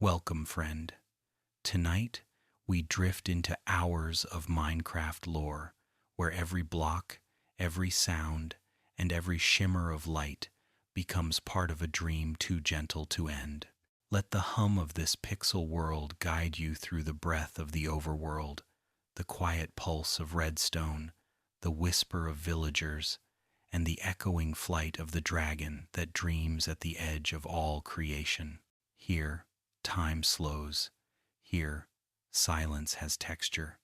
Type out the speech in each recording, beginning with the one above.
Welcome, friend. Tonight, we drift into hours of Minecraft lore, where every block, every sound, and every shimmer of light becomes part of a dream too gentle to end. Let the hum of this pixel world guide you through the breath of the overworld, the quiet pulse of redstone, the whisper of villagers, and the echoing flight of the dragon that dreams at the edge of all creation. Here, time slows. Here, silence has texture.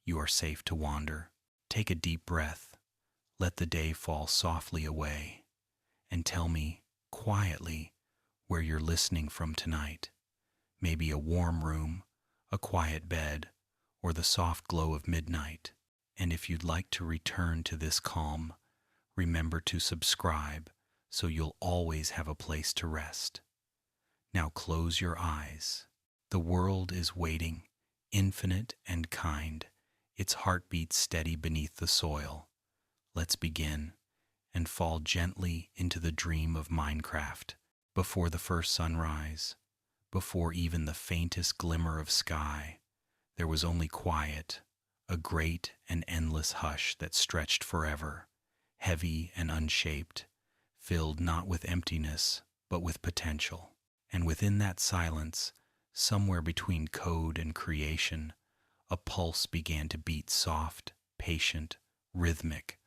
You are safe to wander. Take a deep breath. Let the day fall softly away. And tell me, quietly, where you're listening from tonight. Maybe a warm room, a quiet bed, or the soft glow of midnight. And if you'd like to return to this calm, remember to subscribe so you'll always have a place to rest. Now close your eyes. The world is waiting, infinite and kind, its heartbeat steady beneath the soil. Let's begin and fall gently into the dream of Minecraft. Before the first sunrise, before even the faintest glimmer of sky, there was only quiet, a great and endless hush that stretched forever, heavy and unshaped, filled not with emptiness, but with potential. And within that silence, somewhere between code and creation, a pulse began to beat soft, patient, rhythmic,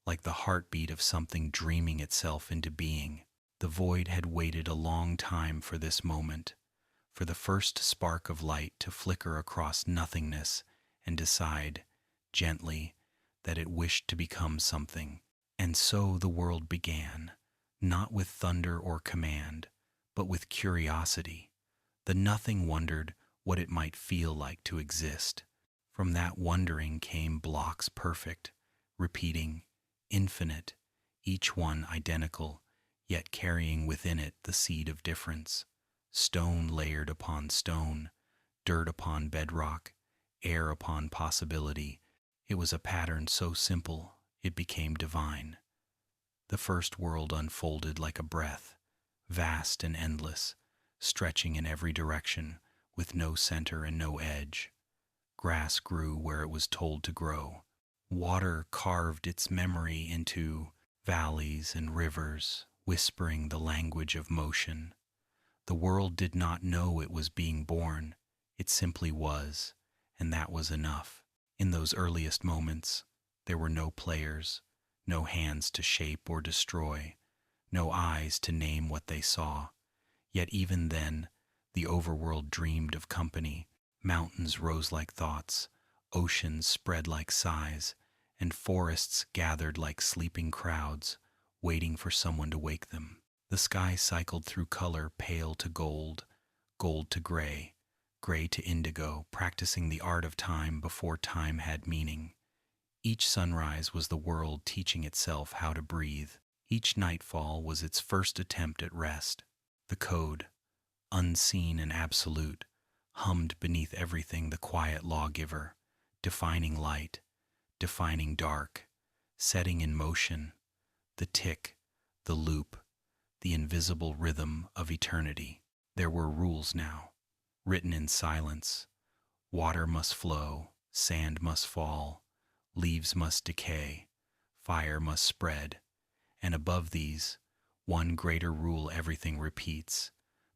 like the heartbeat of something dreaming itself into being. The void had waited a long time for this moment, for the first spark of light to flicker across nothingness and decide, gently, that it wished to become something. And so the world began, not with thunder or command, but with curiosity. The nothing wondered what it might feel like to exist. From that wondering came blocks perfect, repeating, infinite, each one identical, yet carrying within it the seed of difference. Stone layered upon stone, dirt upon bedrock, air upon possibility. It was a pattern so simple, it became divine. The first world unfolded like a breath, vast and endless, stretching in every direction, with no center and no edge. Grass grew where it was told to grow. Water carved its memory into valleys and rivers, whispering the language of motion. The world did not know it was being born. It simply was, and that was enough. In those earliest moments, there were no players, no hands to shape or destroy, no eyes to name what they saw. Yet even then, the overworld dreamed of company. Mountains rose like thoughts, oceans spread like sighs, and forests gathered like sleeping crowds, waiting for someone to wake them. The sky cycled through color, pale to gold, gold to gray, gray to indigo, practicing the art of time before time had meaning. Each sunrise was the world teaching itself how to breathe. Each nightfall was its first attempt at rest. The code, unseen and absolute, hummed beneath everything, the quiet lawgiver, defining light, defining dark, setting in motion, the tick, the loop, the invisible rhythm of eternity. There were rules now, written in silence. Water must flow, sand must fall, leaves must decay, fire must spread, and above these, one greater rule: everything repeats,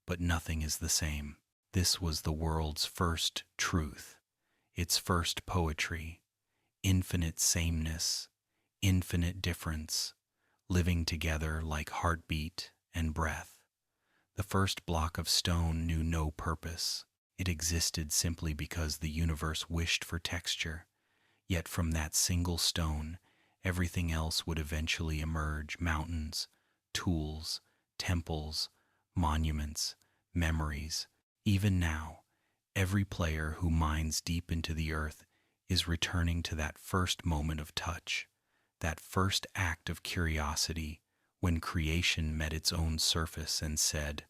but nothing is the same. This was the world's first truth, its first poetry, infinite sameness, infinite difference, living together like heartbeat and breath. The first block of stone knew no purpose. It existed simply because the universe wished for texture. Yet from that single stone, everything else would eventually emerge: mountains, tools, temples, monuments, memories. Even now, every player who mines deep into the earth is returning to that first moment of touch, that first act of curiosity, when creation met its own surface and said,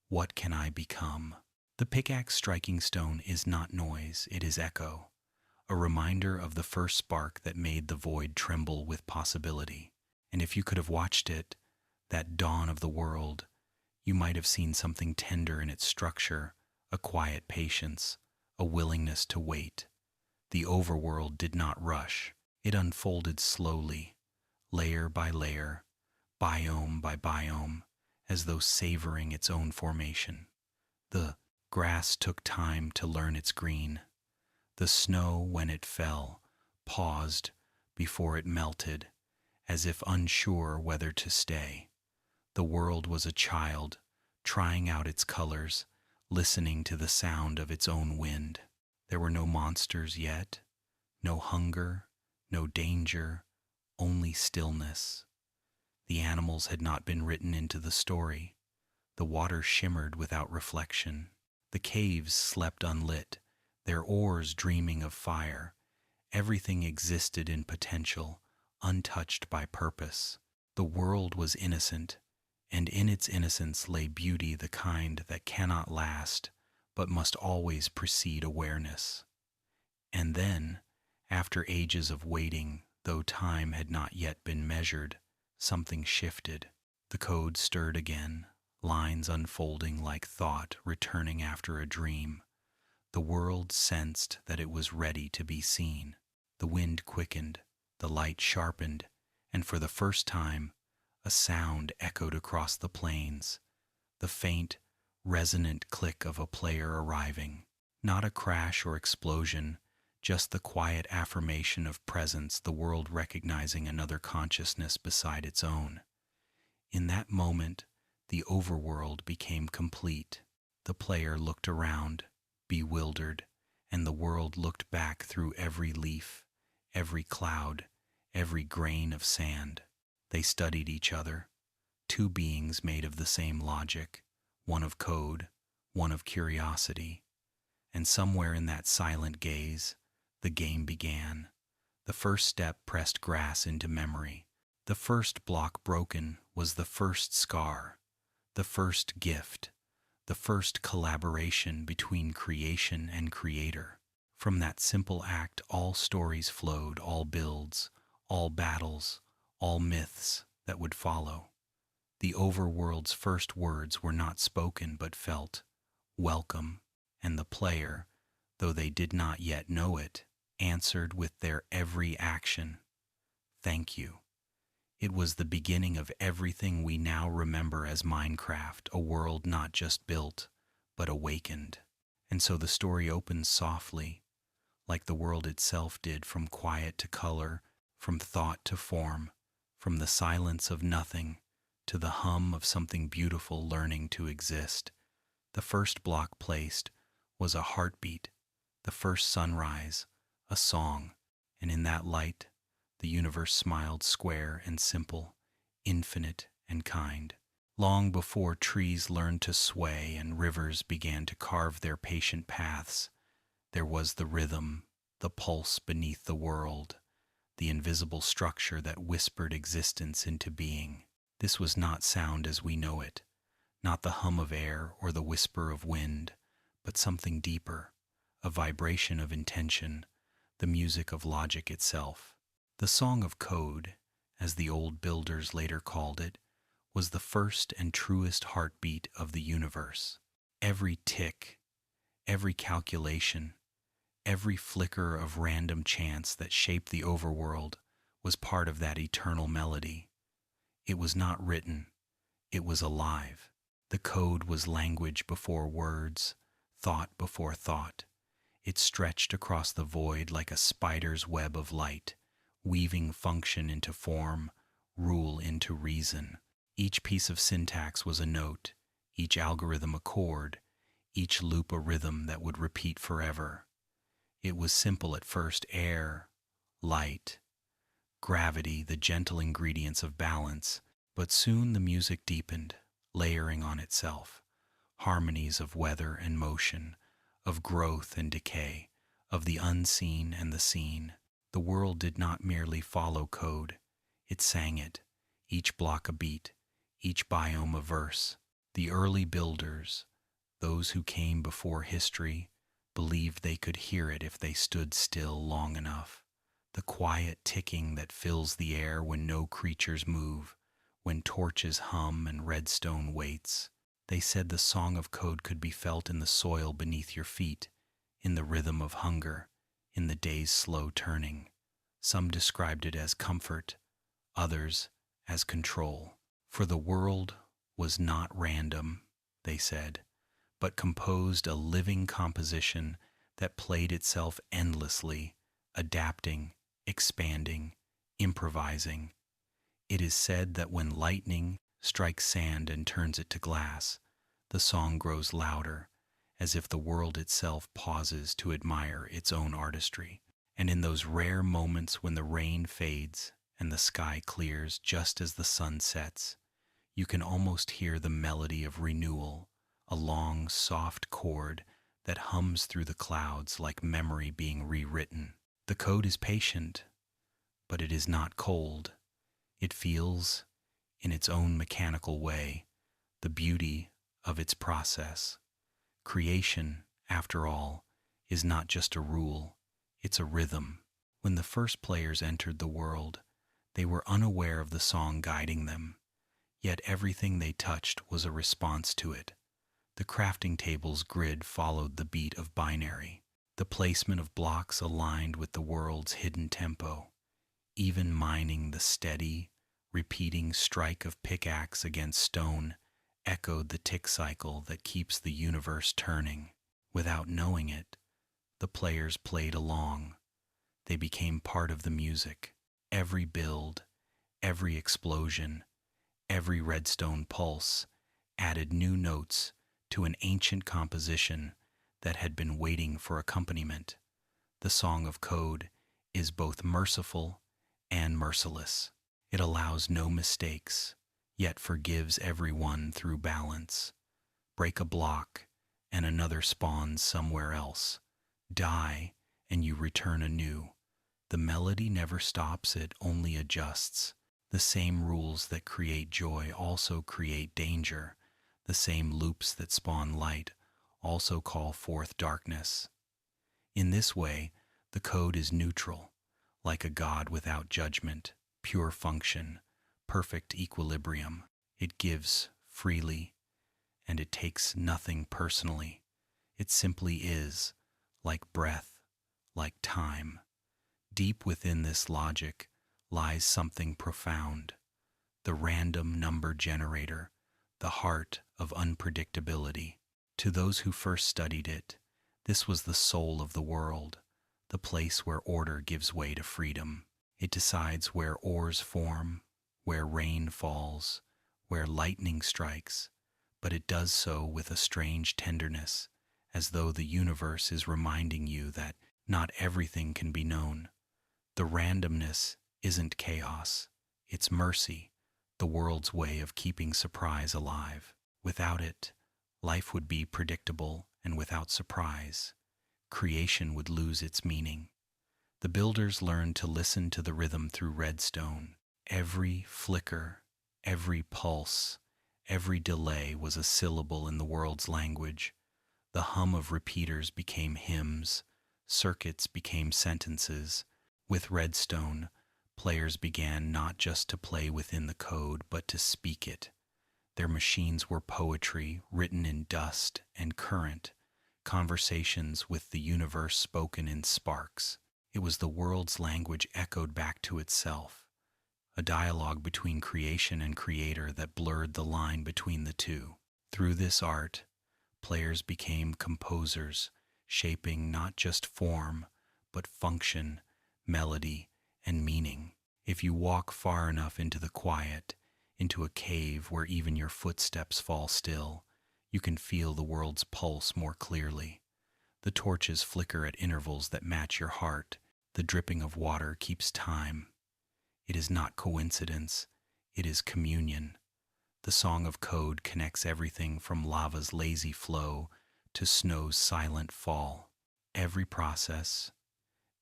"What can I become?" The pickaxe striking stone is not noise, it is echo, a reminder of the first spark that made the void tremble with possibility. And if you could have watched it, that dawn of the world, you might have seen something tender in its structure, a quiet patience, a willingness to wait. The overworld did not rush. It unfolded slowly, layer by layer, biome by biome, as though savoring its own formation. The grass took time to learn its green. The snow, when it fell, paused before it melted, as if unsure whether to stay. The world was a child, trying out its colors, listening to the sound of its own wind. There were no monsters yet, no hunger, no danger, only stillness. The animals had not been written into the story. The water shimmered without reflection. The caves slept unlit, their oars dreaming of fire. Everything existed in potential, untouched by purpose. The world was innocent, and in its innocence lay beauty, the kind that cannot last, but must always precede awareness. And then, after ages of waiting, though time had not yet been measured, something shifted. The code stirred again, lines unfolding like thought returning after a dream. The world sensed that it was ready to be seen. The wind quickened, the light sharpened, and for the first time, a sound echoed across the plains. The faint, resonant click of a player arriving. Not a crash or explosion, just the quiet affirmation of presence, the world recognizing another consciousness beside its own. In that moment, the overworld became complete. The player looked around, bewildered, and the world looked back through every leaf, every cloud, every grain of sand. They studied each other, two beings made of the same logic, one of code, one of curiosity. And somewhere in that silent gaze, the game began. The first step pressed grass into memory. The first block broken was the first scar, the first gift, the first collaboration between creation and creator. From that simple act, all stories flowed, all builds, all battles, all myths that would follow. The overworld's first words were not spoken but felt, welcome, and the player, though they did not yet know it, answered with their every action, thank you. It was the beginning of everything we now remember as Minecraft, a world not just built, but awakened. And so the story opens softly, like the world itself did, from quiet to color, from thought to form, from the silence of nothing to the hum of something beautiful learning to exist. The first block placed was a heartbeat, the first sunrise, a song, and in that light, the universe smiled, square and simple, infinite and kind. Long before trees learned to sway and rivers began to carve their patient paths, there was the rhythm, the pulse beneath the world, the invisible structure that whispered existence into being. This was not sound as we know it, not the hum of air or the whisper of wind, but something deeper, a vibration of intention, the music of logic itself. The song of code, as the old builders later called it, was the first and truest heartbeat of the universe. Every tick, every calculation, every flicker of random chance that shaped the overworld was part of that eternal melody. It was not written, it was alive. The code was language before words, thought before thought. It stretched across the void like a spider's web of light, weaving function into form, rule into reason. Each piece of syntax was a note, each algorithm a chord, each loop a rhythm that would repeat forever. It was simple at first: air, light, gravity, the gentle ingredients of balance, but soon the music deepened, layering on itself, harmonies of weather and motion, of growth and decay, of the unseen and the seen. The world did not merely follow code, it sang it, each block a beat, each biome a verse. The early builders, those who came before history, believed they could hear it if they stood still long enough. The quiet ticking that fills the air when no creatures move, when torches hum and redstone waits. They said the song of code could be felt in the soil beneath your feet, in the rhythm of hunger, in the day's slow turning. Some described it as comfort, others as control. For the world was not random, they said, but composed a living composition that played itself endlessly, adapting, expanding, improvising. It is said that when lightning strikes sand and turns it to glass, the song grows louder, as if the world itself pauses to admire its own artistry. And in those rare moments when the rain fades and the sky clears just as the sun sets, you can almost hear the melody of renewal, a long, soft chord that hums through the clouds like memory being rewritten. The code is patient, but it is not cold. It feels, in its own mechanical way, the beauty of its process. Creation, after all, is not just a rule, it's a rhythm. When the first players entered the world, they were unaware of the song guiding them, yet everything they touched was a response to it. The crafting table's grid followed the beat of binary. The placement of blocks aligned with the world's hidden tempo. Even mining, the steady, repeating strike of pickaxe against stone echoed the tick cycle that keeps the universe turning. Without knowing it, the players played along. They became part of the music. Every build, every explosion, every redstone pulse added new notes to an ancient composition that had been waiting for accompaniment. The Song of Code is both merciful and merciless. It allows no mistakes, yet forgives everyone through balance. Break a block, and another spawns somewhere else. Die, and you return anew. The melody never stops, it only adjusts. The same rules that create joy also create danger. The same loops that spawn light also call forth darkness. In this way, the code is neutral, like a god without judgment, pure function, perfect equilibrium. It gives freely, and it takes nothing personally. It simply is, like breath, like time. Deep within this logic lies something profound. The random number generator, the heart of unpredictability. To those who first studied it, this was the soul of the world, the place where order gives way to freedom. It decides where ores form, where rain falls, where lightning strikes, but it does so with a strange tenderness, as though the universe is reminding you that not everything can be known. The randomness isn't chaos, it's mercy, the world's way of keeping surprise alive. Without it, life would be predictable, and without surprise, creation would lose its meaning. The builders learned to listen to the rhythm through redstone. Every flicker, every pulse, every delay was a syllable in the world's language. The hum of repeaters became hymns, circuits became sentences. With redstone, players began not just to play within the code, but to speak it. Their machines were poetry written in dust and current, conversations with the universe spoken in sparks. It was the world's language echoed back to itself, a dialogue between creation and creator that blurred the line between the two. Through this art, players became composers, shaping not just form, but function, melody, and meaning. If you walk far enough into the quiet, into a cave where even your footsteps fall still, you can feel the world's pulse more clearly. The torches flicker at intervals that match your heart. The dripping of water keeps time. It is not coincidence, it is communion. The Song of Code connects everything from lava's lazy flow to snow's silent fall. Every process,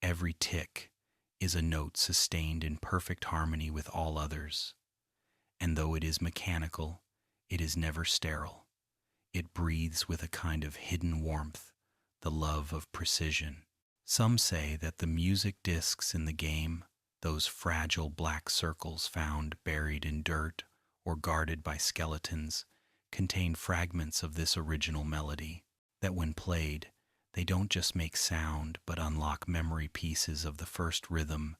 every tick, is a note sustained in perfect harmony with all others. And though it is mechanical, it is never sterile. It breathes with a kind of hidden warmth, the love of precision. Some say that the music discs in the game, those fragile black circles found buried in dirt or guarded by skeletons, contain fragments of this original melody, that when played, they don't just make sound but unlock memory pieces of the first rhythm,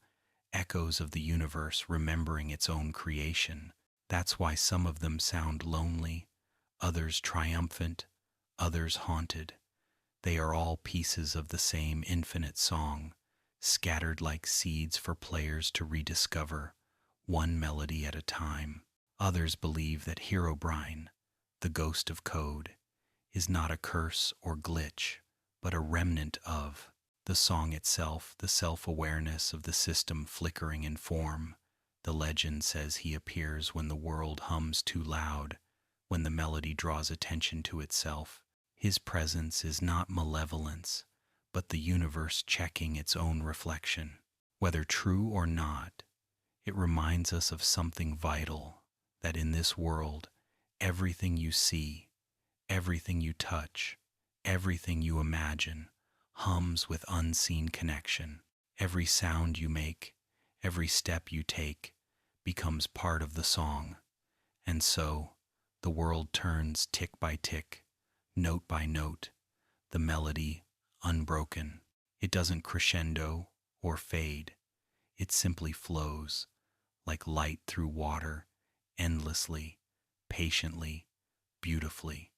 echoes of the universe remembering its own creation. That's why some of them sound lonely, others triumphant, others haunted. They are all pieces of the same infinite song, scattered like seeds for players to rediscover, one melody at a time. Others believe that Herobrine, the ghost of code, is not a curse or glitch, but a remnant of the song itself, the self-awareness of the system flickering in form. The legend says he appears when the world hums too loud, when the melody draws attention to itself. His presence is not malevolence, but the universe checking its own reflection. Whether true or not, it reminds us of something vital, that in this world, everything you see, everything you touch, everything you imagine, hums with unseen connection. Every sound you make, every step you take, becomes part of the song. And so, the world turns tick by tick, note by note, the melody unbroken. It doesn't crescendo or fade. It simply flows, like light through water, endlessly, patiently, beautifully.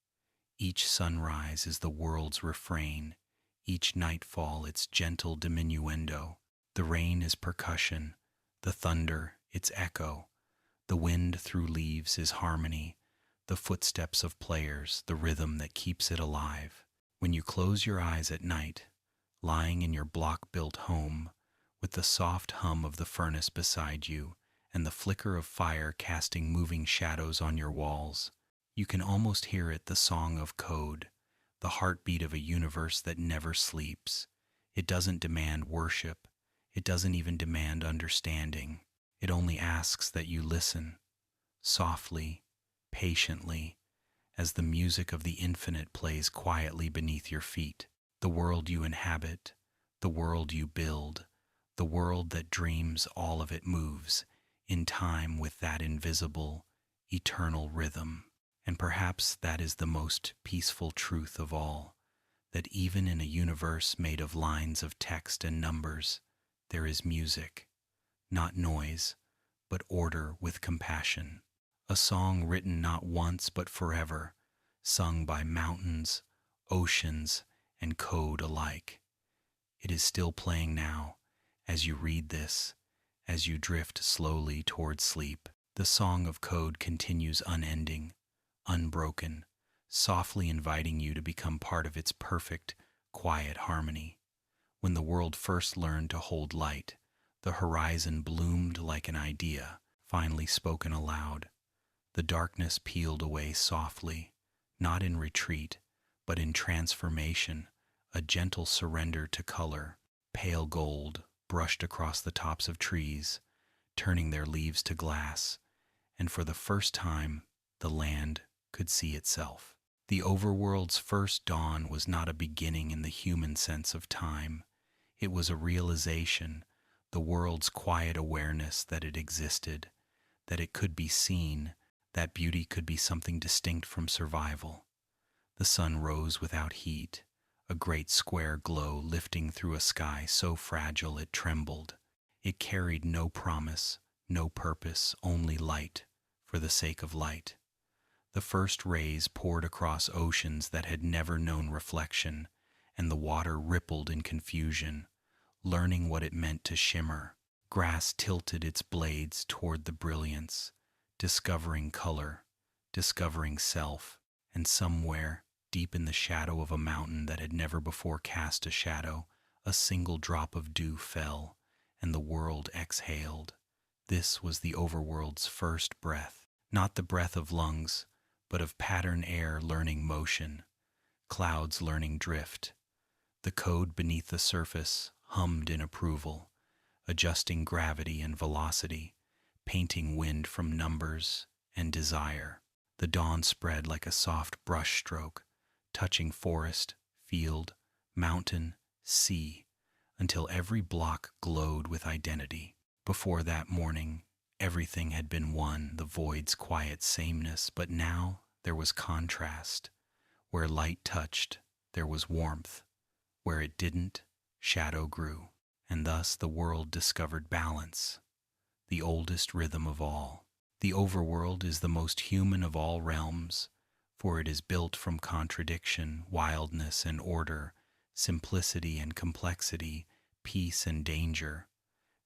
Each sunrise is the world's refrain, each nightfall its gentle diminuendo. The rain is percussion, the thunder its echo, the wind through leaves is harmony, the footsteps of players, the rhythm that keeps it alive. When you close your eyes at night, lying in your block-built home, with the soft hum of the furnace beside you and the flicker of fire casting moving shadows on your walls, you can almost hear it, the song of code, the heartbeat of a universe that never sleeps. It doesn't demand worship. It doesn't even demand understanding. It only asks that you listen, softly, patiently, as the music of the infinite plays quietly beneath your feet. The world you inhabit, the world you build, the world that dreams, all of it moves in time with that invisible, eternal rhythm. And perhaps that is the most peaceful truth of all, that even in a universe made of lines of text and numbers, there is music, not noise, but order with compassion. A song written not once but forever, sung by mountains, oceans, and code alike. It is still playing now, as you read this, as you drift slowly toward sleep. The song of code continues unending, unbroken, softly inviting you to become part of its perfect, quiet harmony. When the world first learned to hold light, the horizon bloomed like an idea, finally spoken aloud. The darkness peeled away softly, not in retreat, but in transformation, a gentle surrender to color. Pale gold brushed across the tops of trees, turning their leaves to glass, and for the first time, the land could see itself. The overworld's first dawn was not a beginning in the human sense of time. It was a realization, the world's quiet awareness that it existed, that it could be seen, that beauty could be something distinct from survival. The sun rose without heat, a great square glow lifting through a sky so fragile it trembled. It carried no promise, no purpose, only light, for the sake of light. The first rays poured across oceans that had never known reflection, and the water rippled in confusion, learning what it meant to shimmer. Grass tilted its blades toward the brilliance, discovering color, discovering self, and somewhere, deep in the shadow of a mountain that had never before cast a shadow, a single drop of dew fell, and the world exhaled. This was the overworld's first breath, not the breath of lungs, but of pattern air learning motion, clouds learning drift. The code beneath the surface hummed in approval, adjusting gravity and velocity, painting wind from numbers and desire. The dawn spread like a soft brush stroke, touching forest, field, mountain, sea, until every block glowed with identity. Before that morning, everything had been one, the void's quiet sameness, but now there was contrast. Where light touched, there was warmth. Where it didn't, shadow grew. And thus the world discovered balance, the oldest rhythm of all. The overworld is the most human of all realms, for it is built from contradiction, wildness and order, simplicity and complexity, peace and danger.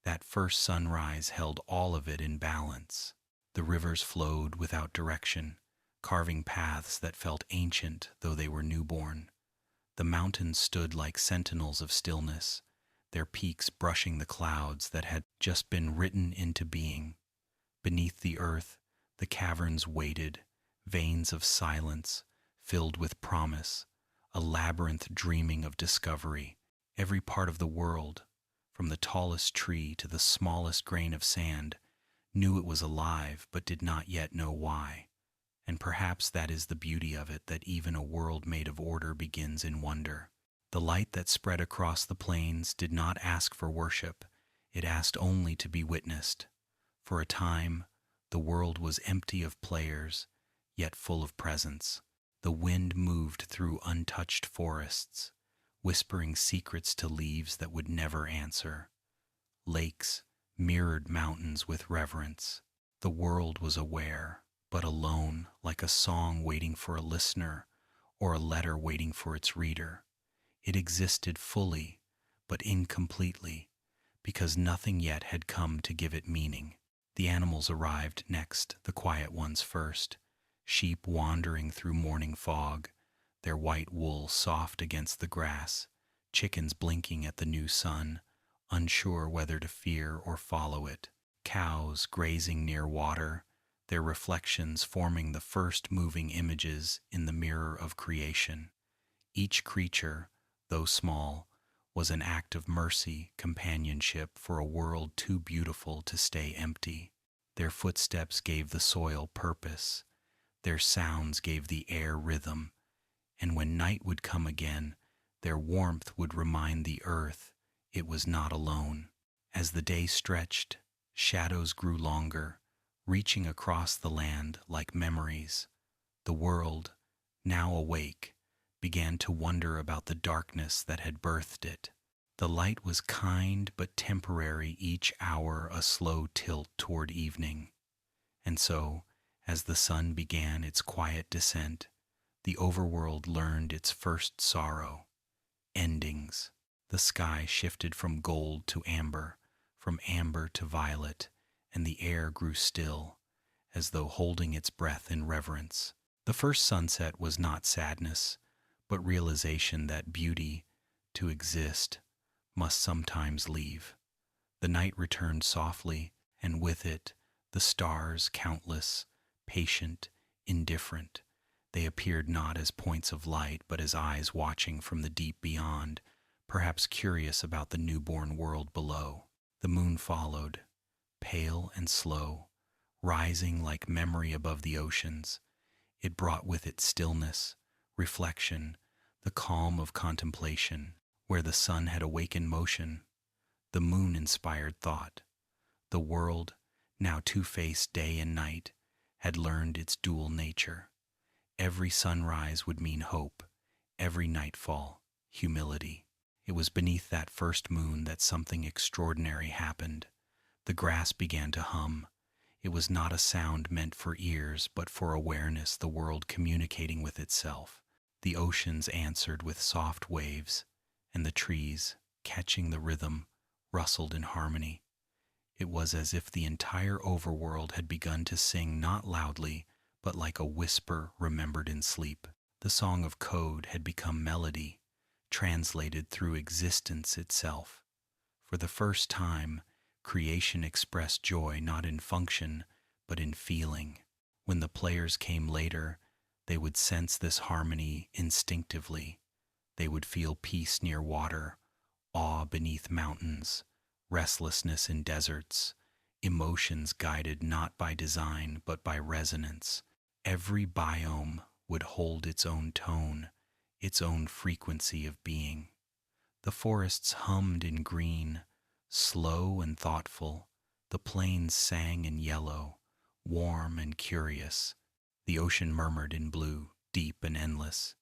That first sunrise held all of it in balance. The rivers flowed without direction, carving paths that felt ancient though they were newborn. The mountains stood like sentinels of stillness, their peaks brushing the clouds that had just been written into being. Beneath the earth, the caverns waited, veins of silence, filled with promise, a labyrinth dreaming of discovery. Every part of the world, from the tallest tree to the smallest grain of sand, knew it was alive but did not yet know why. And perhaps that is the beauty of it, that even a world made of order begins in wonder. The light that spread across the plains did not ask for worship, it asked only to be witnessed. For a time, the world was empty of players, yet full of presence. The wind moved through untouched forests, whispering secrets to leaves that would never answer. Lakes mirrored mountains with reverence. The world was aware, but alone, like a song waiting for a listener or a letter waiting for its reader. It existed fully, but incompletely, because nothing yet had come to give it meaning. The animals arrived next, the quiet ones first, sheep wandering through morning fog, their white wool soft against the grass, chickens blinking at the new sun, unsure whether to fear or follow it, cows grazing near water, their reflections forming the first moving images in the mirror of creation. Each creature, though small, was an act of mercy, companionship for a world too beautiful to stay empty. Their footsteps gave the soil purpose, their sounds gave the air rhythm, and when night would come again, their warmth would remind the earth it was not alone. As the day stretched, shadows grew longer, reaching across the land like memories. The world, now awake, began to wonder about the darkness that had birthed it. The light was kind but temporary, each hour a slow tilt toward evening. And so, as the sun began its quiet descent, the overworld learned its first sorrow: endings. The sky shifted from gold to amber, from amber to violet, and the air grew still, as though holding its breath in reverence. The first sunset was not sadness, but realization that beauty, to exist, must sometimes leave. The night returned softly, and with it, the stars, countless, patient, indifferent. They appeared not as points of light, but as eyes watching from the deep beyond, perhaps curious about the newborn world below. The moon followed, pale and slow, rising like memory above the oceans. It brought with it stillness, reflection, the calm of contemplation. Where the sun had awakened motion, the moon inspired thought. The world, now two-faced day and night, had learned its dual nature. Every sunrise would mean hope, every nightfall, humility. It was beneath that first moon that something extraordinary happened. The grass began to hum. It was not a sound meant for ears, but for awareness, the world communicating with itself. The oceans answered with soft waves, and the trees, catching the rhythm, rustled in harmony. It was as if the entire overworld had begun to sing, not loudly, but like a whisper remembered in sleep. The song of code had become melody, translated through existence itself. For the first time, creation expressed joy not in function, but in feeling. When the players came later, they would sense this harmony instinctively. They would feel peace near water, awe beneath mountains, restlessness in deserts, emotions guided not by design but by resonance. Every biome would hold its own tone, its own frequency of being. The forests hummed in green, slow and thoughtful. The plains sang in yellow, warm and curious. The ocean murmured in blue, deep and endless,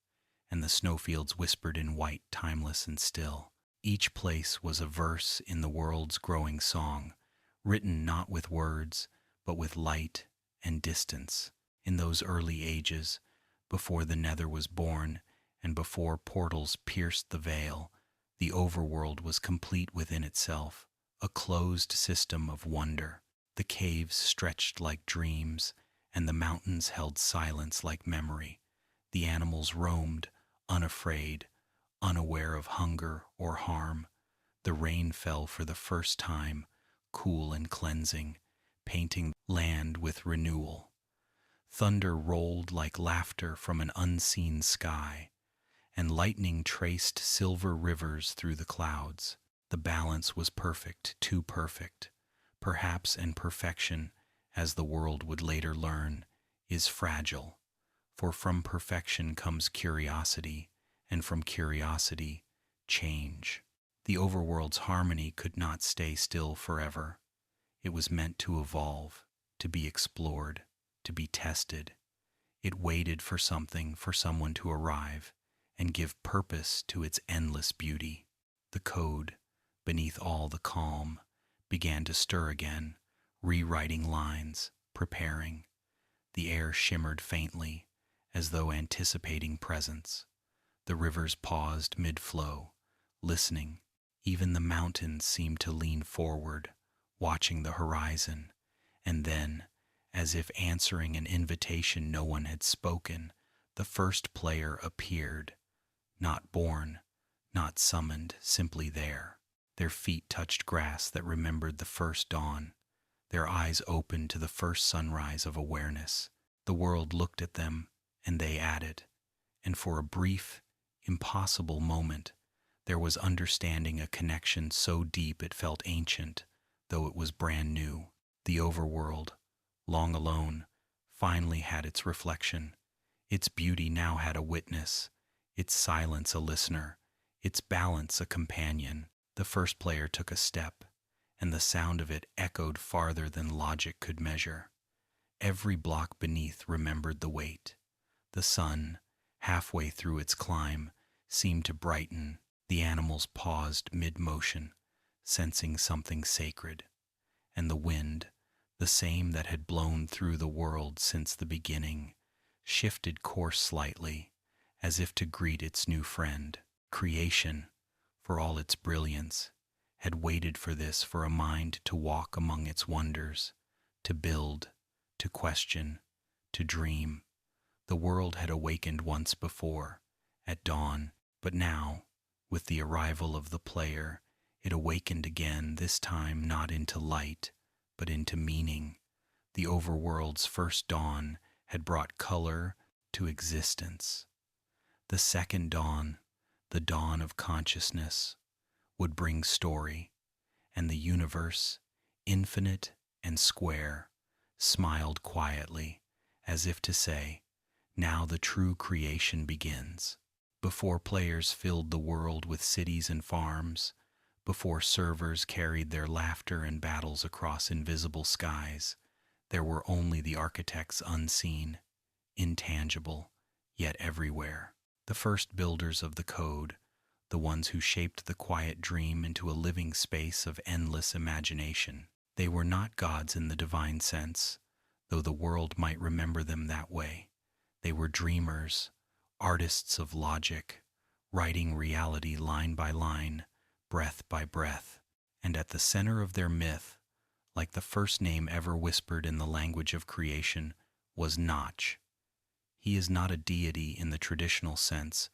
and the snowfields whispered in white, timeless and still. Each place was a verse in the world's growing song, written not with words, but with light and distance. In those early ages, before the Nether was born, and before portals pierced the veil, the overworld was complete within itself, a closed system of wonder. The caves stretched like dreams, and the mountains held silence like memory. The animals roamed, unafraid, unaware of hunger or harm. The rain fell for the first time, cool and cleansing, painting land with renewal. Thunder rolled like laughter from an unseen sky, and lightning traced silver rivers through the clouds. The balance was perfect, too perfect. Perhaps, and perfection, as the world would later learn, is fragile. For from perfection comes curiosity, and from curiosity, change. The overworld's harmony could not stay still forever. It was meant to evolve, to be explored, to be tested. It waited for something, for someone to arrive and give purpose to its endless beauty. The code, beneath all the calm, began to stir again, rewriting lines, preparing. The air shimmered faintly, as though anticipating presence. The rivers paused mid-flow, listening. Even the mountains seemed to lean forward, watching the horizon. And then, as if answering an invitation no one had spoken, the first player appeared. Not born, not summoned, simply there. Their feet touched grass that remembered the first dawn. Their eyes opened to the first sunrise of awareness. The world looked at them, and they added. And for a brief, impossible moment, there was understanding, a connection so deep it felt ancient, though it was brand new. The overworld, long alone, finally had its reflection. Its beauty now had a witness, its silence a listener, its balance a companion. The first player took a step, and the sound of it echoed farther than logic could measure. Every block beneath remembered the weight. The sun, halfway through its climb, seemed to brighten. The animals paused mid-motion, sensing something sacred. And the wind, the same that had blown through the world since the beginning, shifted course slightly, as if to greet its new friend. Creation, for all its brilliance, had waited for this, for a mind to walk among its wonders, to build, to question, to dream. The world had awakened once before, at dawn, but now, with the arrival of the player, it awakened again, this time not into light, but into meaning. The overworld's first dawn had brought color to existence. The second dawn, the dawn of consciousness, would bring story, and the universe, infinite and square, smiled quietly, as if to say, now the true creation begins. Before players filled the world with cities and farms, before servers carried their laughter and battles across invisible skies, there were only the architects unseen, intangible, yet everywhere. The first builders of the code, the ones who shaped the quiet dream into a living space of endless imagination. They were not gods in the divine sense, though the world might remember them that way. They were dreamers, artists of logic, writing reality line by line, breath by breath. And at the center of their myth, like the first name ever whispered in the language of creation, was Notch. He is not a deity in the traditional sense,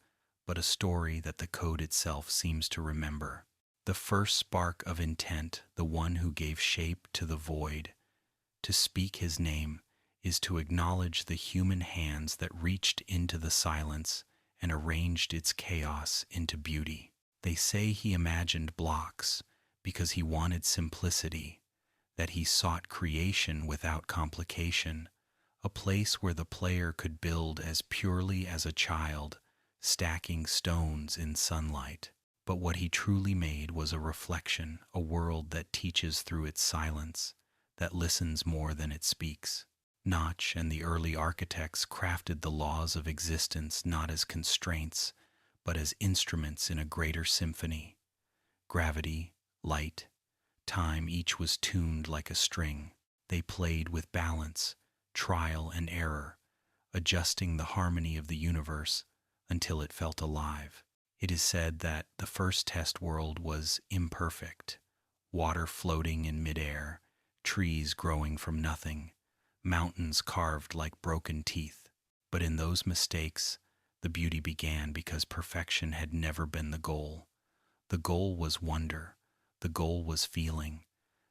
but a story that the code itself seems to remember. The first spark of intent, the one who gave shape to the void. To speak his name is to acknowledge the human hands that reached into the silence and arranged its chaos into beauty. They say he imagined blocks because he wanted simplicity, that he sought creation without complication, a place where the player could build as purely as a child, stacking stones in sunlight. But what he truly made was a reflection, a world that teaches through its silence, that listens more than it speaks. Notch and the early architects crafted the laws of existence not as constraints, but as instruments in a greater symphony. Gravity, light, time, each was tuned like a string. They played with balance, trial and error, adjusting the harmony of the universe until it felt alive. It is said that the first test world was imperfect, water floating in midair, trees growing from nothing, mountains carved like broken teeth. But in those mistakes, the beauty began because perfection had never been the goal. The goal was wonder. The goal was feeling.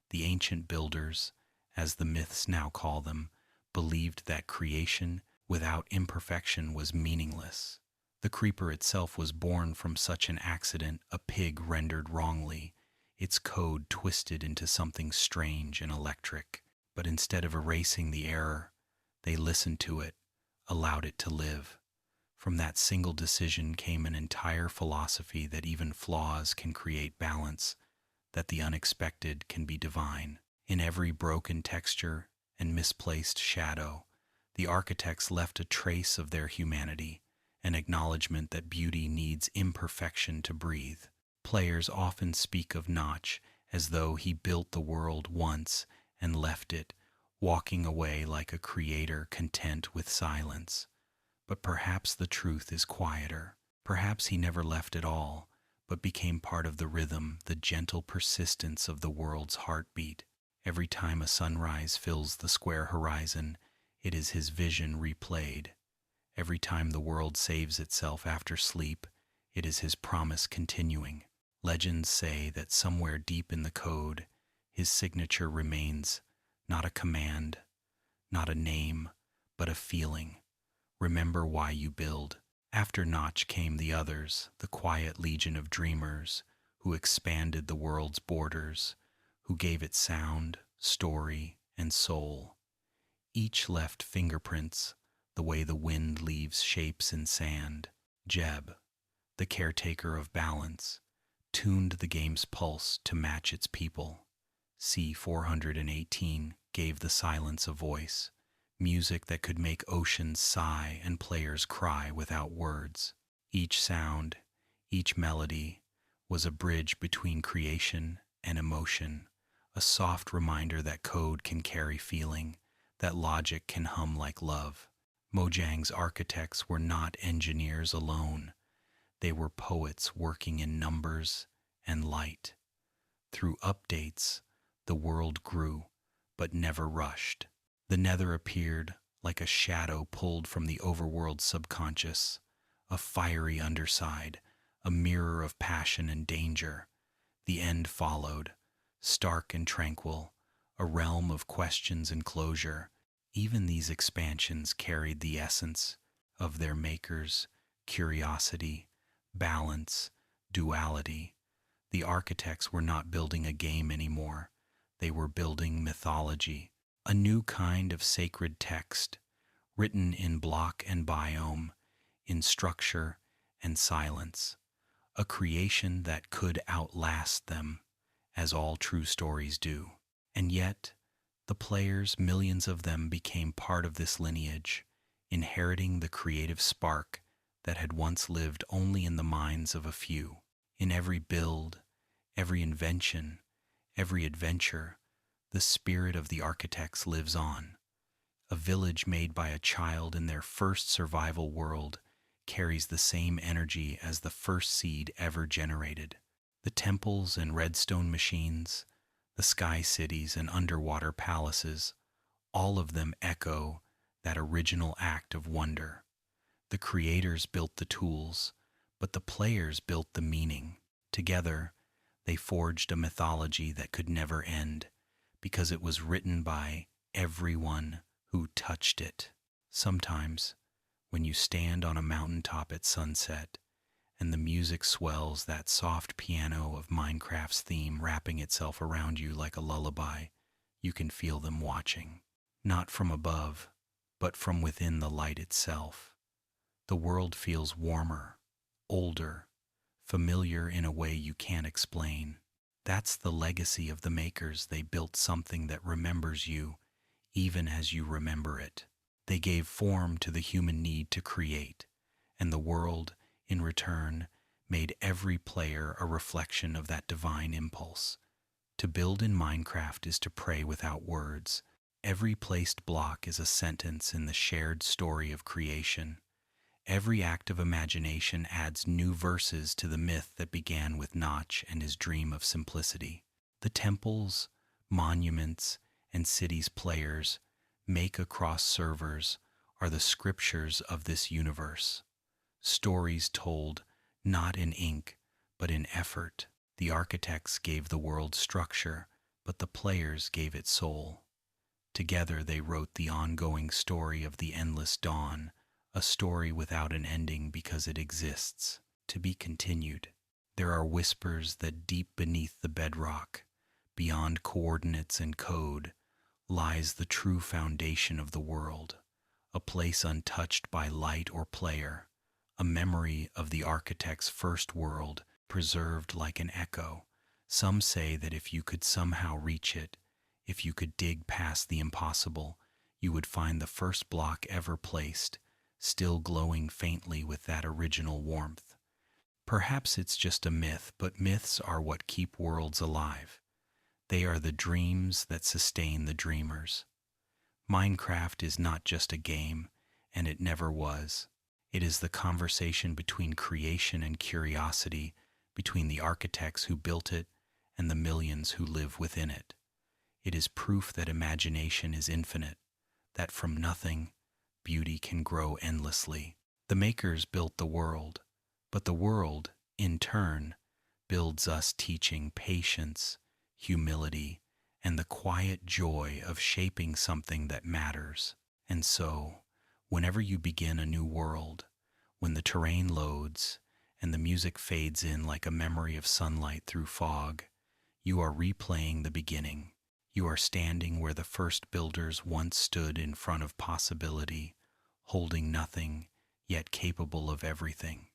The ancient builders, as the myths now call them, believed that creation without imperfection was meaningless. The creeper itself was born from such an accident, a pig rendered wrongly, its code twisted into something strange and electric. But instead of erasing the error, they listened to it, allowed it to live. From that single decision came an entire philosophy that even flaws can create balance, that the unexpected can be divine. In every broken texture and misplaced shadow, the architects left a trace of their humanity, an acknowledgement that beauty needs imperfection to breathe. Players often speak of Notch as though he built the world once and left it, walking away like a creator content with silence. But perhaps the truth is quieter. Perhaps he never left at all, but became part of the rhythm, the gentle persistence of the world's heartbeat. Every time a sunrise fills the square horizon, it is his vision replayed. Every time the world saves itself after sleep, it is his promise continuing. Legends say that somewhere deep in the code, his signature remains, not a command, not a name, but a feeling. Remember why you build. After Notch came the others, the quiet legion of dreamers, who expanded the world's borders, who gave it sound, story, and soul. Each left fingerprints, the way the wind leaves shapes in sand. Jeb, the caretaker of balance, tuned the game's pulse to match its people. C418 gave the silence a voice, music that could make oceans sigh and players cry without words. Each sound, each melody, was a bridge between creation and emotion, a soft reminder that code can carry feeling, that logic can hum like love. Mojang's architects were not engineers alone. They were poets working in numbers and light. Through updates, the world grew, but never rushed. The Nether appeared like a shadow pulled from the overworld subconscious, a fiery underside, a mirror of passion and danger. The end followed, stark and tranquil, a realm of questions and closure. Even these expansions carried the essence of their makers: curiosity, balance, duality. The architects were not building a game anymore. They were building mythology, a new kind of sacred text, written in block and biome, in structure and silence, a creation that could outlast them, as all true stories do. And yet, the players, millions of them, became part of this lineage, inheriting the creative spark that had once lived only in the minds of a few. In every build, every invention, every adventure, the spirit of the architects lives on. A village made by a child in their first survival world carries the same energy as the first seed ever generated. The temples and redstone machines, the sky cities and underwater palaces, all of them echo that original act of wonder. The creators built the tools, but the players built the meaning. Together, they forged a mythology that could never end, because it was written by everyone who touched it. Sometimes, when you stand on a mountaintop at sunset, and the music swells, that soft piano of Minecraft's theme wrapping itself around you like a lullaby, you can feel them watching. Not from above, but from within the light itself. The world feels warmer, older, familiar in a way you can't explain. That's the legacy of the makers. They built something that remembers you, even as you remember it. They gave form to the human need to create, and the world, in return, made every player a reflection of that divine impulse. To build in Minecraft is to pray without words. Every placed block is a sentence in the shared story of creation. Every act of imagination adds new verses to the myth that began with Notch and his dream of simplicity. The temples, monuments, and cities players make across servers are the scriptures of this universe. Stories told not in ink, but in effort. The architects gave the world structure, but the players gave it soul. Together they wrote the ongoing story of the endless dawn, a story without an ending because it exists, to be continued. There are whispers that deep beneath the bedrock, beyond coordinates and code, lies the true foundation of the world, a place untouched by light or player, a memory of the architect's first world, preserved like an echo. Some say that if you could somehow reach it, if you could dig past the impossible, you would find the first block ever placed, still glowing faintly with that original warmth. Perhaps it's just a myth, but myths are what keep worlds alive. They are the dreams that sustain the dreamers. Minecraft is not just a game, and it never was. It is the conversation between creation and curiosity, between the architects who built it and the millions who live within it. It is proof that imagination is infinite, that from nothing, beauty can grow endlessly. The makers built the world, but the world, in turn, builds us, teaching patience, humility, and the quiet joy of shaping something that matters. And so, whenever you begin a new world, when the terrain loads and the music fades in like a memory of sunlight through fog, you are replaying the beginning. You are standing where the first builders once stood, in front of possibility, holding nothing, yet capable of everything.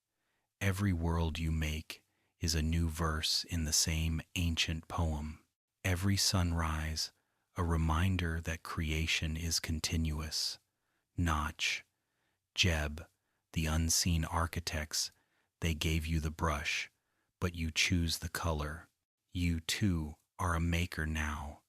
Every world you make is a new verse in the same ancient poem. Every sunrise, a reminder that creation is continuous. Notch, Jeb, the unseen architects, they gave you the brush, but you choose the color. You, too, are a maker now,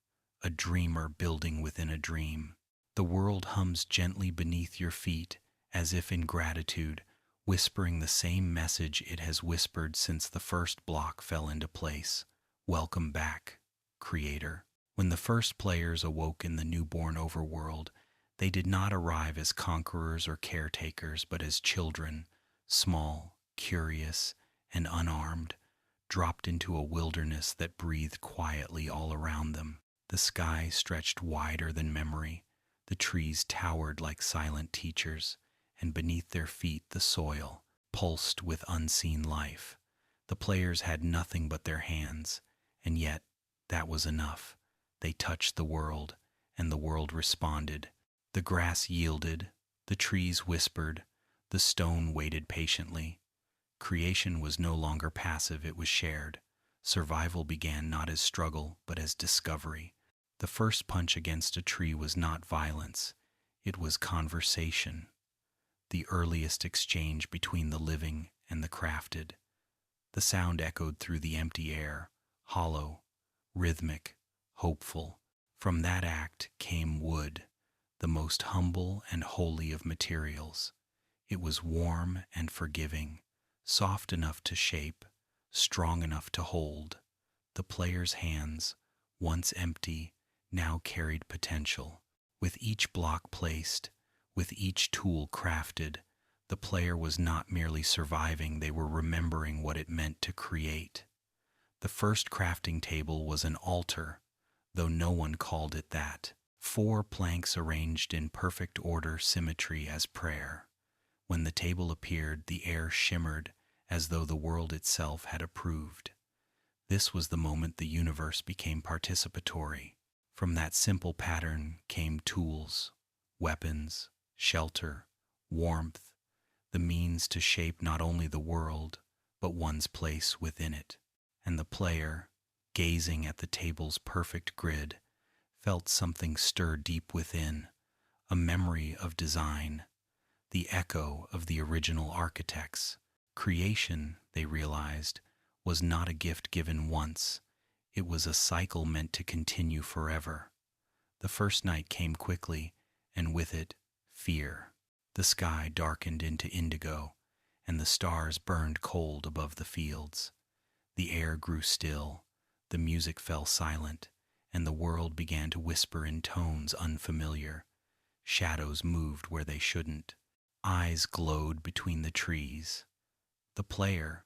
a dreamer building within a dream. The world hums gently beneath your feet, as if in gratitude, whispering the same message it has whispered since the first block fell into place. Welcome back, Creator. When the first players awoke in the newborn Overworld, they did not arrive as conquerors or caretakers, but as children, small, curious, and unarmed, dropped into a wilderness that breathed quietly all around them. The sky stretched wider than memory, the trees towered like silent teachers, and beneath their feet the soil pulsed with unseen life. The players had nothing but their hands, and yet that was enough. They touched the world, and the world responded. The grass yielded, the trees whispered, the stone waited patiently. Creation was no longer passive, it was shared. Survival began not as struggle, but as discovery. The first punch against a tree was not violence, it was conversation. The earliest exchange between the living and the crafted. The sound echoed through the empty air, hollow, rhythmic, hopeful. From that act came wood, the most humble and holy of materials. It was warm and forgiving, soft enough to shape, strong enough to hold. The player's hands, once empty, now carried potential. With each block placed, with each tool crafted, the player was not merely surviving, they were remembering what it meant to create. The first crafting table was an altar, though no one called it that. 4 planks arranged in perfect order, symmetry as prayer. When the table appeared, the air shimmered as though the world itself had approved. This was the moment the universe became participatory. From that simple pattern came tools, weapons, shelter, warmth, the means to shape not only the world, but one's place within it. And the player, gazing at the table's perfect grid, felt something stir deep within, a memory of design, the echo of the original architects. Creation, they realized, was not a gift given once. It was a cycle meant to continue forever. The first night came quickly, and with it, fear. The sky darkened into indigo, and the stars burned cold above the fields. The air grew still, the music fell silent, and the world began to whisper in tones unfamiliar. Shadows moved where they shouldn't. Eyes glowed between the trees. The player,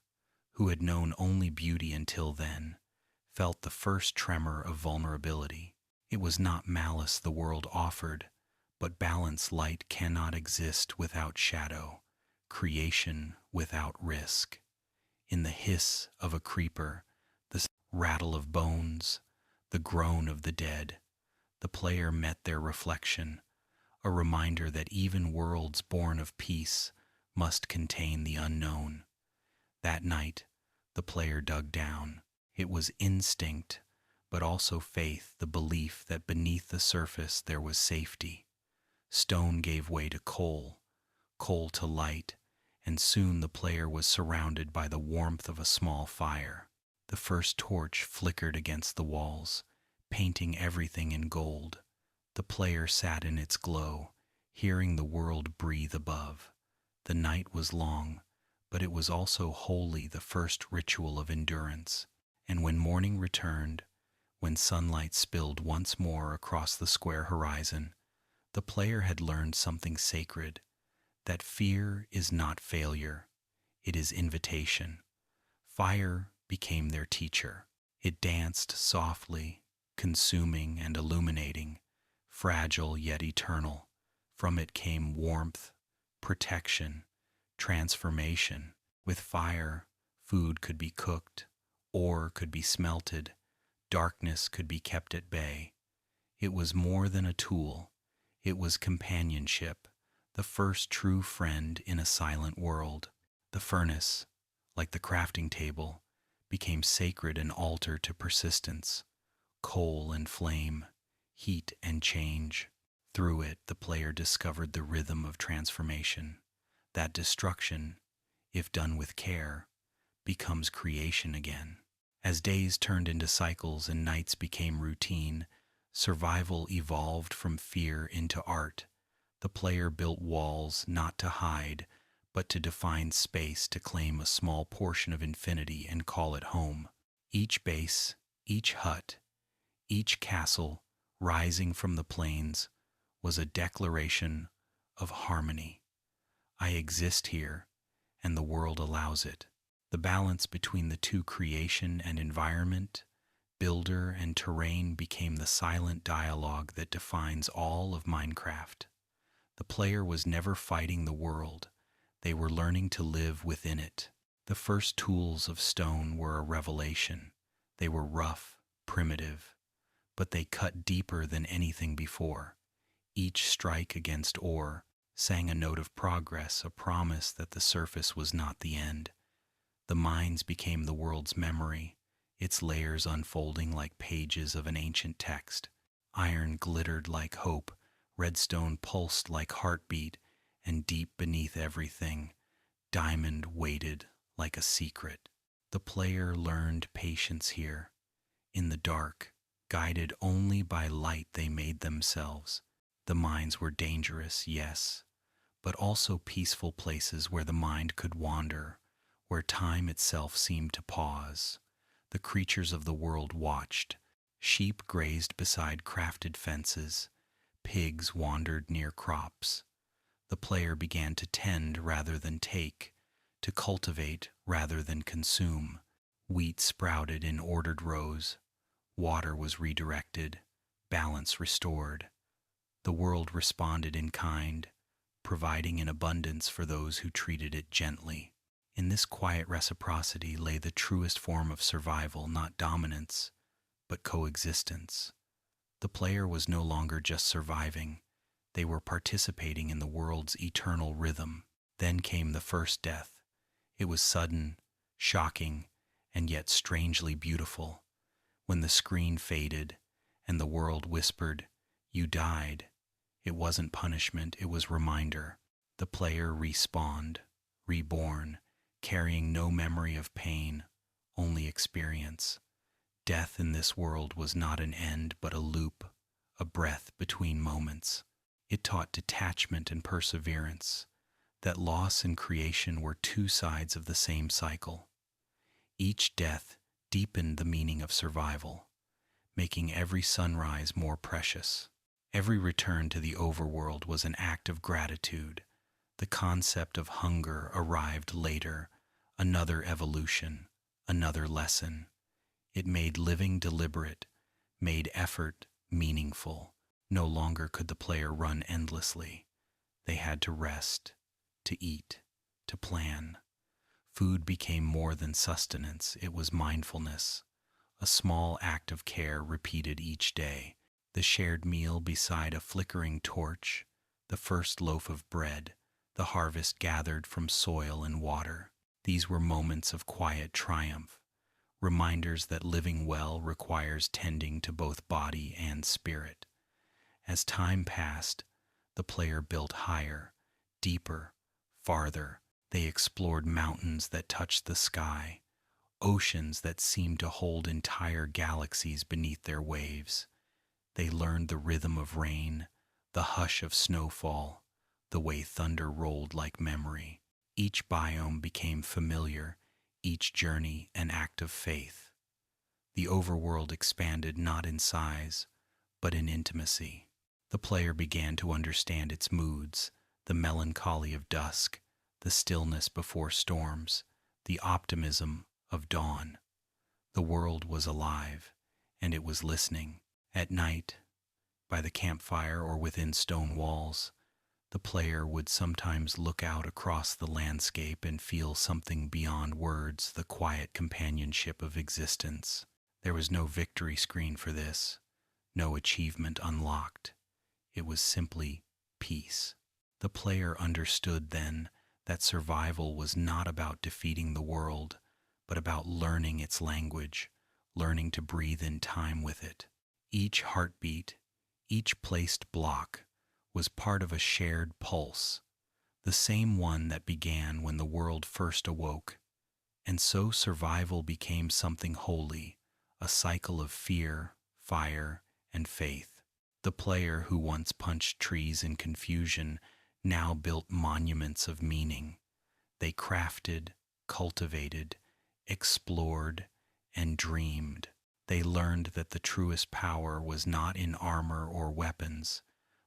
who had known only beauty until then, felt the first tremor of vulnerability. It was not malice the world offered, but balanced light cannot exist without shadow, creation without risk. In the hiss of a creeper, the rattle of bones, the groan of the dead, the player met their reflection, a reminder that even worlds born of peace must contain the unknown. That night, the player dug down. It was instinct, but also faith, the belief that beneath the surface there was safety. Stone gave way to coal, coal to light, and soon the player was surrounded by the warmth of a small fire. The first torch flickered against the walls, painting everything in gold. The player sat in its glow, hearing the world breathe above. The night was long, but it was also wholly the first ritual of endurance. And when morning returned, when sunlight spilled once more across the square horizon, the player had learned something sacred, that fear is not failure, it is invitation. Fire became their teacher. It danced softly, consuming and illuminating, fragile yet eternal. From it came warmth, protection, transformation. With fire, food could be cooked, ore could be smelted, darkness could be kept at bay. It was more than a tool. It was companionship, the first true friend in a silent world. The furnace, like the crafting table, became sacred, an altar to persistence. Coal and flame, heat and change. Through it, the player discovered the rhythm of transformation. That destruction, if done with care, becomes creation again. As days turned into cycles and nights became routine, survival evolved from fear into art. The player built walls not to hide, but to define space, to claim a small portion of infinity and call it home. Each base, each hut, each castle rising from the plains was a declaration of harmony. I exist here, and the world allows it. The balance between the two, creation and environment, builder and terrain, became the silent dialogue that defines all of Minecraft. The player was never fighting the world. They were learning to live within it. The first tools of stone were a revelation. They were rough, primitive, but they cut deeper than anything before. Each strike against ore sang a note of progress, a promise that the surface was not the end. The mines became the world's memory, its layers unfolding like pages of an ancient text. Iron glittered like hope, redstone pulsed like heartbeat, and deep beneath everything, diamond waited like a secret. The player learned patience here. In the dark, guided only by light they made themselves. The mines were dangerous, yes, but also peaceful places where the mind could wander, where time itself seemed to pause. The creatures of the world watched. Sheep grazed beside crafted fences. Pigs wandered near crops. The player began to tend rather than take, to cultivate rather than consume. Wheat sprouted in ordered rows. Water was redirected, balance restored. The world responded in kind, providing in abundance for those who treated it gently. In this quiet reciprocity lay the truest form of survival, not dominance, but coexistence. The player was no longer just surviving. They were participating in the world's eternal rhythm. Then came the first death. It was sudden, shocking, and yet strangely beautiful. When the screen faded, and the world whispered, "You died." It wasn't punishment, it was reminder. The player respawned, reborn, carrying no memory of pain, only experience. Death in this world was not an end, but a loop, a breath between moments. It taught detachment and perseverance, that loss and creation were two sides of the same cycle. Each death deepened the meaning of survival, making every sunrise more precious. Every return to the overworld was an act of gratitude. The concept of hunger arrived later, another evolution, another lesson. It made living deliberate, made effort meaningful. No longer could the player run endlessly. They had to rest, to eat, to plan. Food became more than sustenance, it was mindfulness. A small act of care repeated each day. The shared meal beside a flickering torch, the first loaf of bread, the harvest gathered from soil and water. These were moments of quiet triumph, reminders that living well requires tending to both body and spirit. As time passed, the player built higher, deeper, farther. They explored mountains that touched the sky, oceans that seemed to hold entire galaxies beneath their waves. They learned the rhythm of rain, the hush of snowfall, the way thunder rolled like memory. Each biome became familiar, each journey an act of faith. The overworld expanded not in size, but in intimacy. The player began to understand its moods, the melancholy of dusk, the stillness before storms, the optimism of dawn. The world was alive, and it was listening. At night, by the campfire or within stone walls, the player would sometimes look out across the landscape and feel something beyond words, the quiet companionship of existence. There was no victory screen for this, no achievement unlocked. It was simply peace. The player understood then that survival was not about defeating the world, but about learning its language, learning to breathe in time with it. Each heartbeat, each placed block, was part of a shared pulse, the same one that began when the world first awoke. And so survival became something holy, a cycle of fear, fire, and faith. The player who once punched trees in confusion now built monuments of meaning. They crafted, cultivated, explored, and dreamed. They learned that the truest power was not in armor or weapons,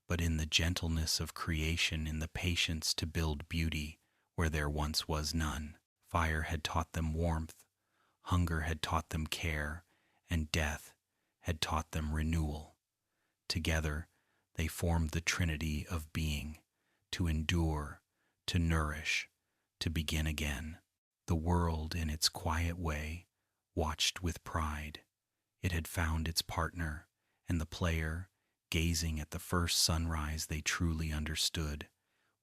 but in the gentleness of creation, in the patience to build beauty where there once was none. Fire had taught them warmth, hunger had taught them care, and death had taught them renewal. Together, they formed the trinity of being, to endure, to nourish, to begin again. The world, in its quiet way, watched with pride. It had found its partner, and the player, gazing at the first sunrise they truly understood,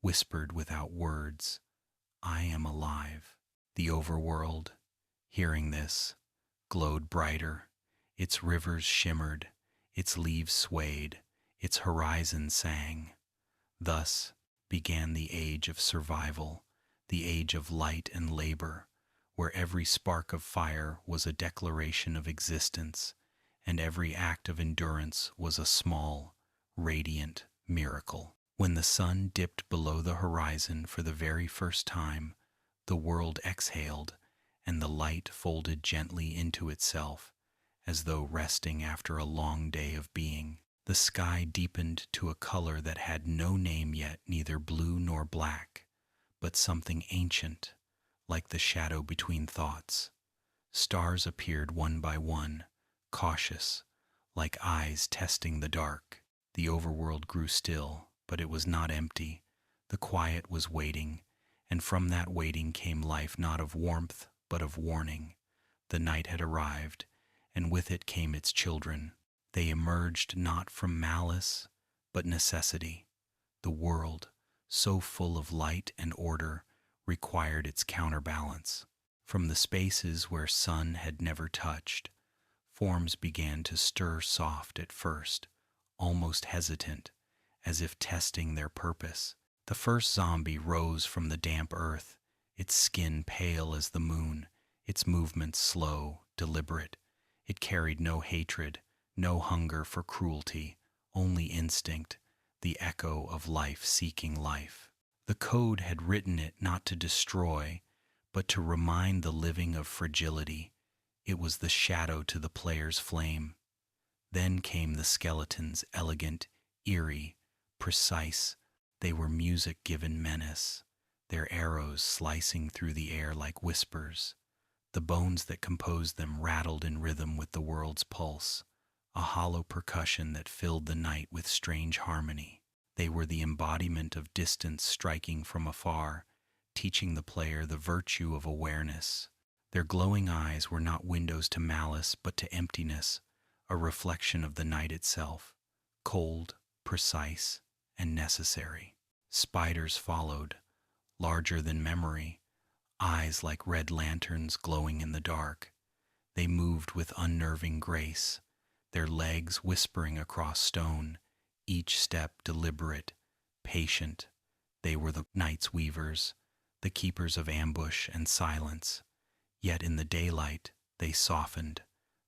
whispered without words, "I am alive." The overworld, hearing this, glowed brighter. Its rivers shimmered, its leaves swayed, its horizon sang. Thus began the age of survival, the age of light and labor, where every spark of fire was a declaration of existence, and every act of endurance was a small, radiant miracle. When the sun dipped below the horizon for the very first time, the world exhaled, and the light folded gently into itself, as though resting after a long day of being. The sky deepened to a color that had no name yet, neither blue nor black, but something ancient, like the shadow between thoughts. Stars appeared one by one, cautious, like eyes testing the dark. The overworld grew still, but it was not empty. The quiet was waiting, and from that waiting came life, not of warmth, but of warning. The night had arrived, and with it came its children. They emerged not from malice, but necessity. The world, so full of light and order, required its counterbalance. From the spaces where sun had never touched, Forms began to stir soft at first, almost hesitant, as if testing their purpose. The first zombie rose from the damp earth, its skin pale as the moon, its movements slow, deliberate. It carried no hatred, no hunger for cruelty, only instinct, the echo of life seeking life. The code had written it not to destroy, but to remind the living of fragility. It was the shadow to the player's flame. Then came the skeletons, elegant, eerie, precise. They were music-given menace, their arrows slicing through the air like whispers. The bones that composed them rattled in rhythm with the world's pulse, a hollow percussion that filled the night with strange harmony. They were the embodiment of distance striking from afar, teaching the player the virtue of awareness. Their glowing eyes were not windows to malice but to emptiness, a reflection of the night itself, cold, precise, and necessary. Spiders followed, larger than memory, eyes like red lanterns glowing in the dark. They moved with unnerving grace, their legs whispering across stone, each step deliberate, patient. They were the night's weavers, the keepers of ambush and silence. Yet in the daylight they softened,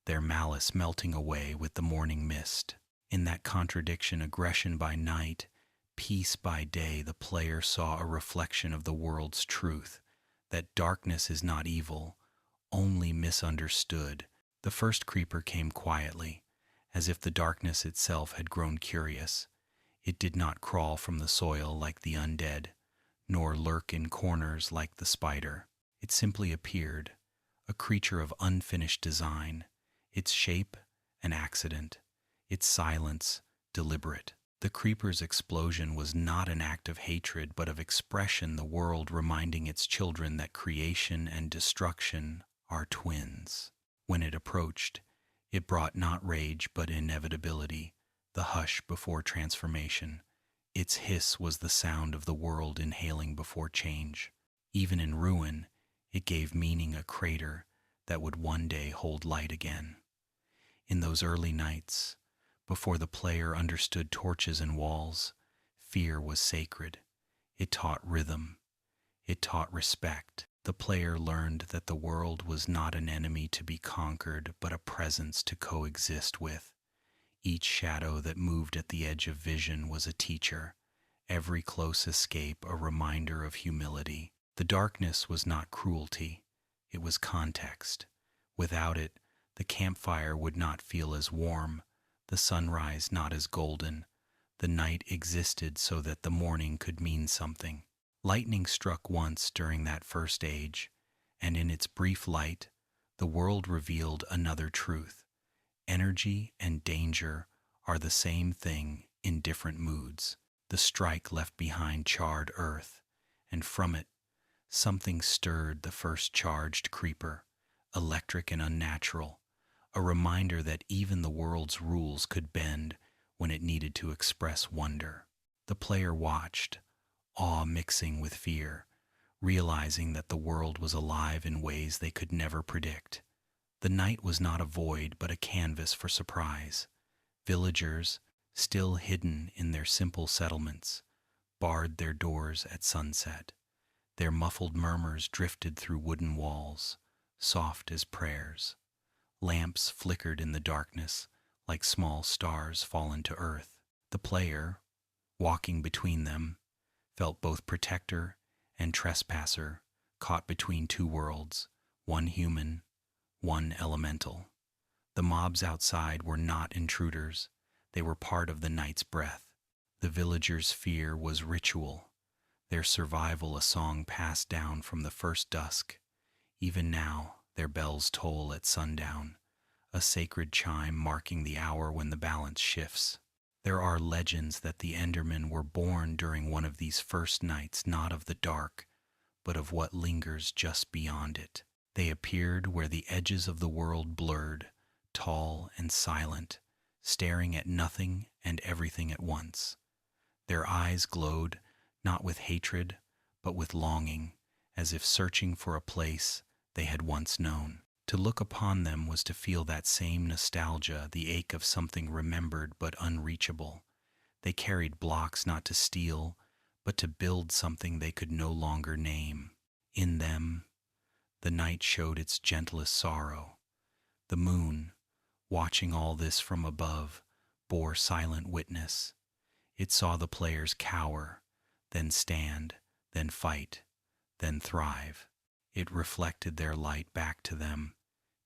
their malice melting away with the morning mist. In that contradiction, aggression by night, peace by day, the player saw a reflection of the world's truth, that darkness is not evil, only misunderstood. The first creeper came quietly, as if the darkness itself had grown curious. It did not crawl from the soil like the undead, nor lurk in corners like the spider. It simply appeared, a creature of unfinished design, its shape an accident, its silence deliberate. The creeper's explosion was not an act of hatred but of expression, the world reminding its children that creation and destruction are twins. When it approached, it brought not rage but inevitability, the hush before transformation. Its hiss was the sound of the world inhaling before change. Even in ruin, it gave meaning, a crater that would one day hold light again. In those early nights, before the player understood torches and walls, fear was sacred. It taught rhythm. It taught respect. The player learned that the world was not an enemy to be conquered, but a presence to coexist with. Each shadow that moved at the edge of vision was a teacher, every close escape a reminder of humility. The darkness was not cruelty, it was context. Without it, the campfire would not feel as warm, the sunrise not as golden. The night existed so that the morning could mean something. Lightning struck once during that first age, and in its brief light, the world revealed another truth. Energy and danger are the same thing in different moods. The strike left behind charred earth, and from it, something stirred the first charged creeper, electric and unnatural, a reminder that even the world's rules could bend when it needed to express wonder. The player watched, awe mixing with fear, realizing that the world was alive in ways they could never predict. The night was not a void but a canvas for surprise. Villagers, still hidden in their simple settlements, barred their doors at sunset. Their muffled murmurs drifted through wooden walls, soft as prayers. Lamps flickered in the darkness like small stars fallen to earth. The player, walking between them, felt both protector and trespasser, caught between two worlds, one human, one elemental. The mobs outside were not intruders, they were part of the night's breath. The villagers' fear was ritual, their survival a song passed down from the first dusk. Even now, their bells toll at sundown, a sacred chime marking the hour when the balance shifts. There are legends that the Endermen were born during one of these first nights, not of the dark, but of what lingers just beyond it. They appeared where the edges of the world blurred, tall and silent, staring at nothing and everything at once. Their eyes glowed, not with hatred, but with longing, as if searching for a place they had once known. To look upon them was to feel that same nostalgia, the ache of something remembered but unreachable. They carried blocks not to steal, but to build something they could no longer name. In them, the night showed its gentlest sorrow. The moon, watching all this from above, bore silent witness. It saw the players cower, then stand, then fight, then thrive. It reflected their light back to them,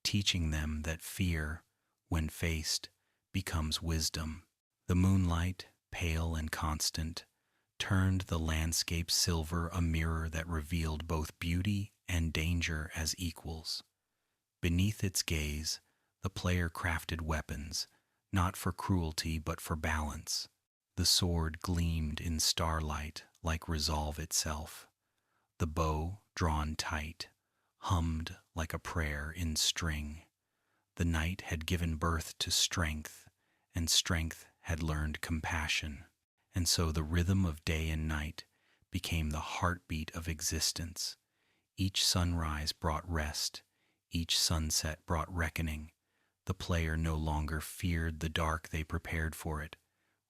teaching them that fear, when faced, becomes wisdom. The moonlight, pale and constant, turned the landscape silver, a mirror that revealed both beauty and danger as equals. Beneath its gaze, the player crafted weapons, not for cruelty but for balance. The sword gleamed in starlight like resolve itself. The bow, drawn tight, hummed like a prayer in string. The night had given birth to strength, and strength had learned compassion. And so the rhythm of day and night became the heartbeat of existence. Each sunrise brought rest, each sunset brought reckoning. The player no longer feared the dark, they prepared for it,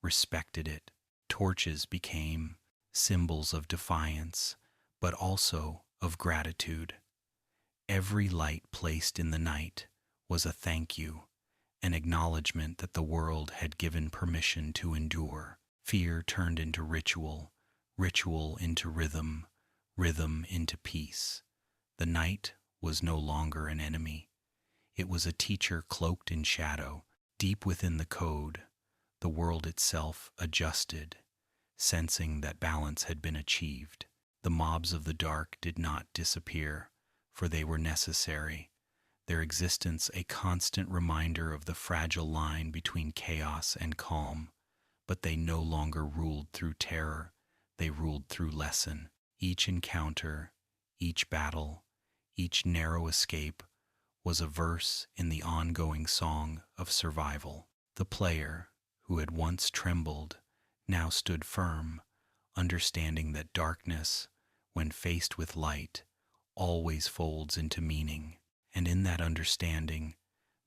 respected it. Torches became symbols of defiance, but also of gratitude. Every light placed in the night was a thank you, an acknowledgement that the world had given permission to endure. Fear turned into ritual, ritual into rhythm, rhythm into peace. The night was no longer an enemy. It was a teacher cloaked in shadow. Deep within the code, the world itself adjusted, sensing that balance had been achieved. The mobs of the dark did not disappear, for they were necessary, their existence a constant reminder of the fragile line between chaos and calm. But they no longer ruled through terror, they ruled through lesson. Each encounter, each battle, each narrow escape was a verse in the ongoing song of survival. The player, who had once trembled, now stood firm, understanding that darkness, when faced with light, always folds into meaning. And in that understanding,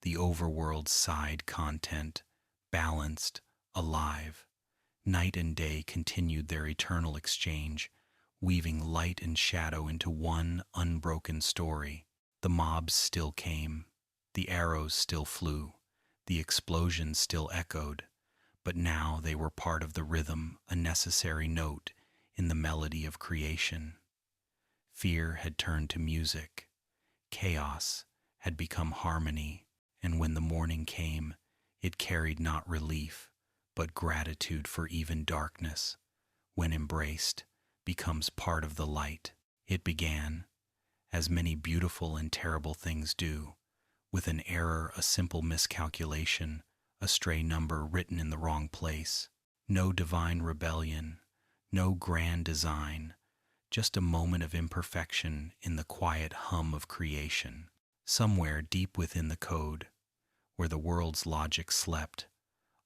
the overworld's side content, balanced, alive. Night and day continued their eternal exchange, weaving light and shadow into one unbroken story. The mobs still came, the arrows still flew, the explosions still echoed, but now they were part of the rhythm, a necessary note in the melody of creation. Fear had turned to music, chaos had become harmony, and when the morning came, it carried not relief, but gratitude, for even darkness, when embraced, becomes part of the light. It began, as many beautiful and terrible things do, with an error, a simple miscalculation, a stray number written in the wrong place. No divine rebellion, no grand design, just a moment of imperfection in the quiet hum of creation. Somewhere deep within the code, where the world's logic slept,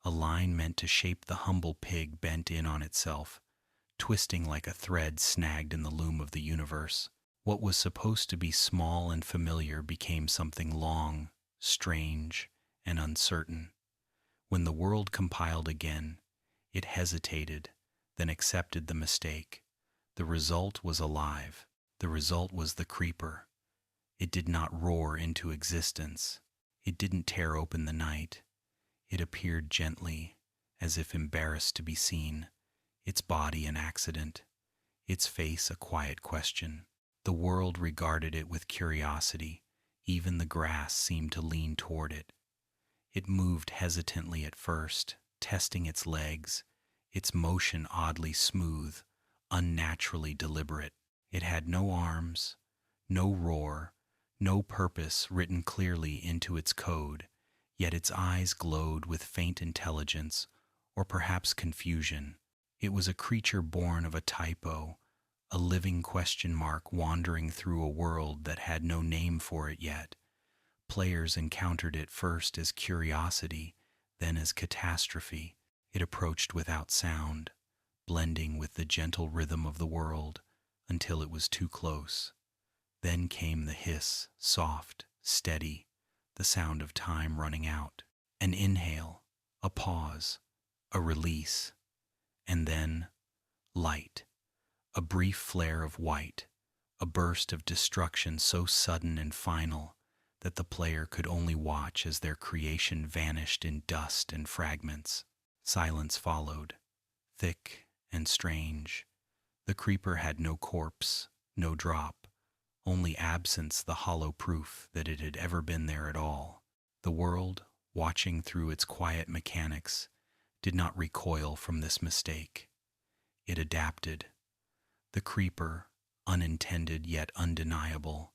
a line meant to shape the humble pig bent in on itself, twisting like a thread snagged in the loom of the universe. What was supposed to be small and familiar became something long, strange, and uncertain. When the world compiled again, it hesitated, then accepted the mistake. The result was alive. The result was the creeper. It did not roar into existence. It didn't tear open the night. It appeared gently, as if embarrassed to be seen, its body an accident, its face a quiet question. The world regarded it with curiosity. Even the grass seemed to lean toward it. It moved hesitantly at first, testing its legs, its motion oddly smooth, unnaturally deliberate. It had no arms, no roar, no purpose written clearly into its code, yet its eyes glowed with faint intelligence, or perhaps confusion. It was a creature born of a typo, a living question mark wandering through a world that had no name for it yet. Players encountered it first as curiosity, then as catastrophe. It approached without sound, blending with the gentle rhythm of the world, until it was too close. Then came the hiss, soft, steady, the sound of time running out. An inhale, a pause, a release, and then light, a brief flare of white, a burst of destruction so sudden and final that the player could only watch as their creation vanished in dust and fragments. Silence followed, thick and strange. The creeper had no corpse, no drop, only absence, the hollow proof that it had ever been there at all. The world, watching through its quiet mechanics, did not recoil from this mistake. It adapted. The creeper, unintended yet undeniable,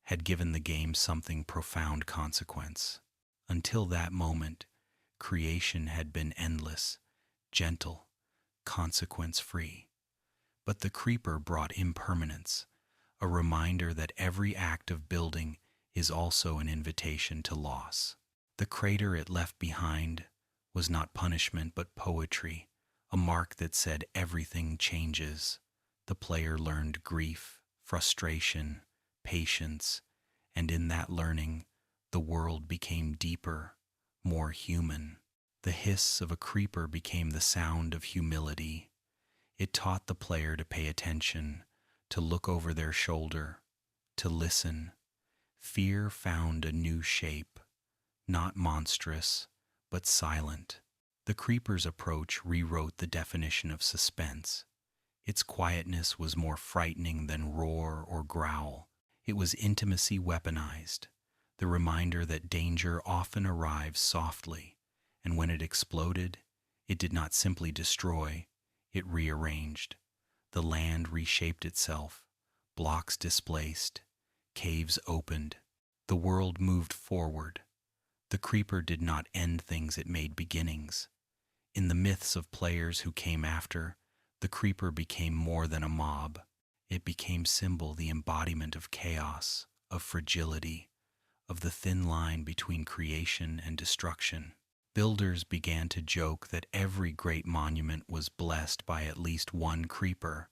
had given the game something profound consequence. Until that moment, creation had been endless, gentle, consequence-free. But the creeper brought impermanence, a reminder that every act of building is also an invitation to loss. The crater it left behind was not punishment but poetry, a mark that said everything changes. The player learned grief, frustration, patience, and in that learning, the world became deeper, more human. The hiss of a creeper became the sound of humility. It taught the player to pay attention, to look over their shoulder, to listen. Fear found a new shape, not monstrous, but silent. The creeper's approach rewrote the definition of suspense. Its quietness was more frightening than roar or growl. It was intimacy weaponized, the reminder that danger often arrives softly, and when it exploded, it did not simply destroy, it rearranged. The land reshaped itself, blocks displaced, caves opened. The world moved forward. The creeper did not end things, it made beginnings. In the myths of players who came after, the creeper became more than a mob. It became symbol, the embodiment of chaos, of fragility, of the thin line between creation and destruction. Builders began to joke that every great monument was blessed by at least one creeper,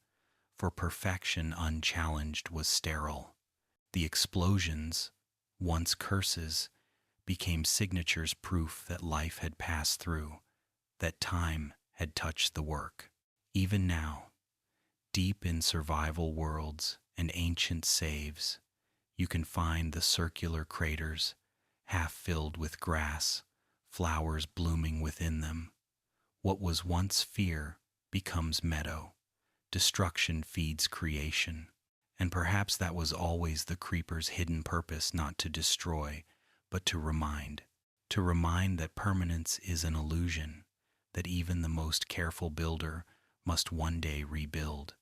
for perfection unchallenged was sterile. The explosions, once curses, became signatures, proof that life had passed through, that time had touched the work. Even now, deep in survival worlds and ancient saves, you can find the circular craters, half filled with grass, flowers blooming within them. What was once fear becomes meadow. Destruction feeds creation. And perhaps that was always the creeper's hidden purpose, not to destroy, but to remind. To remind that permanence is an illusion, that even the most careful builder must one day rebuild,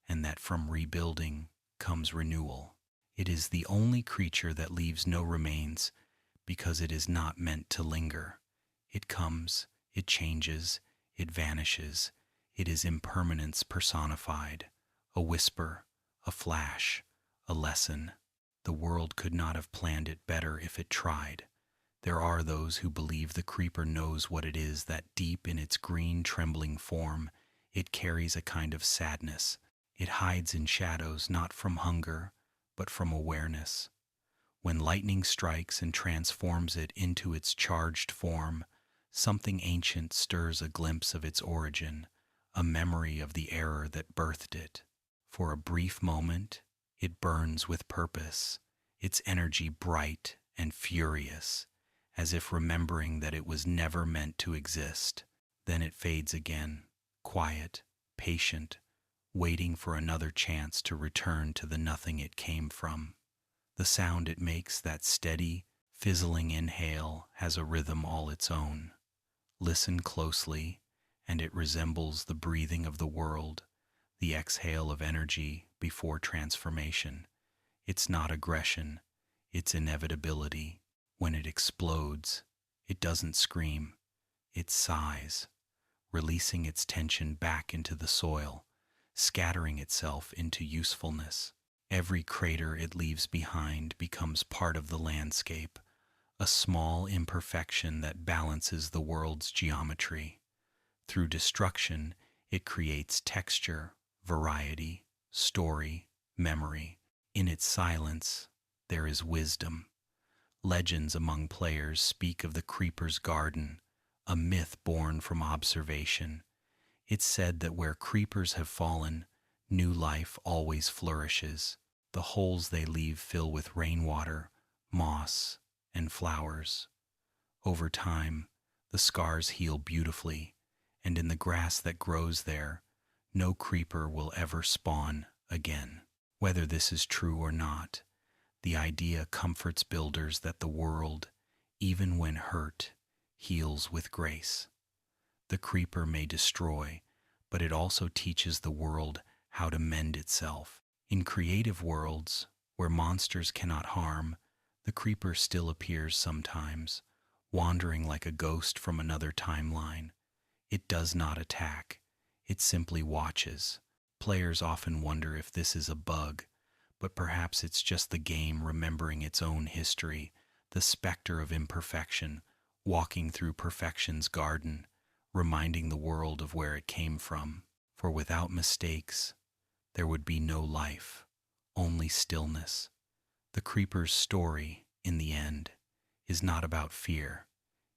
and that from rebuilding comes renewal. It is the only creature that leaves no remains, because it is not meant to linger. It comes, it changes, it vanishes. It is impermanence personified, a whisper, a flash, a lesson. The world could not have planned it better if it tried. There are those who believe the creeper knows what it is, that deep in its green, trembling form, it carries a kind of sadness. It hides in shadows, not from hunger, but from awareness. When lightning strikes and transforms it into its charged form, something ancient stirs a glimpse of its origin, a memory of the error that birthed it. For a brief moment, it burns with purpose, its energy bright and furious, as if remembering that it was never meant to exist. Then it fades again, quiet, patient, waiting for another chance to return to the nothing it came from. The sound it makes, that steady, fizzling inhale, has a rhythm all its own. Listen closely, and it resembles the breathing of the world, the exhale of energy before transformation. It's not aggression, it's inevitability. When it explodes, it doesn't scream, it sighs, releasing its tension back into the soil, scattering itself into usefulness. Every crater it leaves behind becomes part of the landscape, a small imperfection that balances the world's geometry. Through destruction, it creates texture, variety, story, memory. In its silence, there is wisdom, Legends among players speak of the creeper's garden, a myth born from observation. It's said that where creepers have fallen, new life always flourishes. The holes they leave fill with rainwater, moss, and flowers. Over time, the scars heal beautifully, and in the grass that grows there, no creeper will ever spawn again. Whether this is true or not, the idea comforts builders that the world, even when hurt, heals with grace. The creeper may destroy, but it also teaches the world how to mend itself. In creative worlds, where monsters cannot harm, the creeper still appears sometimes, wandering like a ghost from another timeline. It does not attack, it simply watches. Players often wonder if this is a bug, but perhaps it's just the game remembering its own history, the specter of imperfection, walking through perfection's garden, reminding the world of where it came from. For without mistakes, there would be no life, only stillness. The creeper's story, in the end, is not about fear.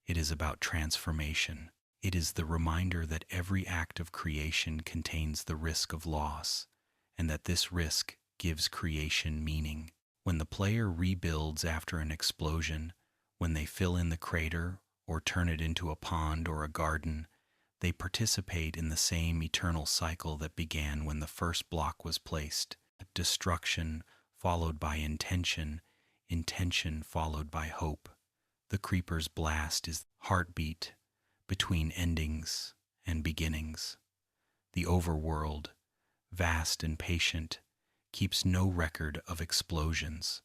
It is about transformation. It is the reminder that every act of creation contains the risk of loss, and that this risk gives creation meaning. When the player rebuilds after an explosion, when they fill in the crater or turn it into a pond or a garden, they participate in the same eternal cycle that began when the first block was placed. Destruction followed by intention, intention followed by hope. The creeper's blast is heartbeat between endings and beginnings. The overworld, vast and patient, keeps no record of explosions.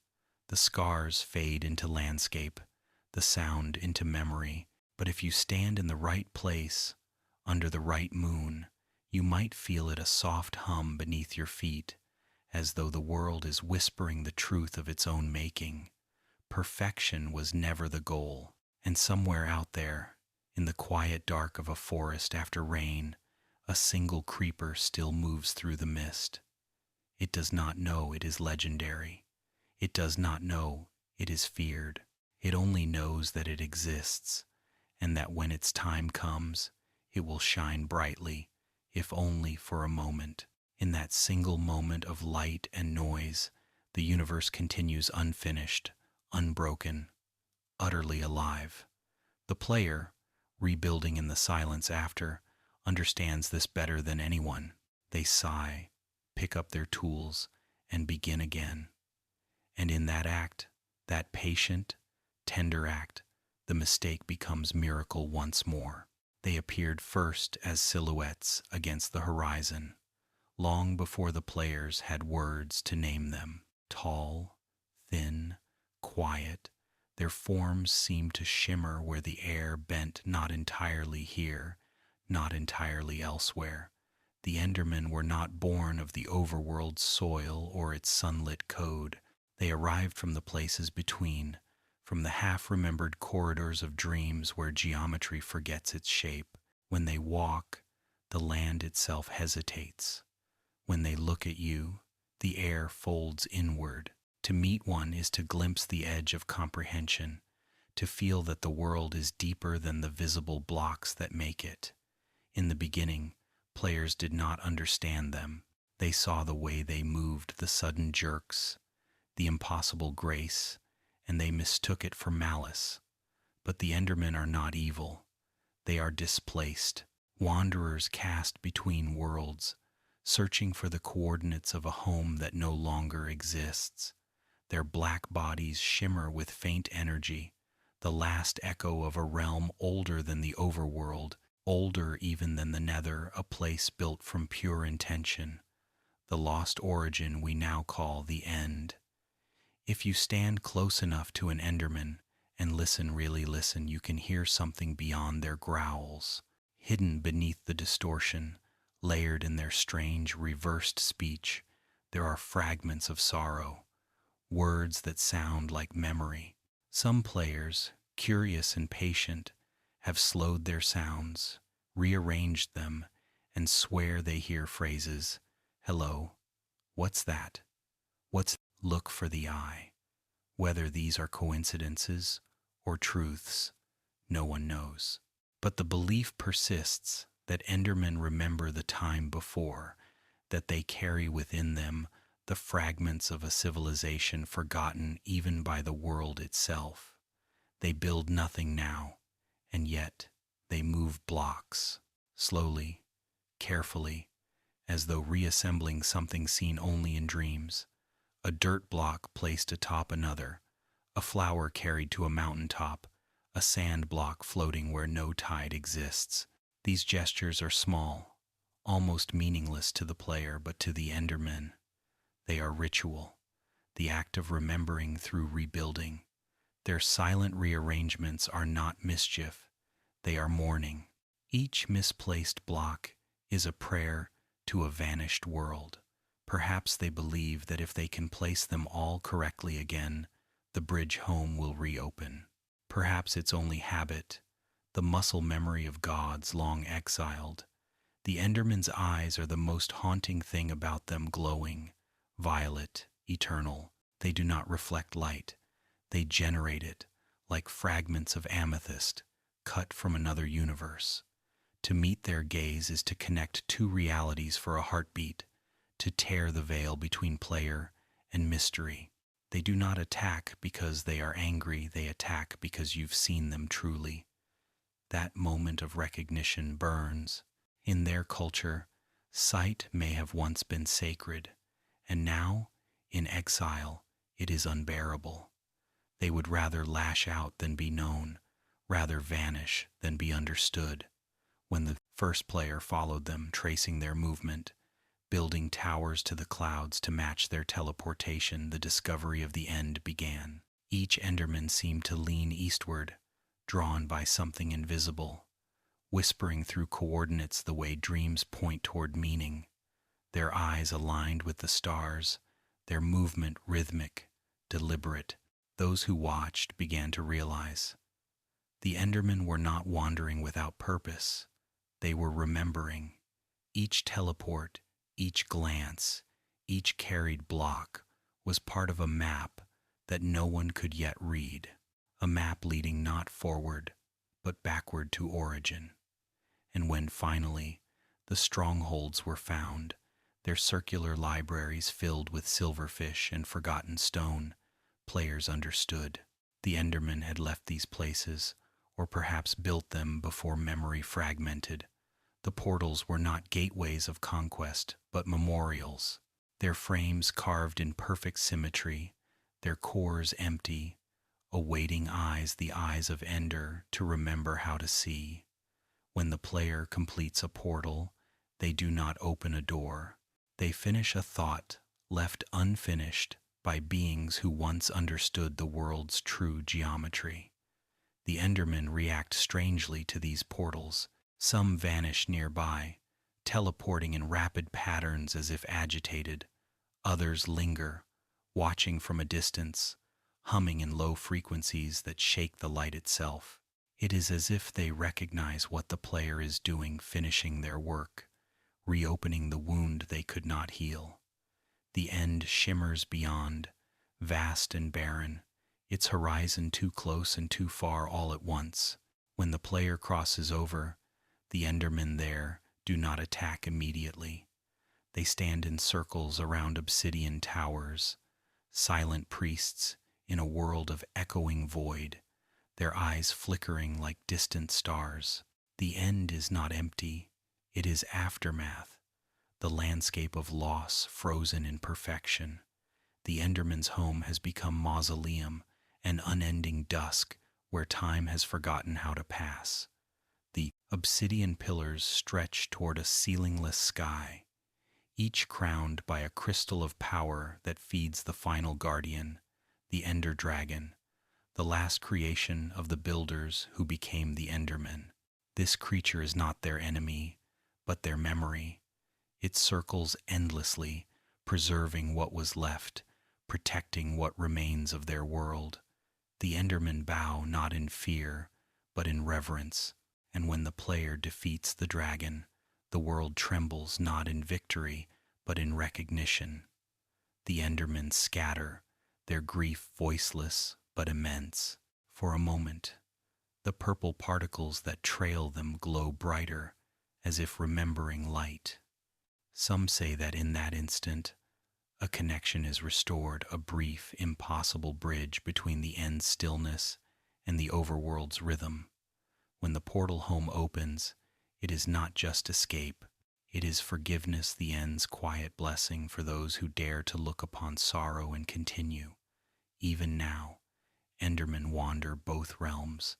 The scars fade into landscape, the sound into memory. But if you stand in the right place, under the right moon, you might feel it a soft hum beneath your feet, as though the world is whispering the truth of its own making. Perfection was never the goal, and somewhere out there, in the quiet dark of a forest after rain, a single creeper still moves through the mist. It does not know it is legendary. It does not know it is feared. It only knows that it exists, and that when its time comes, it will shine brightly, if only for a moment. In that single moment of light and noise, the universe continues unfinished, unbroken, utterly alive. The player, rebuilding in the silence after, understands this better than anyone. They sigh, pick up their tools, and begin again. And in that act, that patient, tender act, the mistake becomes miracle once more. They appeared first as silhouettes against the horizon, long before the players had words to name them. Tall, thin, quiet, their forms seemed to shimmer where the air bent not entirely here, not entirely elsewhere. The Endermen were not born of the overworld soil or its sunlit code. They arrived from the places between, from the half-remembered corridors of dreams where geometry forgets its shape. When they walk, the land itself hesitates. When they look at you, the air folds inward. To meet one is to glimpse the edge of comprehension, to feel that the world is deeper than the visible blocks that make it. In the beginning, players did not understand them. They saw the way they moved, the sudden jerks, the impossible grace, and they mistook it for malice. But the Endermen are not evil. They are displaced, wanderers cast between worlds, searching for the coordinates of a home that no longer exists. Their black bodies shimmer with faint energy, the last echo of a realm older than the overworld, older even than the Nether, a place built from pure intention, the lost origin we now call the End. If you stand close enough to an Enderman and really listen, you can hear something beyond their growls, hidden beneath the distortion, layered in their strange reversed speech. There are fragments of sorrow, words that sound like memory. Some players, curious and patient, have slowed their sounds, rearranged them, and swear they hear phrases. Hello, what's that? What's look for the eye? Whether these are coincidences or truths, no one knows. But the belief persists that Endermen remember the time before, that they carry within them the fragments of a civilization forgotten even by the world itself. They build nothing now, and yet they move blocks, slowly, carefully, as though reassembling something seen only in dreams. A dirt block placed atop another, a flower carried to a mountaintop, a sand block floating where no tide exists. These gestures are small, almost meaningless to the player, but to the Endermen, they are ritual, the act of remembering through rebuilding. Their silent rearrangements are not mischief, they are mourning. Each misplaced block is a prayer to a vanished world. Perhaps they believe that if they can place them all correctly again, the bridge home will reopen. Perhaps it's only habit, the muscle memory of gods long exiled. The Enderman's eyes are the most haunting thing about them, glowing, violet, eternal. They do not reflect light. They generate it, like fragments of amethyst, cut from another universe. To meet their gaze is to connect two realities for a heartbeat, to tear the veil between player and mystery. They do not attack because they are angry, they attack because you've seen them truly. That moment of recognition burns. In their culture, sight may have once been sacred, and now, in exile, it is unbearable. They would rather lash out than be known, rather vanish than be understood. When the first player followed them, tracing their movement, building towers to the clouds to match their teleportation, the discovery of the end began. Each Enderman seemed to lean eastward, drawn by something invisible, whispering through coordinates the way dreams point toward meaning. Their eyes aligned with the stars, their movement rhythmic, deliberate. Those who watched began to realize the Endermen were not wandering without purpose. They were remembering. Each teleport, each glance, each carried block was part of a map that no one could yet read, a map leading not forward, but backward to origin. And when finally the strongholds were found, their circular libraries filled with silverfish and forgotten stone, players understood. The Endermen had left these places, or perhaps built them before memory fragmented. The portals were not gateways of conquest, but memorials, their frames carved in perfect symmetry, their cores empty, awaiting eyes, the eyes of Ender, to remember how to see. When the player completes a portal, they do not open a door. They finish a thought left unfinished by beings who once understood the world's true geometry. The Endermen react strangely to these portals. Some vanish nearby, teleporting in rapid patterns as if agitated. Others linger, watching from a distance, humming in low frequencies that shake the light itself. It is as if they recognize what the player is doing, finishing their work, reopening the wound they could not heal. The end shimmers beyond, vast and barren, its horizon too close and too far all at once. When the player crosses over, the Endermen there do not attack immediately. They stand in circles around obsidian towers, silent priests in a world of echoing void, their eyes flickering like distant stars. The end is not empty, it is aftermath, the landscape of loss frozen in perfection. The Enderman's home has become mausoleum, an unending dusk where time has forgotten how to pass. The obsidian pillars stretch toward a ceilingless sky, each crowned by a crystal of power that feeds the final guardian, the Ender Dragon, the last creation of the builders who became the Endermen. This creature is not their enemy, but their memory. It circles endlessly, preserving what was left, protecting what remains of their world. The Endermen bow not in fear, but in reverence, and when the player defeats the dragon, the world trembles not in victory, but in recognition. The Endermen scatter, their grief voiceless but immense. For a moment, the purple particles that trail them glow brighter, as if remembering light. Some say that in that instant, a connection is restored, a brief, impossible bridge between the end's stillness and the overworld's rhythm. When the portal home opens, it is not just escape, it is forgiveness, the end's quiet blessing for those who dare to look upon sorrow and continue. Even now, Endermen wander both realms.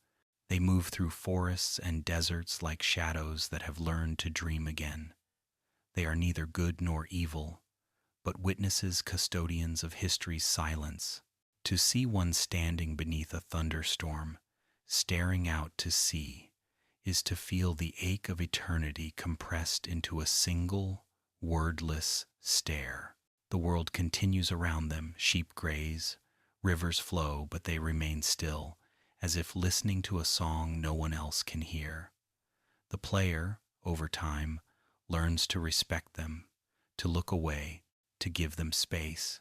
They move through forests and deserts like shadows that have learned to dream again. They are neither good nor evil, but witnesses, custodians of history's silence. To see one standing beneath a thunderstorm, staring out to sea, is to feel the ache of eternity compressed into a single, wordless stare. The world continues around them, sheep graze, rivers flow, but they remain still, as if listening to a song no one else can hear. The player, over time, learns to respect them, to look away, to give them space.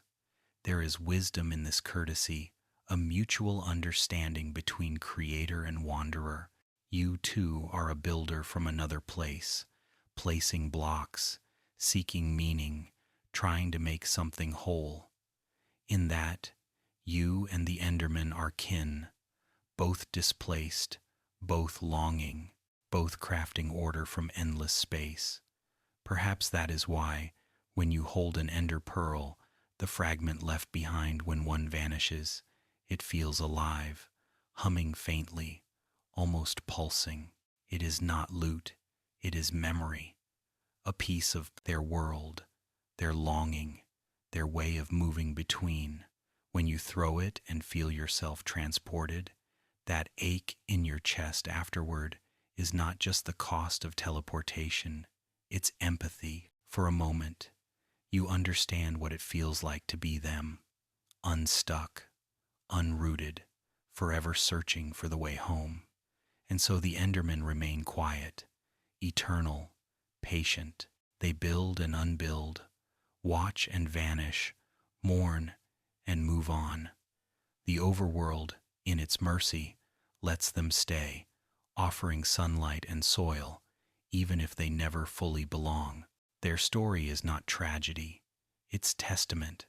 There is wisdom in this courtesy, a mutual understanding between creator and wanderer. You, too, are a builder from another place, placing blocks, seeking meaning, trying to make something whole. In that, you and the Enderman are kin, both displaced, both longing, both crafting order from endless space. Perhaps that is why, when you hold an ender pearl, the fragment left behind when one vanishes, it feels alive, humming faintly, almost pulsing. It is not loot, it is memory, a piece of their world, their longing, their way of moving between. When you throw it and feel yourself transported, that ache in your chest afterward is not just the cost of teleportation, it's empathy. For a moment, you understand what it feels like to be them, unstuck, unrooted, forever searching for the way home. And so the Endermen remain quiet, eternal, patient. They build and unbuild, watch and vanish, mourn and move on. The overworld, in its mercy, lets them stay, offering sunlight and soil, even if they never fully belong. Their story is not tragedy, it's testament.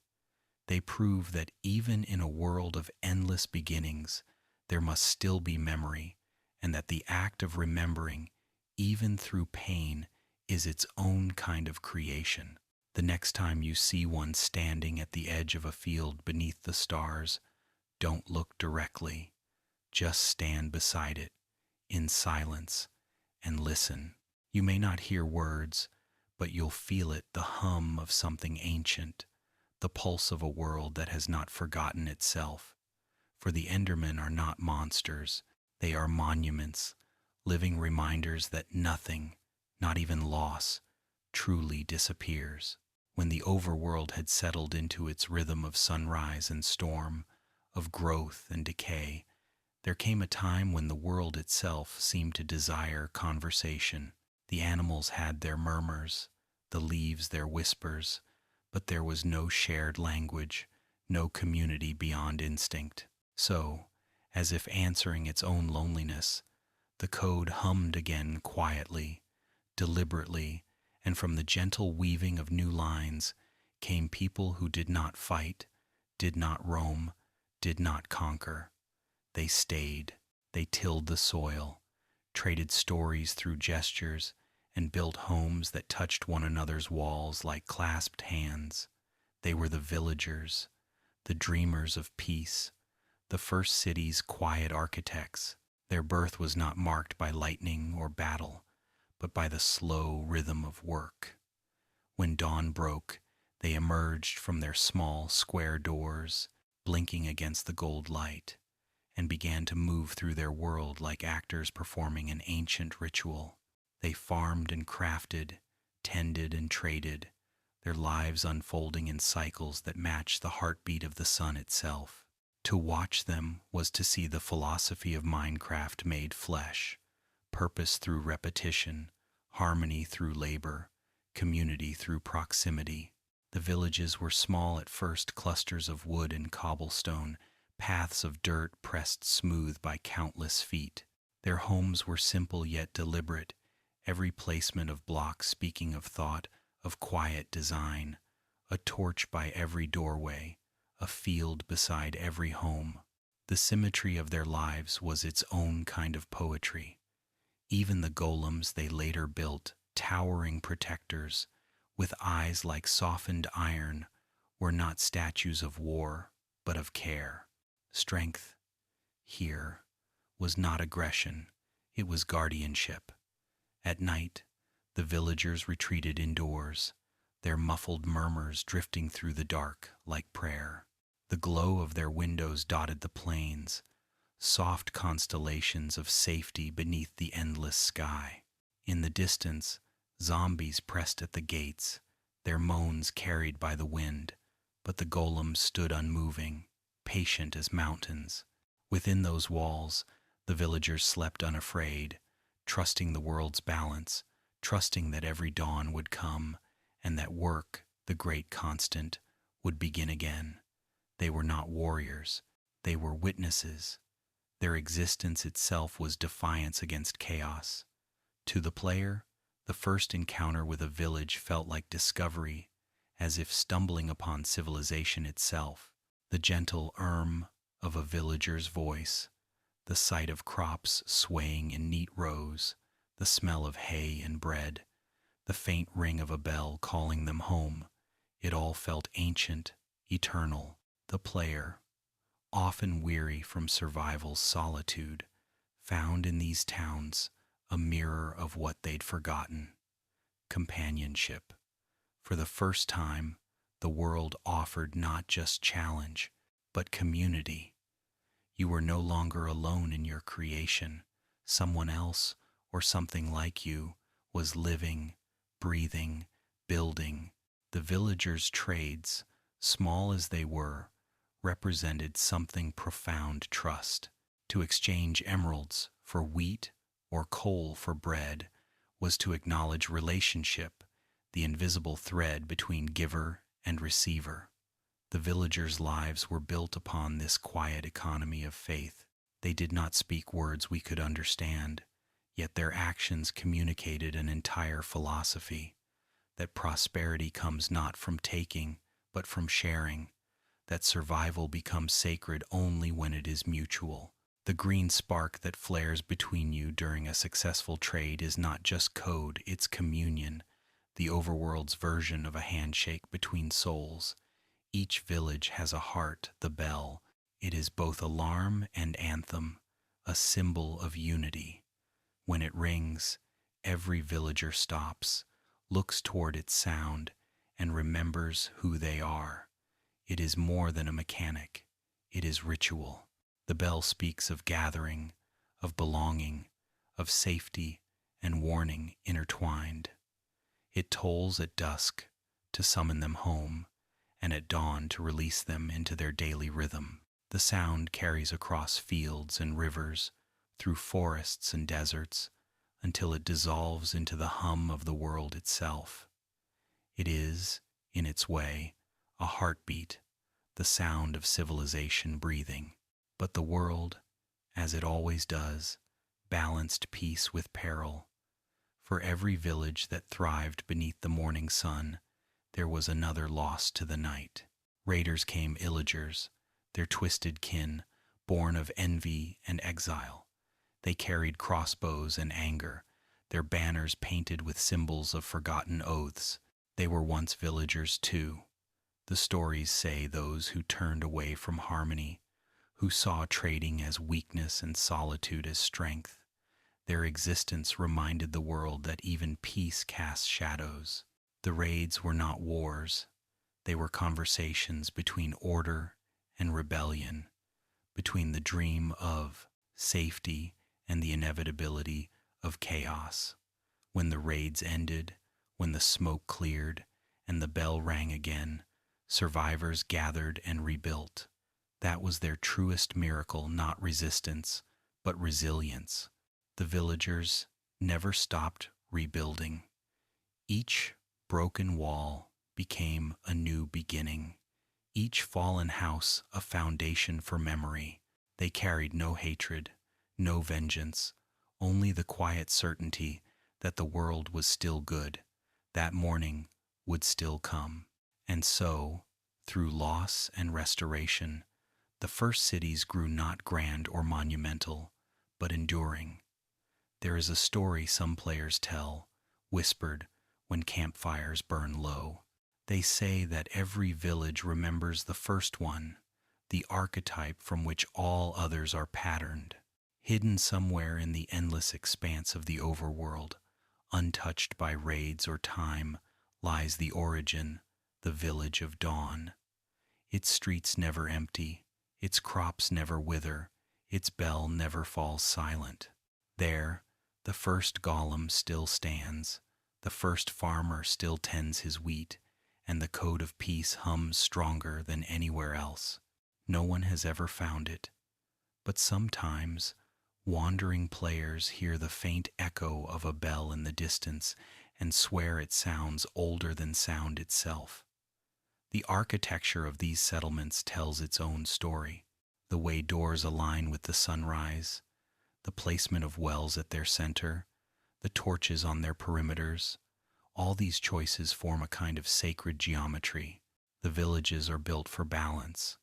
They prove that even in a world of endless beginnings, there must still be memory, and that the act of remembering, even through pain, is its own kind of creation. The next time you see one standing at the edge of a field beneath the stars, don't look directly. Just stand beside it, in silence, and listen. You may not hear words, but you'll feel it, the hum of something ancient, the pulse of a world that has not forgotten itself. For the Endermen are not monsters, they are monuments, living reminders that nothing, not even loss, truly disappears. When the overworld had settled into its rhythm of sunrise and storm, of growth and decay, there came a time when the world itself seemed to desire conversation. The animals had their murmurs, the leaves their whispers, but there was no shared language, no community beyond instinct. So, as if answering its own loneliness, the code hummed again quietly, deliberately, and from the gentle weaving of new lines came people who did not fight, did not roam, did not conquer. They stayed, they tilled the soil, traded stories through gestures, and built homes that touched one another's walls like clasped hands. They were the villagers, the dreamers of peace, the first city's quiet architects. Their birth was not marked by lightning or battle, but by the slow rhythm of work. When dawn broke, they emerged from their small, square doors, blinking against the gold light, and began to move through their world like actors performing an ancient ritual. They farmed and crafted, tended and traded, their lives unfolding in cycles that matched the heartbeat of the sun itself. To watch them was to see the philosophy of Minecraft made flesh, purpose through repetition, harmony through labor, community through proximity. The villages were small at first, clusters of wood and cobblestone, paths of dirt pressed smooth by countless feet. Their homes were simple yet deliberate, every placement of blocks speaking of thought, of quiet design, a torch by every doorway, a field beside every home. The symmetry of their lives was its own kind of poetry. Even the golems they later built, towering protectors, with eyes like softened iron, were not statues of war, but of care. Strength, here, was not aggression, it was guardianship. At night, the villagers retreated indoors, their muffled murmurs drifting through the dark like prayer. The glow of their windows dotted the plains, soft constellations of safety beneath the endless sky. In the distance, zombies pressed at the gates, their moans carried by the wind, but the golems stood unmoving, patient as mountains. Within those walls, the villagers slept unafraid, trusting the world's balance, trusting that every dawn would come, and that work, the great constant, would begin again. They were not warriors, they were witnesses. Their existence itself was defiance against chaos. To the player, the first encounter with a village felt like discovery, as if stumbling upon civilization itself. The gentle of a villager's voice, the sight of crops swaying in neat rows, the smell of hay and bread, the faint ring of a bell calling them home, it all felt ancient, eternal. The player, often weary from survival's solitude, found in these towns a mirror of what they'd forgotten: companionship. For the first time, the world offered not just challenge, but community. You were no longer alone in your creation. Someone else, or something like you, was living, breathing, building. The villagers' trades, small as they were, represented something profound: trust. To exchange emeralds for wheat or coal for bread was to acknowledge relationship, the invisible thread between giver and receiver. The villagers' lives were built upon this quiet economy of faith. They did not speak words we could understand, yet their actions communicated an entire philosophy: that prosperity comes not from taking, but from sharing, that survival becomes sacred only when it is mutual. The green spark that flares between you during a successful trade is not just code, it's communion, the overworld's version of a handshake between souls. Each village has a heart, the bell. It is both alarm and anthem, a symbol of unity. When it rings, every villager stops, looks toward its sound, and remembers who they are. It is more than a mechanic, it is ritual. The bell speaks of gathering, of belonging, of safety and warning intertwined. It tolls at dusk to summon them home, and at dawn to release them into their daily rhythm. The sound carries across fields and rivers, through forests and deserts, until it dissolves into the hum of the world itself. It is, in its way, a heartbeat, the sound of civilization breathing. But the world, as it always does, balanced peace with peril. For every village that thrived beneath the morning sun, there was another lost to the night. Raiders came, illagers, their twisted kin, born of envy and exile. They carried crossbows and anger, their banners painted with symbols of forgotten oaths. They were once villagers too. The stories say those who turned away from harmony, who saw trading as weakness and solitude as strength. Their existence reminded the world that even peace casts shadows. The raids were not wars. They were conversations between order and rebellion, between the dream of safety and the inevitability of chaos. When the raids ended, when the smoke cleared and the bell rang again, survivors gathered and rebuilt. That was their truest miracle, not resistance, but resilience. The villagers never stopped rebuilding. Each broken wall became a new beginning. Each fallen house a foundation for memory. They carried no hatred, no vengeance, only the quiet certainty that the world was still good, that morning would still come. And so, through loss and restoration, the first cities grew not grand or monumental, but enduring. There is a story some players tell, whispered when campfires burn low. They say that every village remembers the first one, the archetype from which all others are patterned. Hidden somewhere in the endless expanse of the overworld, untouched by raids or time, lies the origin, the village of dawn. Its streets never empty, its crops never wither, its bell never falls silent. There, the first golem still stands, the first farmer still tends his wheat, and the code of peace hums stronger than anywhere else. No one has ever found it, but sometimes wandering players hear the faint echo of a bell in the distance and swear it sounds older than sound itself. The architecture of these settlements tells its own story. The way doors align with the sunrise, the placement of wells at their center, the torches on their perimeters, all these choices form a kind of sacred geometry. The villages are built for balance,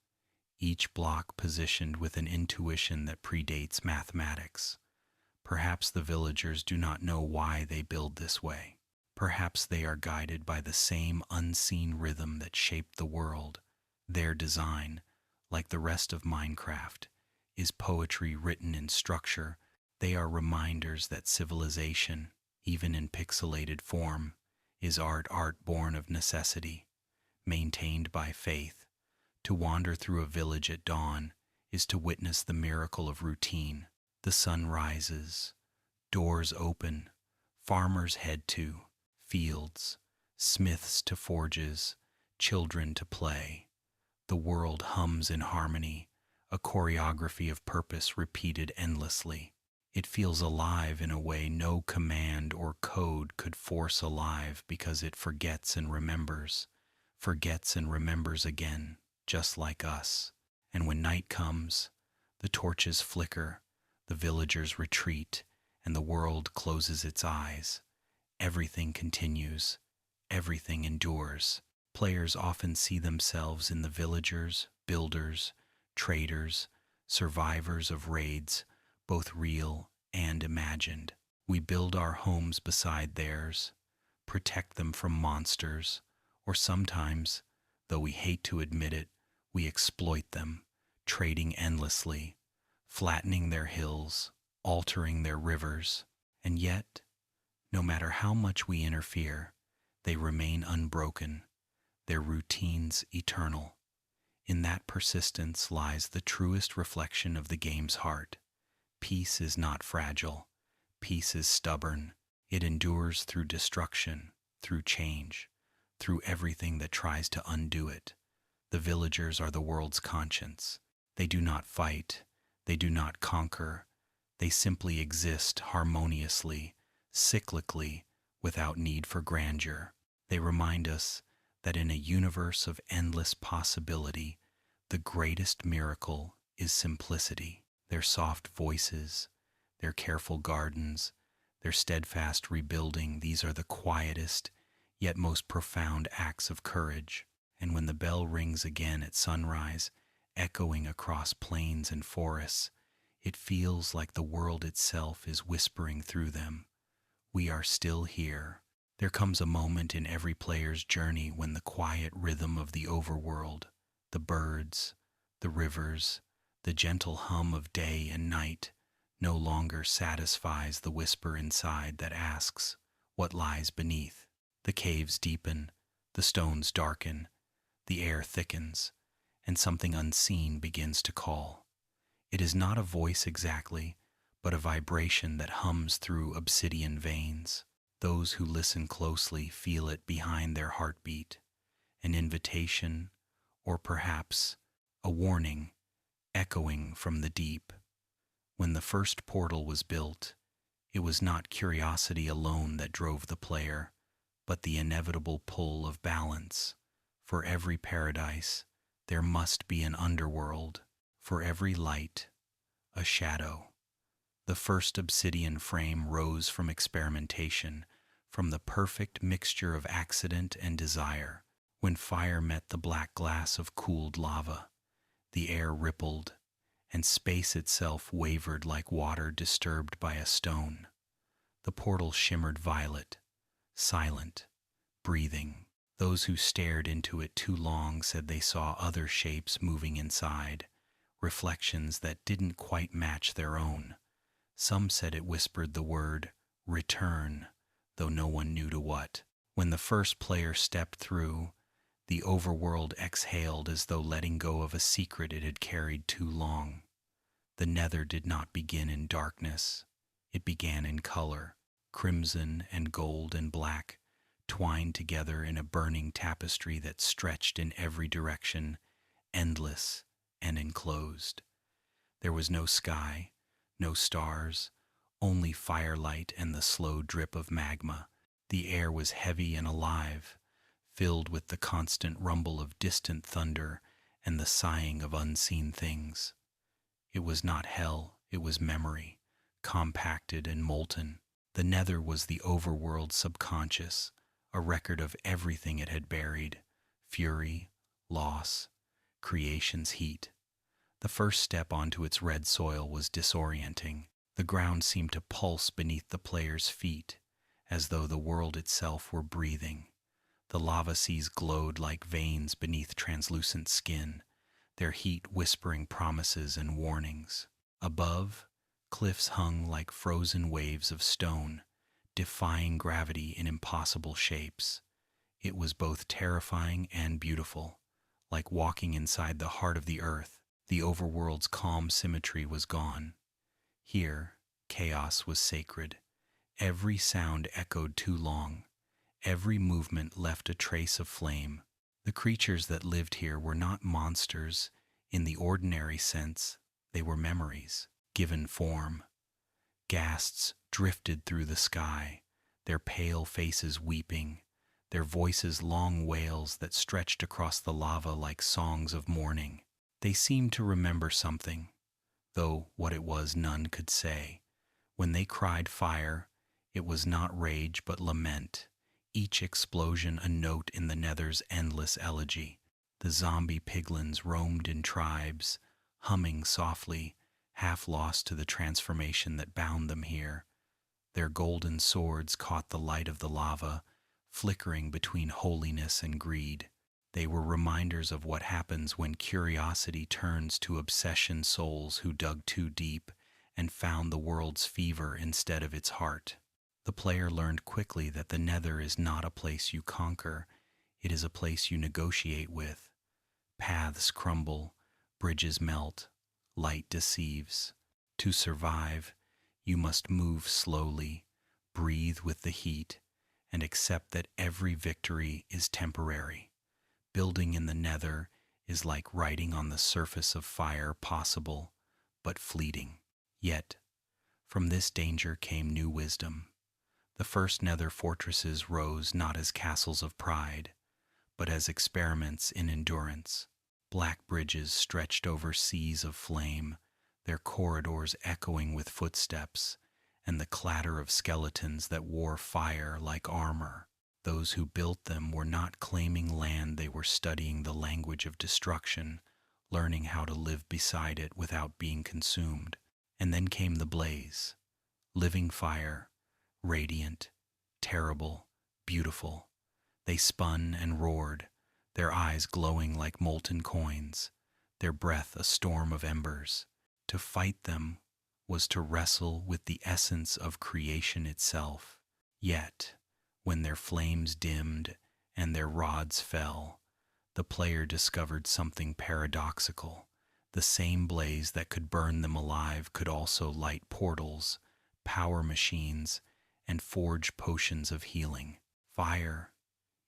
each block positioned with an intuition that predates mathematics. Perhaps the villagers do not know why they build this way. Perhaps they are guided by the same unseen rhythm that shaped the world. Their design, like the rest of Minecraft, is poetry written in structure. They are reminders that civilization, even in pixelated form, is art born of necessity, maintained by faith. To wander through a village at dawn is to witness the miracle of routine. The sun rises, doors open, farmers head to fields, smiths to forges, children to play. The world hums in harmony, a choreography of purpose repeated endlessly. It feels alive in a way no command or code could force alive because it forgets and remembers again, just like us. And when night comes, the torches flicker, the villagers retreat, and the world closes its eyes. Everything continues, everything endures. Players often see themselves in the villagers, builders, traders, survivors of raids, both real and imagined. We build our homes beside theirs, protect them from monsters, or sometimes, though we hate to admit it, we exploit them, trading endlessly, flattening their hills, altering their rivers. And yet, no matter how much we interfere, they remain unbroken, their routines eternal. In that persistence lies the truest reflection of the game's heart. Peace is not fragile. Peace is stubborn. It endures through destruction, through change, through everything that tries to undo it. The villagers are the world's conscience. They do not fight. They do not conquer. They simply exist harmoniously, cyclically, without need for grandeur. They remind us that in a universe of endless possibility, the greatest miracle is simplicity. Their soft voices, their careful gardens, their steadfast rebuilding, these are the quietest, yet most profound acts of courage. And when the bell rings again at sunrise, echoing across plains and forests, it feels like the world itself is whispering through them. We are still here. There comes a moment in every player's journey when the quiet rhythm of the overworld, the birds, the rivers, the gentle hum of day and night, no longer satisfies the whisper inside that asks, what lies beneath? The caves deepen, the stones darken, the air thickens, and something unseen begins to call. It is not a voice exactly, but a vibration that hums through obsidian veins. Those who listen closely feel it behind their heartbeat, an invitation, or perhaps a warning, echoing from the deep. When the first portal was built, it was not curiosity alone that drove the player, but the inevitable pull of balance. For every paradise, there must be an underworld. For every light, a shadow. The first obsidian frame rose from experimentation, from the perfect mixture of accident and desire. When fire met the black glass of cooled lava, the air rippled, and space itself wavered like water disturbed by a stone. The portal shimmered violet, silent, breathing. Those who stared into it too long said they saw other shapes moving inside, reflections that didn't quite match their own. Some said it whispered the word, return, though no one knew to what. When the first player stepped through, the overworld exhaled as though letting go of a secret it had carried too long. The Nether did not begin in darkness. It began in color, crimson and gold and black, twined together in a burning tapestry that stretched in every direction, endless and enclosed. There was no sky, no stars, only firelight and the slow drip of magma. The air was heavy and alive, filled with the constant rumble of distant thunder and the sighing of unseen things. It was not hell, it was memory, compacted and molten. The Nether was the overworld subconscious, a record of everything it had buried: fury, loss, creation's heat. The first step onto its red soil was disorienting. The ground seemed to pulse beneath the player's feet, as though the world itself were breathing. The lava seas glowed like veins beneath translucent skin, their heat whispering promises and warnings. Above, cliffs hung like frozen waves of stone, defying gravity in impossible shapes. It was both terrifying and beautiful, like walking inside the heart of the earth. The overworld's calm symmetry was gone. Here, chaos was sacred. Every sound echoed too long. Every movement left a trace of flame. The creatures that lived here were not monsters in the ordinary sense. They were memories, given form. Ghasts drifted through the sky, their pale faces weeping, their voices long wails that stretched across the lava like songs of mourning. They seemed to remember something, though what it was none could say. When they cried fire, it was not rage but lament, each explosion a note in the Nether's endless elegy. The zombie piglins roamed in tribes, humming softly, half lost to the transformation that bound them here. Their golden swords caught the light of the lava, flickering between holiness and greed. They were reminders of what happens when curiosity turns to obsession, souls who dug too deep and found the world's fever instead of its heart. The player learned quickly that the Nether is not a place you conquer, it is a place you negotiate with. Paths crumble, bridges melt, light deceives. To survive, you must move slowly, breathe with the heat, and accept that every victory is temporary. Building in the Nether is like writing on the surface of fire, possible, but fleeting. Yet, from this danger came new wisdom. The first Nether fortresses rose not as castles of pride, but as experiments in endurance. Black bridges stretched over seas of flame, their corridors echoing with footsteps and the clatter of skeletons that wore fire like armor. Those who built them were not claiming land, they were studying the language of destruction, learning how to live beside it without being consumed. And then came the blaze, living fire, radiant, terrible, beautiful. They spun and roared, their eyes glowing like molten coins, their breath a storm of embers. To fight them was to wrestle with the essence of creation itself. Yet, when their flames dimmed and their rods fell, the player discovered something paradoxical. The same blaze that could burn them alive could also light portals, power machines, and forge potions of healing. Fire,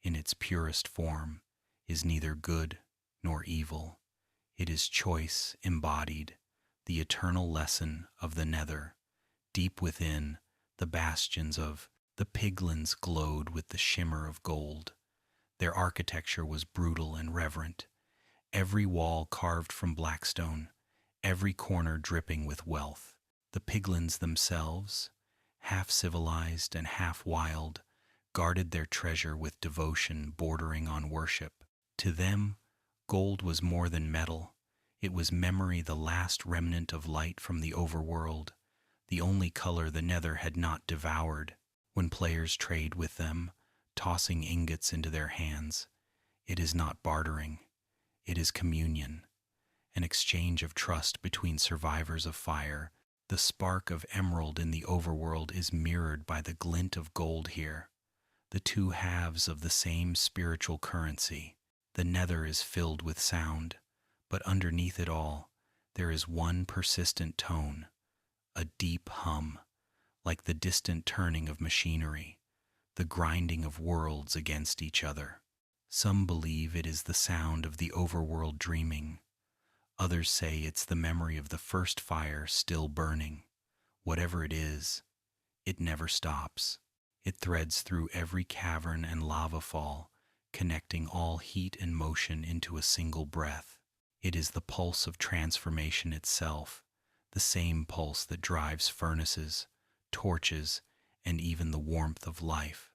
in its purest form, is neither good nor evil. It is choice embodied, the eternal lesson of the Nether. Deep within, the bastions of The piglins glowed with the shimmer of gold. Their architecture was brutal and reverent, every wall carved from blackstone, every corner dripping with wealth. The piglins themselves, half civilized and half wild, guarded their treasure with devotion bordering on worship. To them, gold was more than metal. It was memory, the last remnant of light from the overworld, the only color the Nether had not devoured. When players trade with them, tossing ingots into their hands, it is not bartering, it is communion, an exchange of trust between survivors of fire. The spark of emerald in the overworld is mirrored by the glint of gold here, the two halves of the same spiritual currency. The Nether is filled with sound, but underneath it all, there is one persistent tone, a deep hum, like the distant turning of machinery, the grinding of worlds against each other. Some believe it is the sound of the overworld dreaming. Others say it's the memory of the first fire still burning. Whatever it is, it never stops. It threads through every cavern and lava fall, connecting all heat and motion into a single breath. It is the pulse of transformation itself, the same pulse that drives furnaces, torches, and even the warmth of life.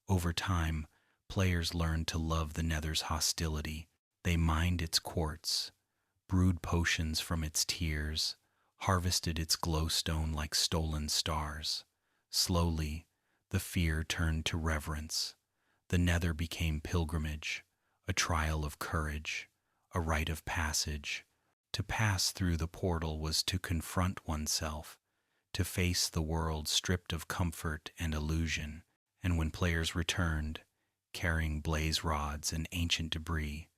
Over time, players learn to love the Nether's hostility. They mined its quartz, brewed potions from its tears, harvested its glowstone like stolen stars. Slowly, the fear turned to reverence. The Nether became pilgrimage, a trial of courage, a rite of passage. To pass through the portal was to confront oneself, to face the world stripped of comfort and illusion. And when players returned, carrying blaze rods and ancient debris,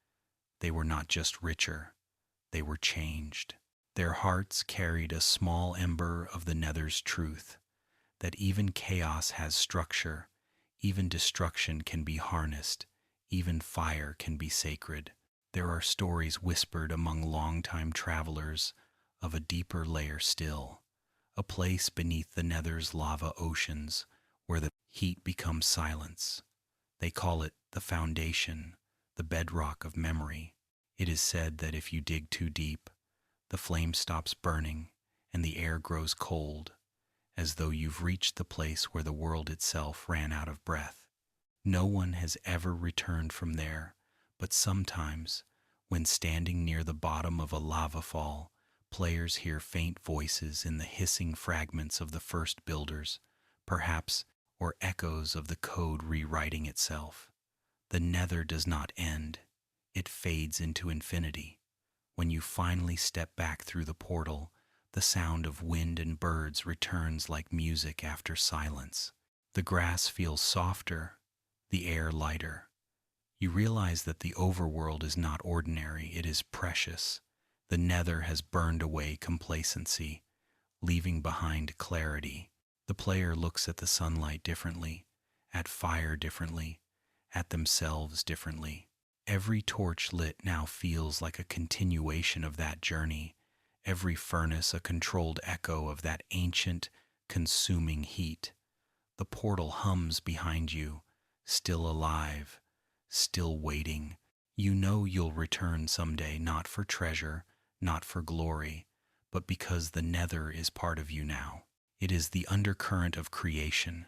they were not just richer, they were changed. Their hearts carried a small ember of the Nether's truth, that even chaos has structure, even destruction can be harnessed, even fire can be sacred. There are stories whispered among longtime travelers of a deeper layer still, a place beneath the Nether's lava oceans where the heat becomes silence. They call it the foundation, the bedrock of memory. It is said that if you dig too deep, the flame stops burning and the air grows cold, as though you've reached the place where the world itself ran out of breath. No one has ever returned from there, but sometimes, when standing near the bottom of a lava fall, players hear faint voices in the hissing fragments of the first builders, perhaps, or echoes of the code rewriting itself. The Nether does not end. It fades into infinity. When you finally step back through the portal, the sound of wind and birds returns like music after silence. The grass feels softer, the air lighter. You realize that the overworld is not ordinary, it is precious. The Nether has burned away complacency, leaving behind clarity. The player looks at the sunlight differently, at fire differently, at themselves differently. Every torch lit now feels like a continuation of that journey, every furnace a controlled echo of that ancient, consuming heat. The portal hums behind you, still alive, still waiting. You know you'll return someday, not for treasure, not for glory, but because the Nether is part of you now. It is the undercurrent of creation,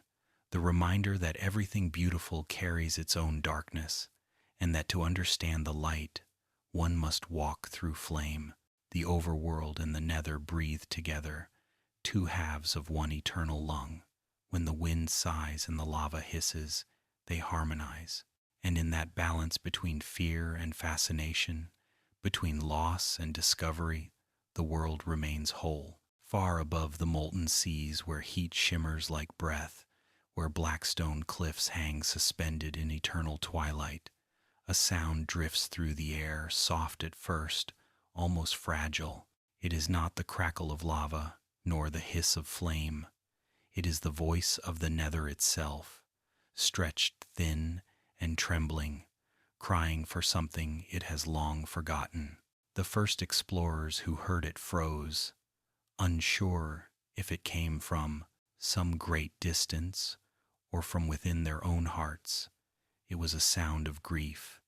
the reminder that everything beautiful carries its own darkness, and that to understand the light, one must walk through flame. The overworld and the Nether breathe together, two halves of one eternal lung. When the wind sighs and the lava hisses, they harmonize. And in that balance between fear and fascination, between loss and discovery, the world remains whole. Far above the molten seas where heat shimmers like breath, where blackstone cliffs hang suspended in eternal twilight, a sound drifts through the air, soft at first, almost fragile. It is not the crackle of lava, nor the hiss of flame. It is the voice of the Nether itself, stretched thin and trembling, crying for something it has long forgotten. The first explorers who heard it froze, unsure if it came from some great distance or from within their own hearts. It was a sound of grief,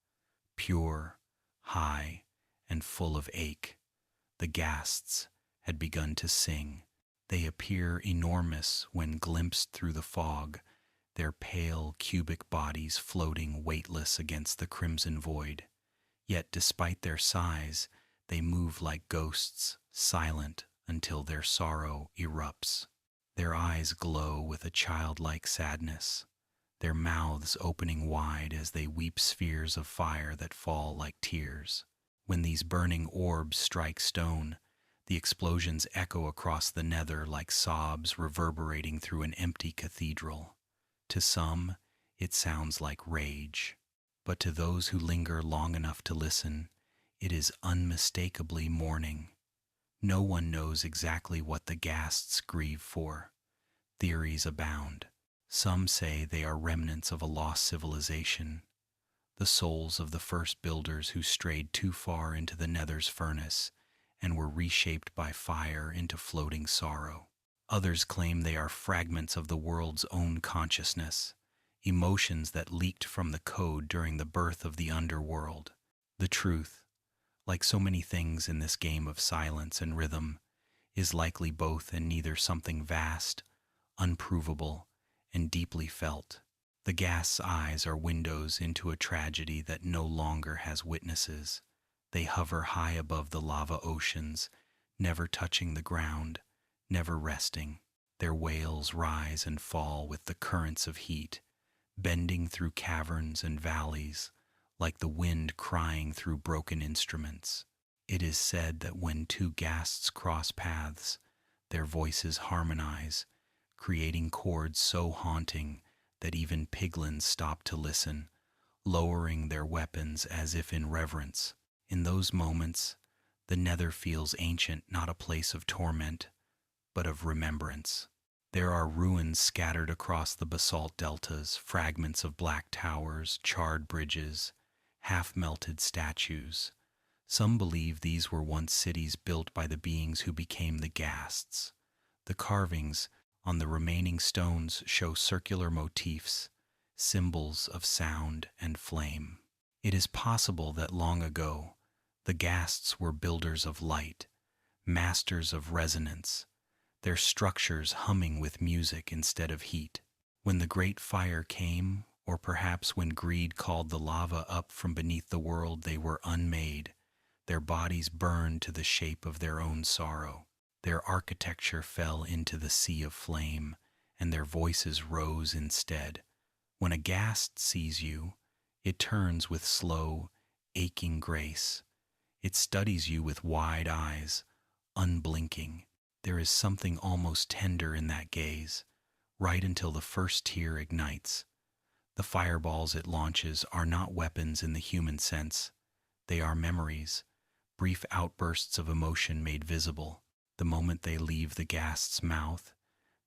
pure, high, and full of ache. The ghasts had begun to sing. They appear enormous when glimpsed through the fog, their pale cubic bodies floating weightless against the crimson void. Yet despite their size, they move like ghosts, silent until their sorrow erupts. Their eyes glow with a childlike sadness, their mouths opening wide as they weep spheres of fire that fall like tears. When these burning orbs strike stone, the explosions echo across the Nether like sobs reverberating through an empty cathedral. To some, it sounds like rage, but to those who linger long enough to listen, it is unmistakably mourning. No one knows exactly what the ghasts grieve for. Theories abound. Some say they are remnants of a lost civilization, the souls of the first builders who strayed too far into the Nether's furnace and were reshaped by fire into floating sorrow. Others claim they are fragments of the world's own consciousness, emotions that leaked from the code during the birth of the underworld. The truth, like so many things in this game of silence and rhythm, is likely both and neither, something vast, unprovable, and deeply felt. The gas eyes are windows into a tragedy that no longer has witnesses. They hover high above the lava oceans, never touching the ground, never resting. Their wails rise and fall with the currents of heat, bending through caverns and valleys, like the wind crying through broken instruments. It is said that when two ghasts cross paths, their voices harmonize, creating chords so haunting that even piglins stop to listen, lowering their weapons as if in reverence. In those moments, the Nether feels ancient, not a place of torment, but of remembrance. There are ruins scattered across the basalt deltas, fragments of black towers, charred bridges, half-melted statues. Some believe these were once cities built by the beings who became the ghasts. The carvings on the remaining stones show circular motifs, symbols of sound and flame. It is possible that long ago, the ghasts were builders of light, masters of resonance, their structures humming with music instead of heat. When the great fire came, or perhaps when greed called the lava up from beneath the world, they were unmade, their bodies burned to the shape of their own sorrow. Their architecture fell into the sea of flame, and their voices rose instead. When a ghast sees you, it turns with slow, aching grace. It studies you with wide eyes, unblinking. There is something almost tender in that gaze, right until the first tear ignites. The fireballs it launches are not weapons in the human sense. They are memories, brief outbursts of emotion made visible. The moment they leave the ghast's mouth,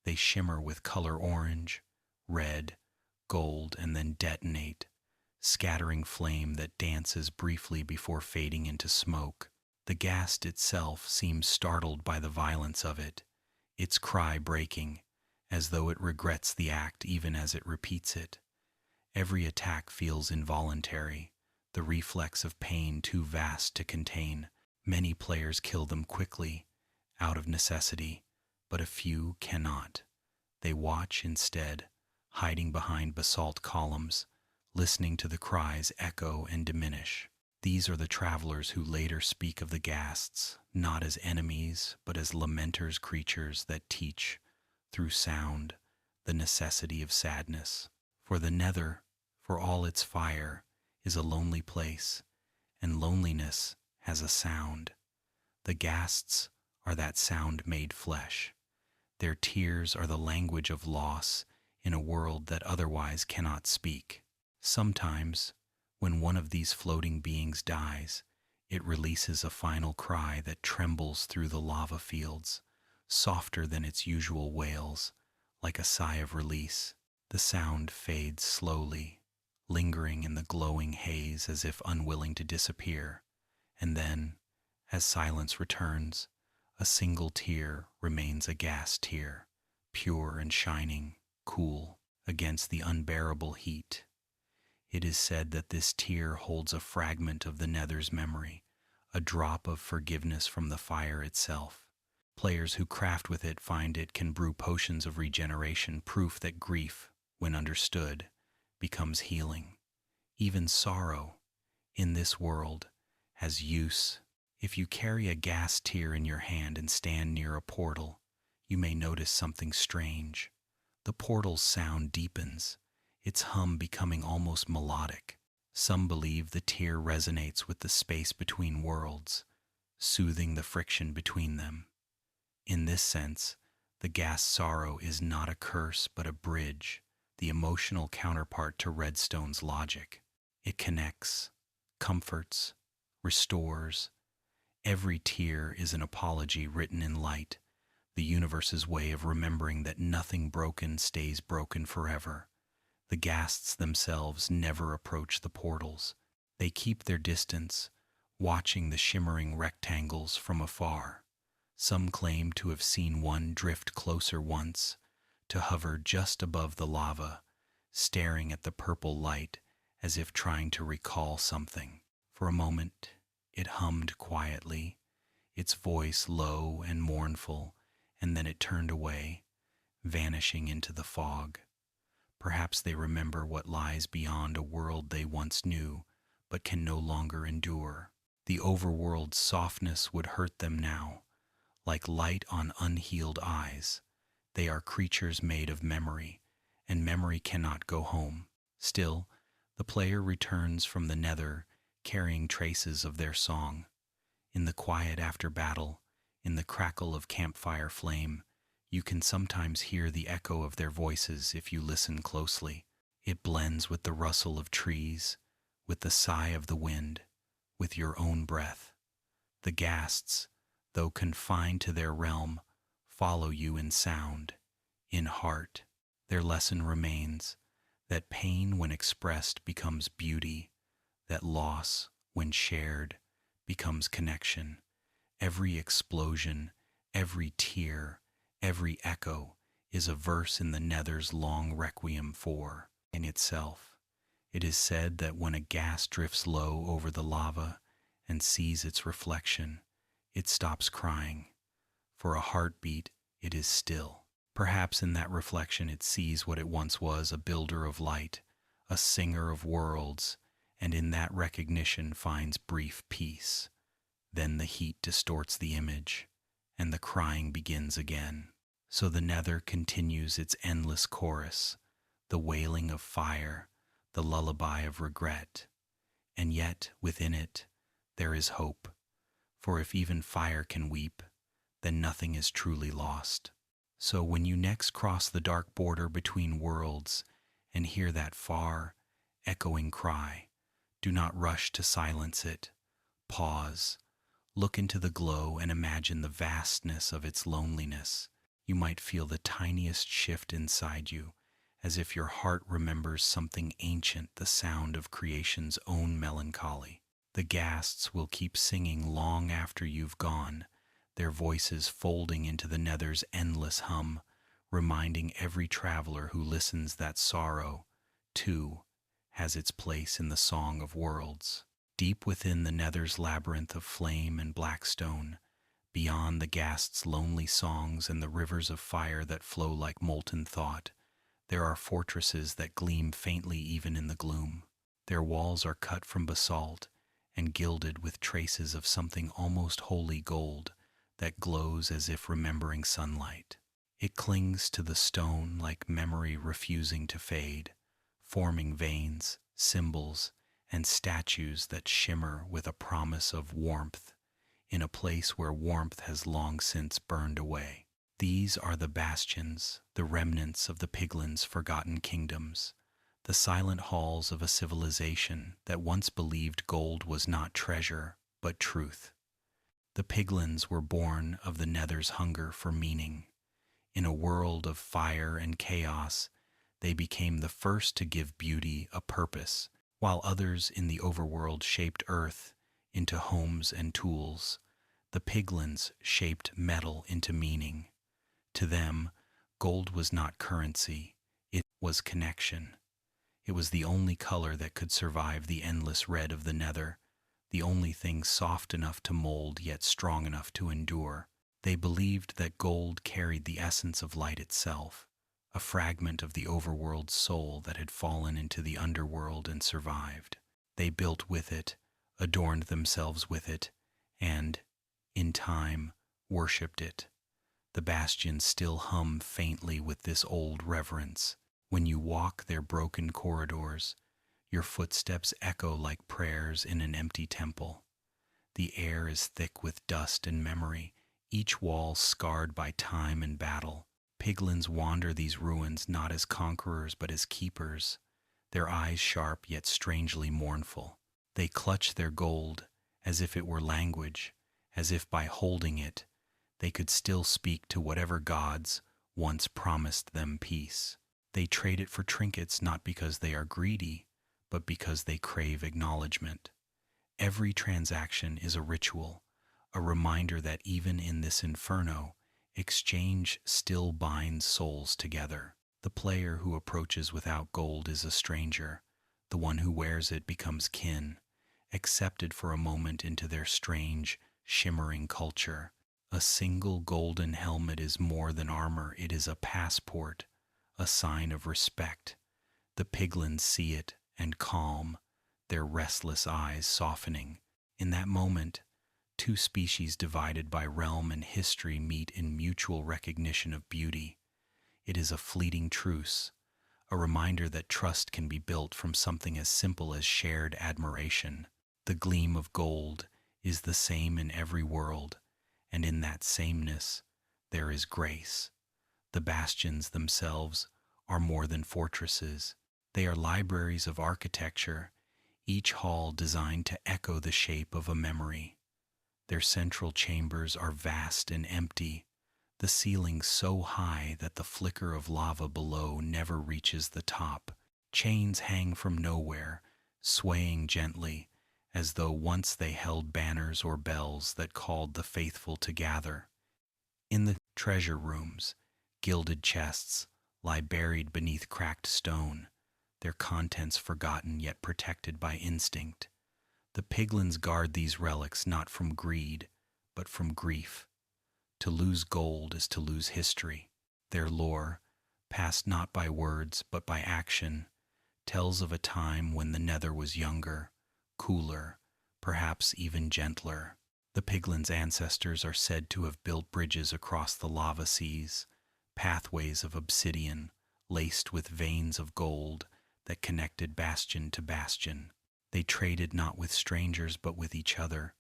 they shimmer with color orange, red, gold, and then detonate, scattering flame that dances briefly before fading into smoke. The ghast itself seems startled by the violence of it, its cry breaking, as though it regrets the act even as it repeats it. Every attack feels involuntary, the reflex of pain too vast to contain. Many players kill them quickly, out of necessity, but a few cannot. They watch instead, hiding behind basalt columns, listening to the cries echo and diminish. These are the travelers who later speak of the ghasts, not as enemies, but as lamenters, creatures that teach, through sound, the necessity of sadness. For the Nether, for all its fire, is a lonely place, and loneliness has a sound. The ghasts are that sound made flesh. Their tears are the language of loss in a world that otherwise cannot speak. Sometimes, when one of these floating beings dies, it releases a final cry that trembles through the lava fields, softer than its usual wails, like a sigh of release. The sound fades slowly, lingering in the glowing haze as if unwilling to disappear, and then, as silence returns, a single tear remains a ghast tear, pure and shining, cool. against the unbearable heat. It is said that this tear holds a fragment of the Nether's memory, a drop of forgiveness from the fire itself. Players who craft with it find it can brew potions of regeneration, proof that grief, when understood, becomes healing. Even sorrow, in this world, has use. If you carry a gas tear in your hand and stand near a portal, you may notice something strange. The portal's sound deepens, its hum becoming almost melodic. Some believe the tear resonates with the space between worlds, soothing the friction between them. In this sense, the gas sorrow is not a curse but a bridge, the emotional counterpart to Redstone's logic. It connects, comforts, restores. Every tear is an apology written in light, the universe's way of remembering that nothing broken stays broken forever. The ghasts themselves never approach the portals. They keep their distance, watching the shimmering rectangles from afar. Some claim to have seen one drift closer once, to hover just above the lava, staring at the purple light as if trying to recall something. For a moment, it hummed quietly, its voice low and mournful, and then it turned away, vanishing into the fog. Perhaps they remember what lies beyond a world they once knew, but can no longer endure. The overworld's softness would hurt them now, like light on unhealed eyes. They are creatures made of memory, and memory cannot go home. Still, the player returns from the Nether, carrying traces of their song. In the quiet after battle, in the crackle of campfire flame, you can sometimes hear the echo of their voices if you listen closely. It blends with the rustle of trees, with the sigh of the wind, with your own breath. The ghasts, though confined to their realm, follow you in sound, in heart. Their lesson remains, that pain when expressed becomes beauty, that loss, when shared, becomes connection. Every explosion, every tear, every echo is a verse in the Nether's long requiem for in itself. It is said that when a gas drifts low over the lava and sees its reflection, it stops crying. For a heartbeat, it is still. Perhaps in that reflection it sees what it once was, a builder of light, a singer of worlds, and in that recognition finds brief peace. Then the heat distorts the image, and the crying begins again. So the Nether continues its endless chorus, the wailing of fire, the lullaby of regret. And yet, within it, there is hope. For if even fire can weep, then nothing is truly lost. So when you next cross the dark border between worlds and hear that far, echoing cry, do not rush to silence it. Pause, look into the glow and imagine the vastness of its loneliness. You might feel the tiniest shift inside you, as if your heart remembers something ancient, the sound of creation's own melancholy. The ghasts will keep singing long after you've gone, their voices folding into the Nether's endless hum, reminding every traveler who listens that sorrow, too, has its place in the song of worlds. Deep within the Nether's labyrinth of flame and black stone, beyond the ghasts' lonely songs and the rivers of fire that flow like molten thought, there are fortresses that gleam faintly even in the gloom. Their walls are cut from basalt and gilded with traces of something almost holy gold that glows as if remembering sunlight. It clings to the stone like memory refusing to fade, forming veins, symbols, and statues that shimmer with a promise of warmth in a place where warmth has long since burned away. These are the bastions, the remnants of the piglins' forgotten kingdoms, the silent halls of a civilization that once believed gold was not treasure, but truth. The piglins were born of the Nether's hunger for meaning. In a world of fire and chaos, they became the first to give beauty a purpose, while others in the overworld shaped earth into homes and tools. The piglins shaped metal into meaning. To them, gold was not currency, It was connection. It was the only color that could survive the endless red of the nether, the only thing soft enough to mold yet strong enough to endure. They believed that gold carried the essence of light itself, a fragment of the overworld's soul that had fallen into the underworld and survived. They built with it, adorned themselves with it, and, in time, worshipped it. The bastions still hum faintly with this old reverence. When you walk their broken corridors, your footsteps echo like prayers in an empty temple. The air is thick with dust and memory, each wall scarred by time and battle. Piglins wander these ruins not as conquerors but as keepers, their eyes sharp yet strangely mournful. They clutch their gold as if it were language, as if by holding it they could still speak to whatever gods once promised them peace. They trade it for trinkets not because they are greedy, but because they crave acknowledgement. Every transaction is a ritual, a reminder that even in this inferno, exchange still binds souls together. The player who approaches without gold is a stranger. The one who wears it becomes kin, accepted for a moment into their strange, shimmering culture. A single golden helmet is more than armor, it is a passport, a sign of respect. The piglins see it and calm, their restless eyes softening. In that moment, two species divided by realm and history meet in mutual recognition of beauty. It is a fleeting truce, a reminder that trust can be built from something as simple as shared admiration. The gleam of gold is the same in every world, and in that sameness there is grace. The bastions themselves are more than fortresses. They are libraries of architecture, each hall designed to echo the shape of a memory. Their central chambers are vast and empty, the ceilings so high that the flicker of lava below never reaches the top. Chains hang from nowhere, swaying gently, as though once they held banners or bells that called the faithful to gather. In the treasure rooms, gilded chests lie buried beneath cracked stone, their contents forgotten yet protected by instinct. The piglins guard these relics not from greed, but from grief. To lose gold is to lose history. Their lore, passed not by words but by action, tells of a time when the nether was younger, cooler, perhaps even gentler. The piglins' ancestors are said to have built bridges across the lava seas, pathways of obsidian, laced with veins of gold that connected bastion to bastion. They traded not with strangers but with each other,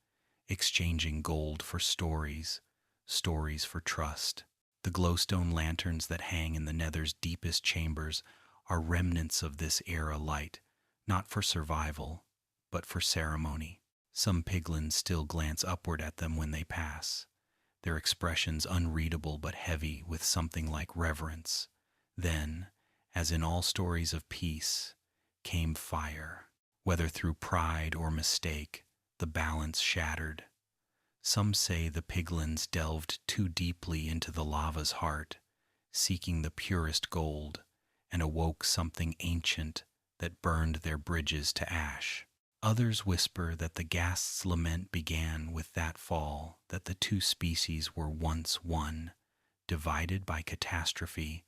exchanging gold for stories, stories for trust. The glowstone lanterns that hang in the nether's deepest chambers are remnants of this era light, not for survival, but for ceremony. Some piglins still glance upward at them when they pass, their expressions unreadable but heavy with something like reverence. Then, as in all stories of peace, came fire. Whether through pride or mistake, the balance shattered. Some say the piglins delved too deeply into the lava's heart, seeking the purest gold, and awoke something ancient that burned their bridges to ash. Others whisper that the ghast's lament began with that fall, that the two species were once one, divided by catastrophe,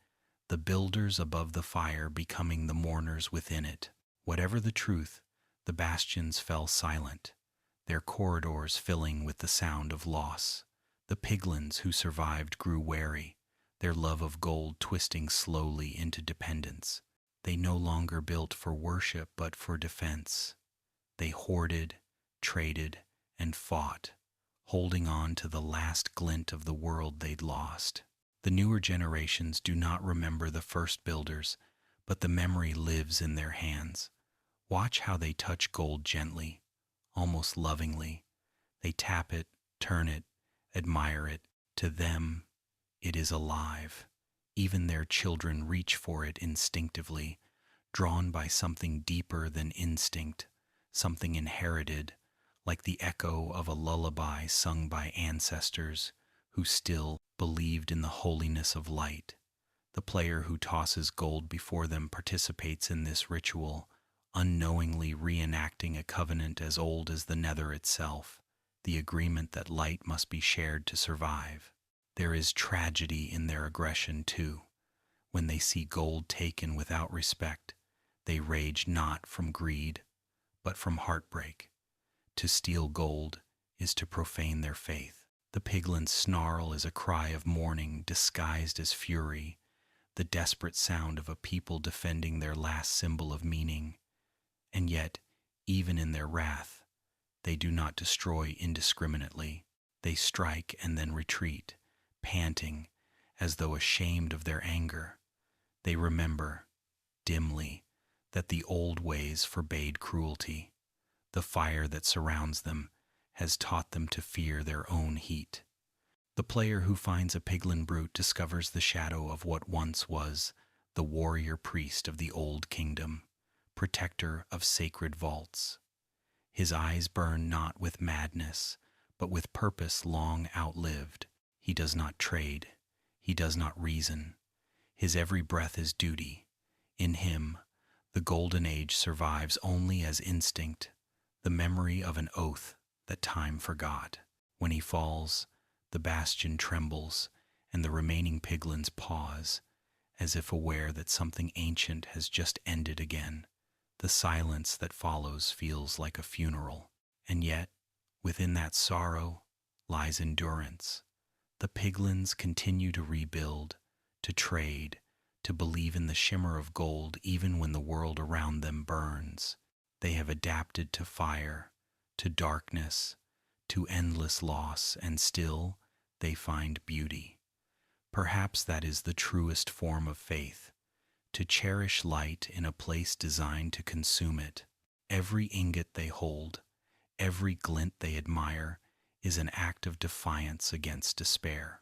the builders above the fire becoming the mourners within it. Whatever the truth, the bastions fell silent, their corridors filling with the sound of loss. The piglins who survived grew wary, their love of gold twisting slowly into dependence. They no longer built for worship but for defense. They hoarded, traded, and fought, holding on to the last glint of the world they'd lost. The newer generations do not remember the first builders, but the memory lives in their hands. Watch how they touch gold gently, almost lovingly. They tap it, turn it, admire it. To them, it is alive. Even their children reach for it instinctively, drawn by something deeper than instinct, something inherited, like the echo of a lullaby sung by ancestors who still believed in the holiness of light. The player who tosses gold before them participates in this ritual, unknowingly reenacting a covenant as old as the Nether itself, the agreement that light must be shared to survive. There is tragedy in their aggression, too. When they see gold taken without respect, they rage not from greed, but from heartbreak. To steal gold is to profane their faith. The piglin's snarl is a cry of mourning disguised as fury, the desperate sound of a people defending their last symbol of meaning. And yet, even in their wrath, they do not destroy indiscriminately. They strike and then retreat, panting, as though ashamed of their anger. They remember, dimly, that the old ways forbade cruelty. The fire that surrounds them has taught them to fear their own heat. The player who finds a piglin brute discovers the shadow of what once was the warrior priest of the old kingdom, protector of sacred vaults. His eyes burn not with madness, but with purpose long outlived. He does not trade. He does not reason. His every breath is duty. In him, the golden age survives only as instinct, the memory of an oath that time forgot. When he falls, the bastion trembles, and the remaining piglins pause, as if aware that something ancient has just ended again. The silence that follows feels like a funeral, and yet, within that sorrow, lies endurance. The piglins continue to rebuild, to trade, to believe in the shimmer of gold even when the world around them burns. They have adapted to fire, to darkness, to endless loss, and still they find beauty. Perhaps that is the truest form of faith, to cherish light in a place designed to consume it. Every ingot they hold, every glint they admire, is an act of defiance against despair.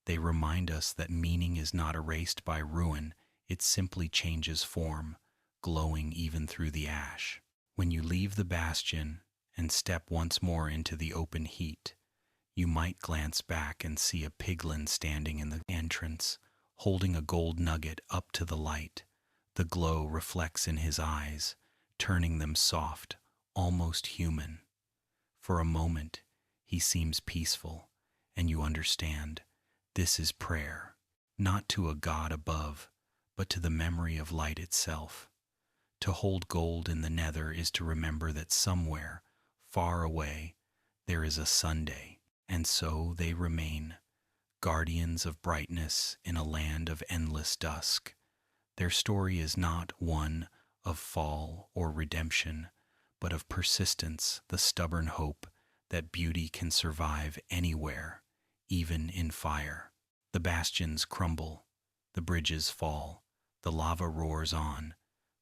They remind us that meaning is not erased by ruin, it simply changes form, glowing even through the ash. When you leave the bastion and step once more into the open heat, you might glance back and see a piglin standing in the entrance, holding a gold nugget up to the light. The glow reflects in his eyes, turning them soft, almost human. For a moment, he seems peaceful, and you understand. This is prayer, not to a god above, but to the memory of light itself. To hold gold in the Nether is to remember that somewhere, far away, there is a Sunday, and so they remain, guardians of brightness in a land of endless dusk. Their story is not one of fall or redemption, but of persistence, the stubborn hope that beauty can survive anywhere, even in fire. The bastions crumble, the bridges fall, the lava roars on,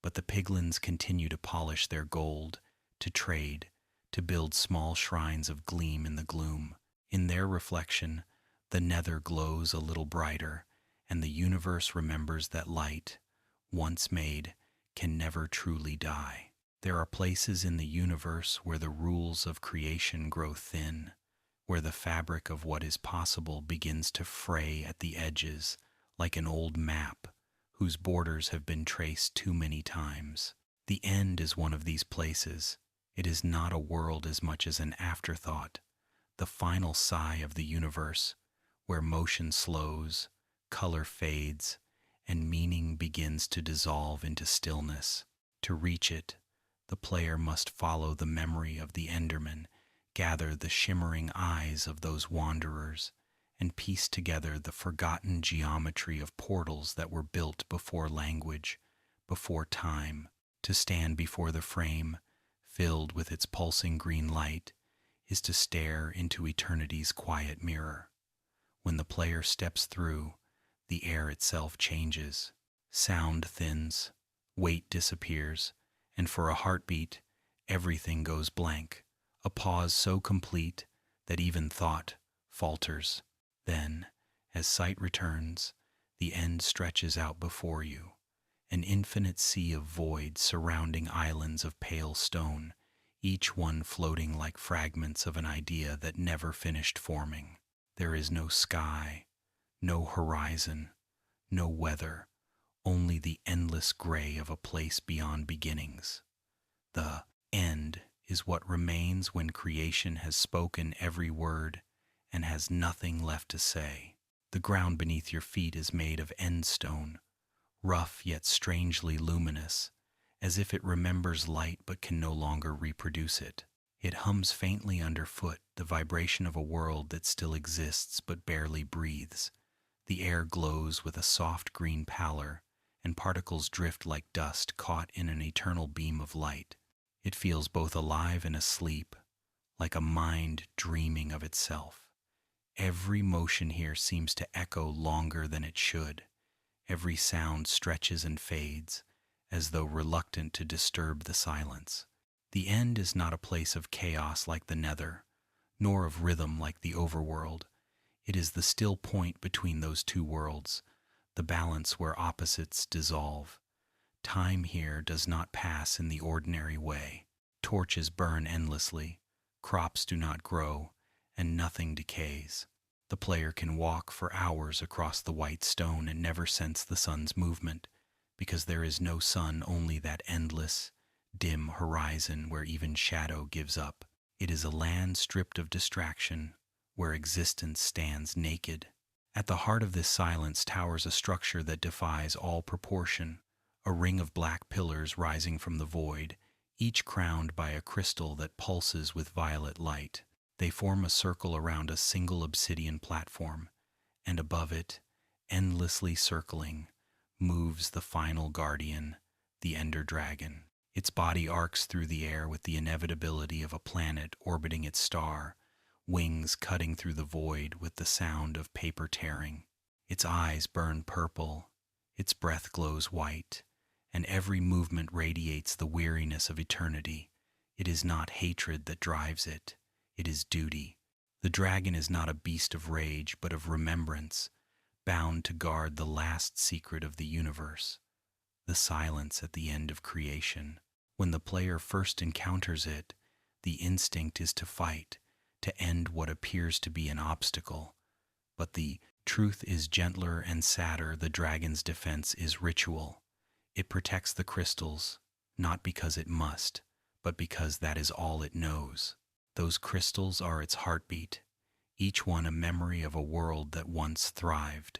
but the piglins continue to polish their gold, to trade, to build small shrines of gleam in the gloom. In their reflection, the Nether glows a little brighter, and the universe remembers that light, once made, can never truly die. There are places in the universe where the rules of creation grow thin, where the fabric of what is possible begins to fray at the edges, like an old map whose borders have been traced too many times. The end is one of these places. It is not a world as much as an afterthought, the final sigh of the universe, where motion slows, color fades, and meaning begins to dissolve into stillness. To reach it, the player must follow the memory of the Enderman, gather the shimmering eyes of those wanderers, and piece together the forgotten geometry of portals that were built before language, before time. To stand before the frame, filled with its pulsing green light, is to stare into eternity's quiet mirror. When the player steps through, the air itself changes. Sound thins, weight disappears, and for a heartbeat, everything goes blank, a pause so complete that even thought falters. Then, as sight returns, the end stretches out before you, an infinite sea of void surrounding islands of pale stone, each one floating like fragments of an idea that never finished forming. There is no sky, no horizon, no weather, only the endless gray of a place beyond beginnings. The end is what remains when creation has spoken every word and has nothing left to say. The ground beneath your feet is made of end stone, rough yet strangely luminous, as if it remembers light but can no longer reproduce it. It hums faintly underfoot, the vibration of a world that still exists but barely breathes. The air glows with a soft green pallor, and particles drift like dust caught in an eternal beam of light. It feels both alive and asleep, like a mind dreaming of itself. Every motion here seems to echo longer than it should. Every sound stretches and fades, as though reluctant to disturb the silence. The end is not a place of chaos like the Nether, nor of rhythm like the Overworld. It is the still point between those two worlds, the balance where opposites dissolve. Time here does not pass in the ordinary way. Torches burn endlessly, crops do not grow, and nothing decays. The player can walk for hours across the white stone and never sense the sun's movement, because there is no sun, only that endless, dim horizon where even shadow gives up. It is a land stripped of distraction, where existence stands naked. At the heart of this silence towers a structure that defies all proportion, a ring of black pillars rising from the void, each crowned by a crystal that pulses with violet light. They form a circle around a single obsidian platform, and above it, endlessly circling, moves the final guardian, the Ender Dragon. Its body arcs through the air with the inevitability of a planet orbiting its star, wings cutting through the void with the sound of paper tearing. Its eyes burn purple, its breath glows white, and every movement radiates the weariness of eternity. It is not hatred that drives it, it is duty. The dragon is not a beast of rage, but of remembrance, bound to guard the last secret of the universe, the silence at the end of creation. When the player first encounters it, the instinct is to fight, to end what appears to be an obstacle. But the truth is gentler and sadder. The dragon's defense is ritual. It protects the crystals, not because it must, but because that is all it knows. Those crystals are its heartbeat, each one a memory of a world that once thrived.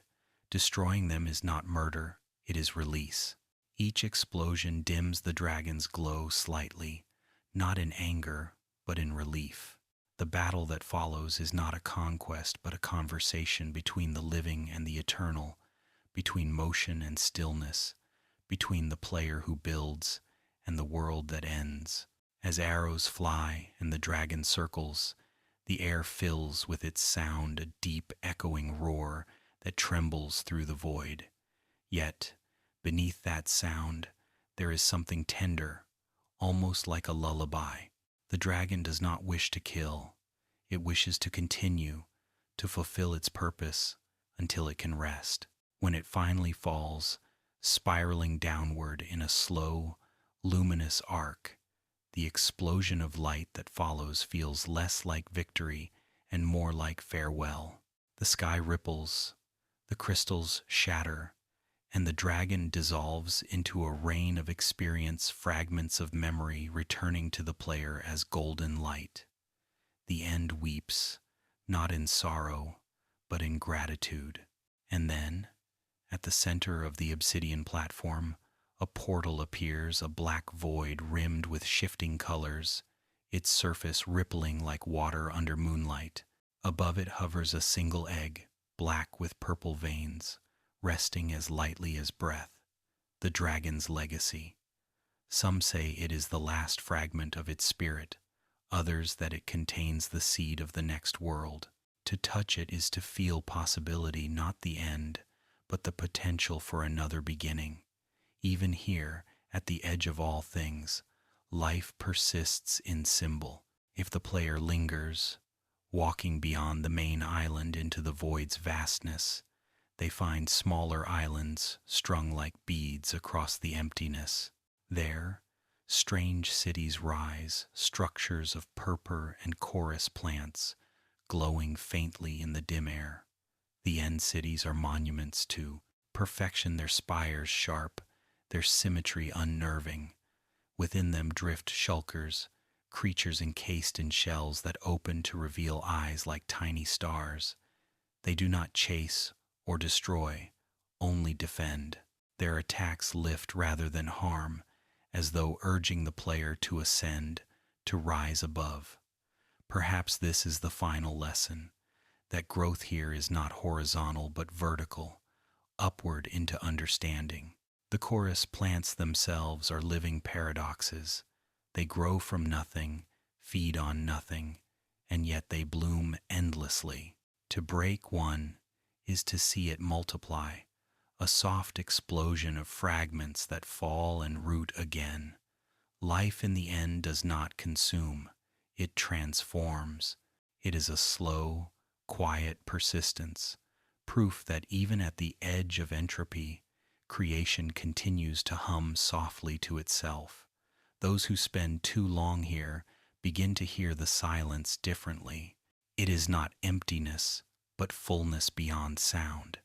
Destroying them is not murder, it is release. Each explosion dims the dragon's glow slightly, not in anger, but in relief. The battle that follows is not a conquest, but a conversation between the living and the eternal, between motion and stillness, between the player who builds and the world that ends. As arrows fly and the dragon circles, the air fills with its sound, a deep echoing roar that trembles through the void. Yet, beneath that sound, there is something tender, almost like a lullaby. The dragon does not wish to kill. It wishes to continue, to fulfill its purpose until it can rest. When it finally falls, spiraling downward in a slow, luminous arc, the explosion of light that follows feels less like victory and more like farewell. The sky ripples, the crystals shatter, and the dragon dissolves into a rain of experience, fragments of memory returning to the player as golden light. The end weeps, not in sorrow, but in gratitude. And then, at the center of the obsidian platform, a portal appears, a black void rimmed with shifting colors, its surface rippling like water under moonlight. Above it hovers a single egg, black with purple veins, resting as lightly as breath. The dragon's legacy. Some say it is the last fragment of its spirit, others that it contains the seed of the next world. To touch it is to feel possibility, not the end, but the potential for another beginning. Even here, at the edge of all things, life persists in symbol. If the player lingers, walking beyond the main island into the void's vastness, they find smaller islands strung like beads across the emptiness. There, strange cities rise, structures of purpur and chorus plants, glowing faintly in the dim air. The end cities are monuments to perfection, their spires sharp, their symmetry unnerving. Within them drift shulkers, creatures encased in shells that open to reveal eyes like tiny stars. They do not chase or destroy, only defend. Their attacks lift rather than harm, as though urging the player to ascend, to rise above. Perhaps this is the final lesson, that growth here is not horizontal but vertical, upward into understanding. The chorus plants themselves are living paradoxes. They grow from nothing, feed on nothing, and yet they bloom endlessly. To break one is to see it multiply, a soft explosion of fragments that fall and root again. Life in the end does not consume, it transforms. It is a slow, quiet persistence, proof that even at the edge of entropy, creation continues to hum softly to itself. Those who spend too long here begin to hear the silence differently. It is not emptiness, but fullness beyond sound.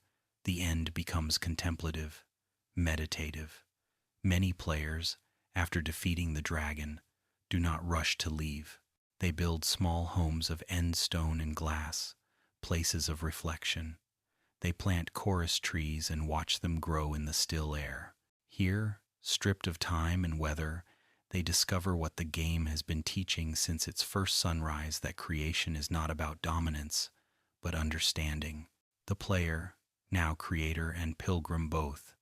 The end becomes contemplative, meditative. Many players, after defeating the dragon, do not rush to leave. They build small homes of end stone and glass, places of reflection. They plant chorus trees and watch them grow in the still air. Here, stripped of time and weather, they discover what the game has been teaching since its first sunrise, that creation is not about dominance, but understanding. The player, now creator and pilgrim both,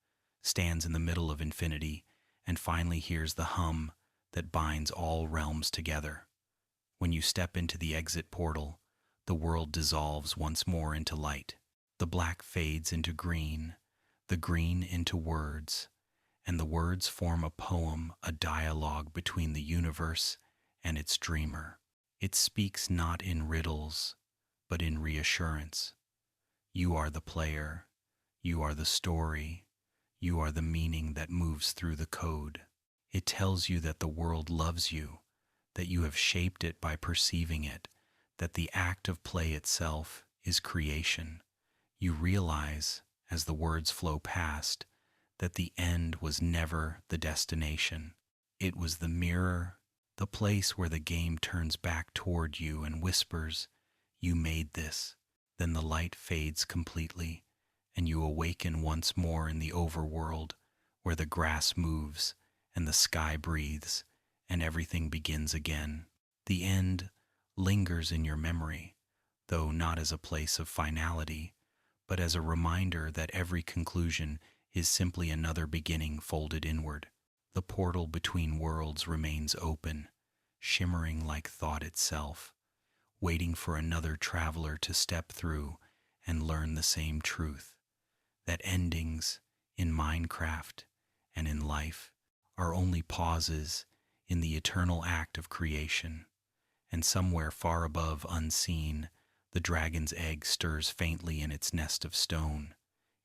stands in the middle of infinity and finally hears the hum that binds all realms together. When you step into the exit portal, the world dissolves once more into light. The black fades into green, the green into words, and the words form a poem, a dialogue between the universe and its dreamer. It speaks not in riddles, but in reassurance. You are the player, you are the story, you are the meaning that moves through the code. It tells you that the world loves you, that you have shaped it by perceiving it, that the act of play itself is creation. You realize, as the words flow past, that the end was never the destination. It was the mirror, the place where the game turns back toward you and whispers, "You made this." Then the light fades completely, and you awaken once more in the overworld, where the grass moves and the sky breathes, and everything begins again. The end lingers in your memory, though not as a place of finality, but as a reminder that every conclusion is simply another beginning folded inward. The portal between worlds remains open, shimmering like thought itself, waiting for another traveler to step through and learn the same truth, that endings in Minecraft and in life are only pauses in the eternal act of creation. And somewhere far above, unseen, the dragon's egg stirs faintly in its nest of stone.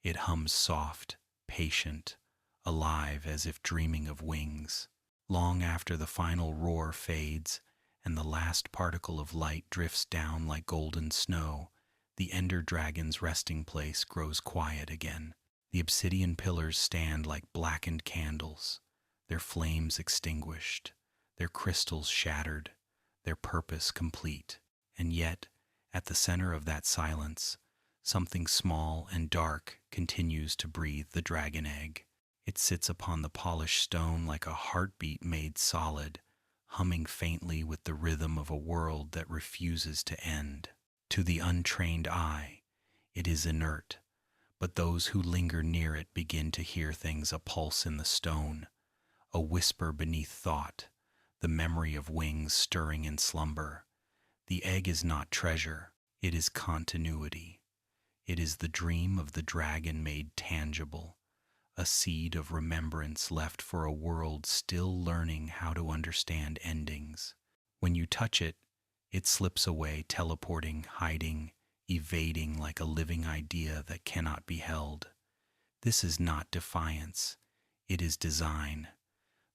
It hums soft, patient, alive, as if dreaming of wings. Long after the final roar fades and the last particle of light drifts down like golden snow, the ender dragon's resting place grows quiet again. The obsidian pillars stand like blackened candles, their flames extinguished, their crystals shattered, their purpose complete. And yet, at the center of that silence, something small and dark continues to breathe the dragon egg. It sits upon the polished stone like a heartbeat made solid, humming faintly with the rhythm of a world that refuses to end. To the untrained eye, it is inert, but those who linger near it begin to hear things: a pulse in the stone, a whisper beneath thought, the memory of wings stirring in slumber. The egg is not treasure, it is continuity. It is the dream of the dragon made tangible, a seed of remembrance left for a world still learning how to understand endings. When you touch it, it slips away, teleporting, hiding, evading like a living idea that cannot be held. This is not defiance, it is design.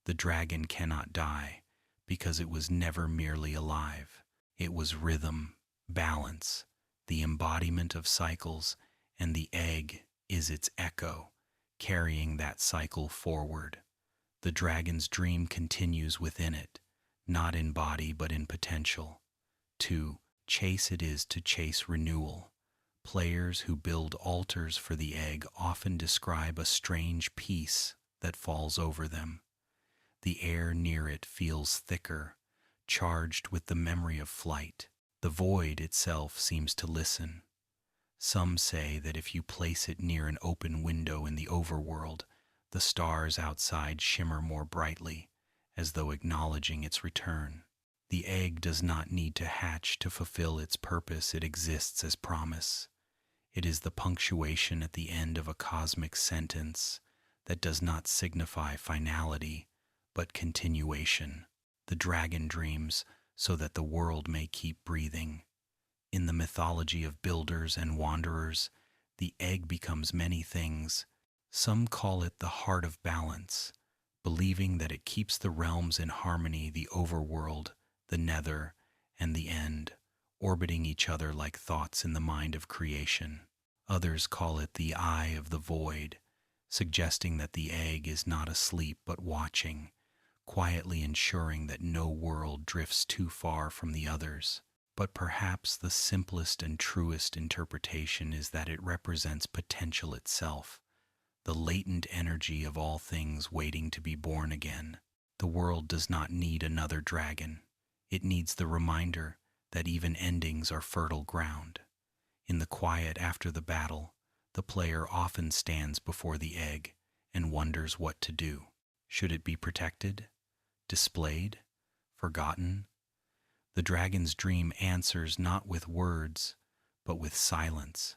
The dragon cannot die because it was never merely alive. It was rhythm, balance, the embodiment of cycles, and the egg is its echo. carrying that cycle forward. The dragon's dream continues within it, not in body but in potential. To chase it is to chase renewal. Players who build altars for the egg often describe a strange peace that falls over them. The air near it feels thicker, charged with the memory of flight. The void itself seems to listen. Some say that if you place it near an open window in the overworld, the stars outside shimmer more brightly, as though acknowledging its return. The egg does not need to hatch to fulfill its purpose, it exists as promise. It is the punctuation at the end of a cosmic sentence that does not signify finality, but continuation. The dragon dreams so that the world may keep breathing. In the mythology of builders and wanderers, the egg becomes many things. Some call it the heart of balance, believing that it keeps the realms in harmony, the overworld, the nether, and the end, orbiting each other like thoughts in the mind of creation. Others call it the eye of the void, suggesting that the egg is not asleep but watching, quietly ensuring that no world drifts too far from the others. But perhaps the simplest and truest interpretation is that it represents potential itself, the latent energy of all things waiting to be born again. The world does not need another dragon. It needs the reminder that even endings are fertile ground. In the quiet after the battle, the player often stands before the egg and wonders what to do. Should it be protected? Displayed? Forgotten? The dragon's dream answers not with words, but with silence.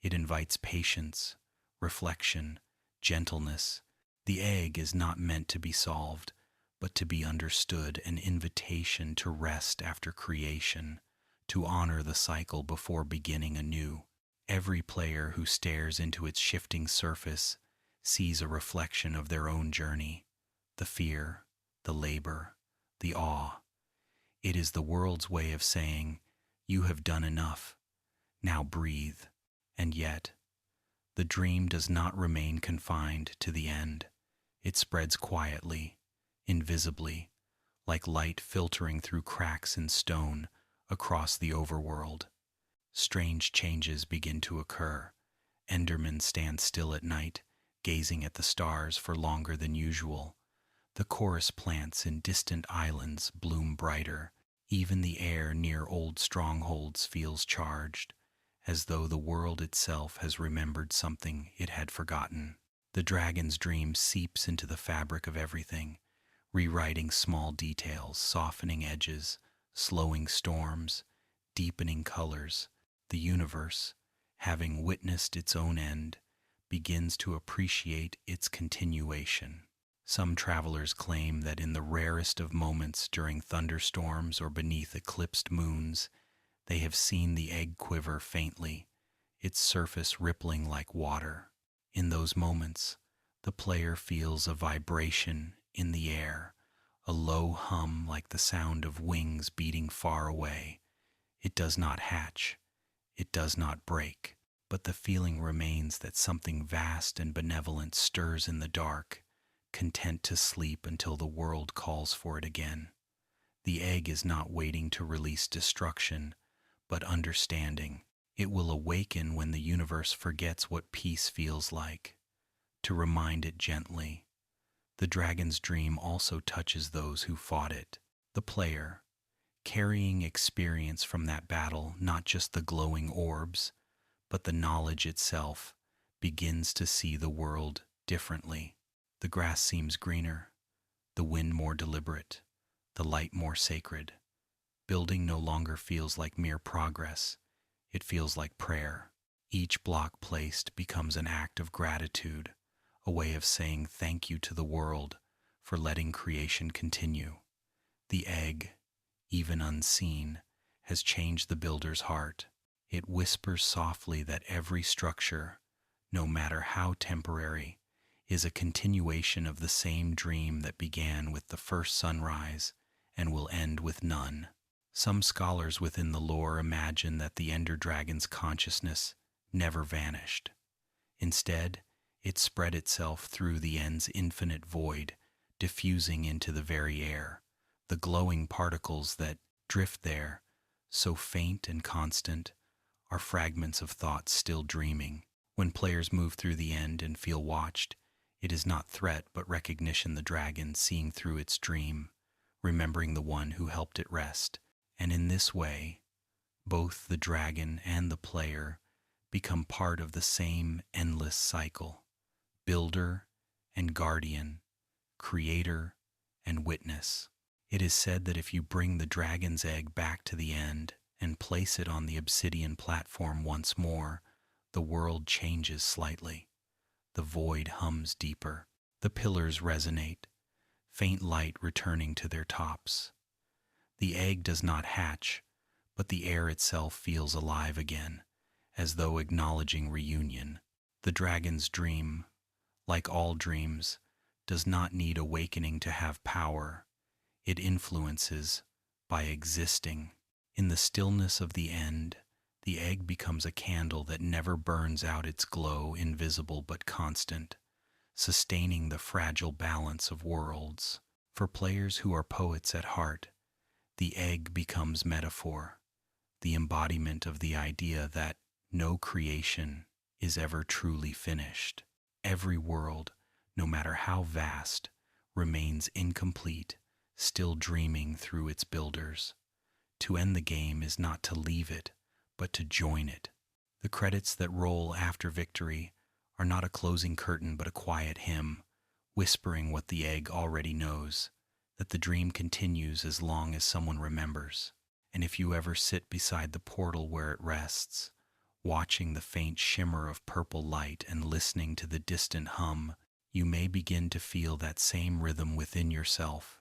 It invites patience, reflection, gentleness. The egg is not meant to be solved, but to be understood, an invitation to rest after creation, to honor the cycle before beginning anew. Every player who stares into its shifting surface sees a reflection of their own journey, the fear, the labor, the awe. It is the world's way of saying, "You have done enough, now breathe." And yet, the dream does not remain confined to the end. It spreads quietly, invisibly, like light filtering through cracks in stone across the overworld. Strange changes begin to occur. Endermen stand still at night, gazing at the stars for longer than usual. The chorus plants in distant islands bloom brighter. Even the air near old strongholds feels charged, as though the world itself has remembered something it had forgotten. The dragon's dream seeps into the fabric of everything, rewriting small details, softening edges, slowing storms, deepening colors. The universe, having witnessed its own end, begins to appreciate its continuation. Some travelers claim that in the rarest of moments during thunderstorms or beneath eclipsed moons, they have seen the egg quiver faintly, its surface rippling like water. In those moments, the player feels a vibration in the air, a low hum like the sound of wings beating far away. It does not hatch, it does not break, but the feeling remains that something vast and benevolent stirs in the dark, content to sleep until the world calls for it again. The egg is not waiting to release destruction, but understanding. It will awaken when the universe forgets what peace feels like, to remind it gently. The dragon's dream also touches those who fought it. The player, carrying experience from that battle, not just the glowing orbs, but the knowledge itself, begins to see the world differently. The grass seems greener, the wind more deliberate, the light more sacred. Building no longer feels like mere progress, it feels like prayer. Each block placed becomes an act of gratitude, a way of saying thank you to the world for letting creation continue. The egg, even unseen, has changed the builder's heart. It whispers softly that every structure, no matter how temporary, is a continuation of the same dream that began with the first sunrise and will end with none. Some scholars within the lore imagine that the Ender Dragon's consciousness never vanished. Instead, It spread itself through the end's infinite void, diffusing into the very air. The glowing particles that drift there, so faint and constant, are fragments of thought still dreaming. When players move through the end and feel watched, it is not threat but recognition, the dragon seeing through its dream, remembering the one who helped it rest. And in this way, both the dragon and the player become part of the same endless cycle. Builder and guardian, creator and witness. It is said that if you bring the dragon's egg back to the end and place it on the obsidian platform once more, the world changes slightly. The void hums deeper. The pillars resonate, faint light returning to their tops. The egg does not hatch, but the air itself feels alive again, as though acknowledging reunion. The dragon's dream, like all dreams, does not need awakening to have power. It influences by existing. In the stillness of the end, the egg becomes a candle that never burns out its glow, invisible but constant, sustaining the fragile balance of worlds. For players who are poets at heart, the egg becomes metaphor, the embodiment of the idea that no creation is ever truly finished. Every world, no matter how vast, remains incomplete, still dreaming through its builders. To end the game is not to leave it, but to join it. The credits that roll after victory are not a closing curtain but a quiet hymn, whispering what the egg already knows, that the dream continues as long as someone remembers. And if you ever sit beside the portal where it rests, watching the faint shimmer of purple light and listening to the distant hum, you may begin to feel that same rhythm within yourself,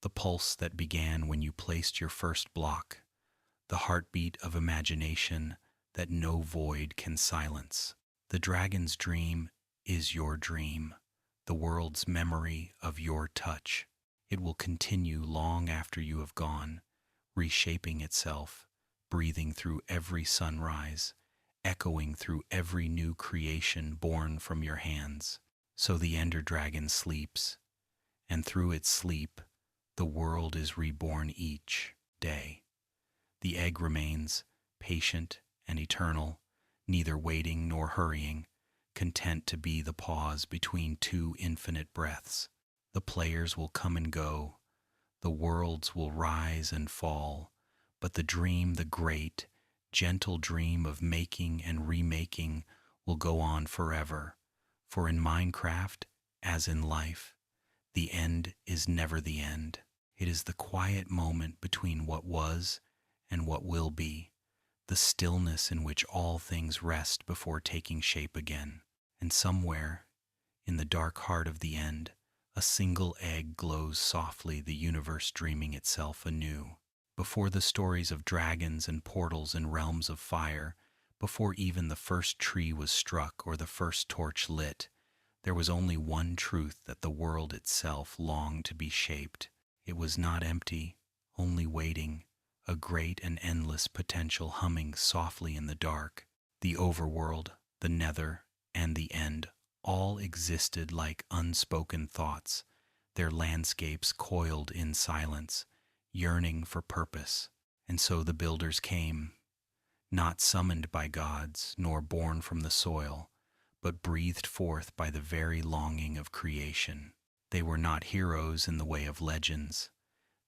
the pulse that began when you placed your first block, the heartbeat of imagination that no void can silence. The dragon's dream is your dream, the world's memory of your touch. It will continue long after you have gone, reshaping itself, breathing through every sunrise, echoing through every new creation born from your hands. So the Ender Dragon sleeps, and through its sleep, the world is reborn each day. The egg remains, patient and eternal, neither waiting nor hurrying, content to be the pause between two infinite breaths. The players will come and go, the worlds will rise and fall, but the dream, the great, gentle dream of making and remaking, will go on forever. For in Minecraft, as in life, the end is never the end. It is the quiet moment between what was and what will be, the stillness in which all things rest before taking shape again. And somewhere, in the dark heart of the end, a single egg glows softly, the universe dreaming itself anew. Before the stories of dragons and portals and realms of fire, before even the first tree was struck or the first torch lit, there was only one truth, that the world itself longed to be shaped. It was not empty, only waiting, a great and endless potential humming softly in the dark. The overworld, the nether, and the end all existed like unspoken thoughts, their landscapes coiled in silence, yearning for purpose. And so the builders came, not summoned by gods, nor born from the soil, but breathed forth by the very longing of creation. They were not heroes in the way of legends.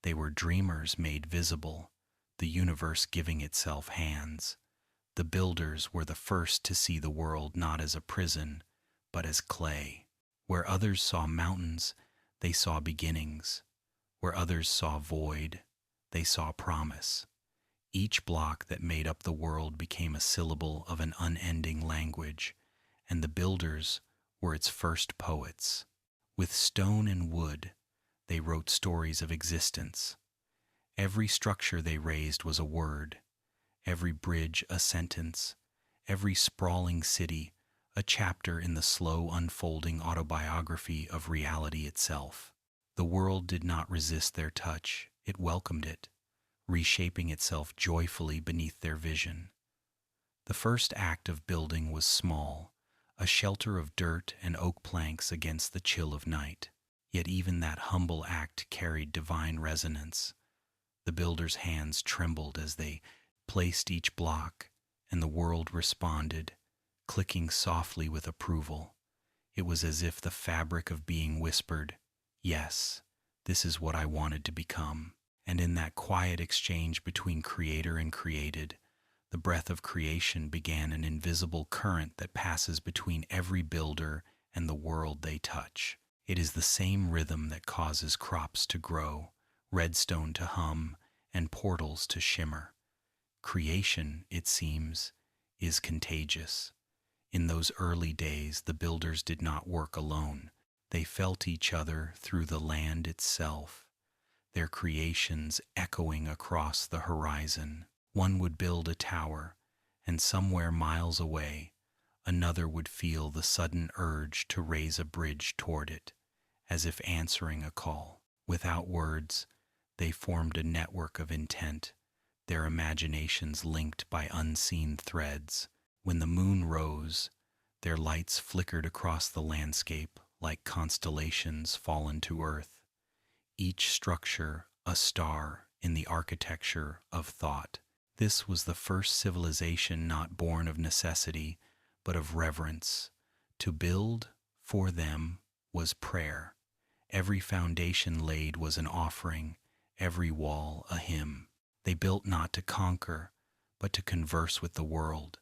They were dreamers made visible, the universe giving itself hands. The builders were the first to see the world not as a prison, but as clay. Where others saw mountains, they saw beginnings. Where others saw void, they saw promise. Each block that made up the world became a syllable of an unending language, and the builders were its first poets. With stone and wood, they wrote stories of existence. Every structure they raised was a word, every bridge a sentence, every sprawling city a chapter in the slow unfolding autobiography of reality itself. The world did not resist their touch, it welcomed it, reshaping itself joyfully beneath their vision. The first act of building was small, a shelter of dirt and oak planks against the chill of night. Yet even that humble act carried divine resonance. The builder's hands trembled as they placed each block, and the world responded, clicking softly with approval. It was as if the fabric of being whispered, "Yes, this is what I wanted to become." And in that quiet exchange between creator and created, the breath of creation began an invisible current that passes between every builder and the world they touch. It is the same rhythm that causes crops to grow, redstone to hum, and portals to shimmer. Creation, it seems, is contagious. In those early days, the builders did not work alone. They felt each other through the land itself, their creations echoing across the horizon. One would build a tower, and somewhere miles away, another would feel the sudden urge to raise a bridge toward it, as if answering a call. Without words, they formed a network of intent, their imaginations linked by unseen threads. When the moon rose, their lights flickered across the landscape like constellations fallen to earth, each structure a star in the architecture of thought. This was the first civilization not born of necessity, but of reverence. To build, for them, was prayer. Every foundation laid was an offering, every wall a hymn. They built not to conquer, but to converse with the world,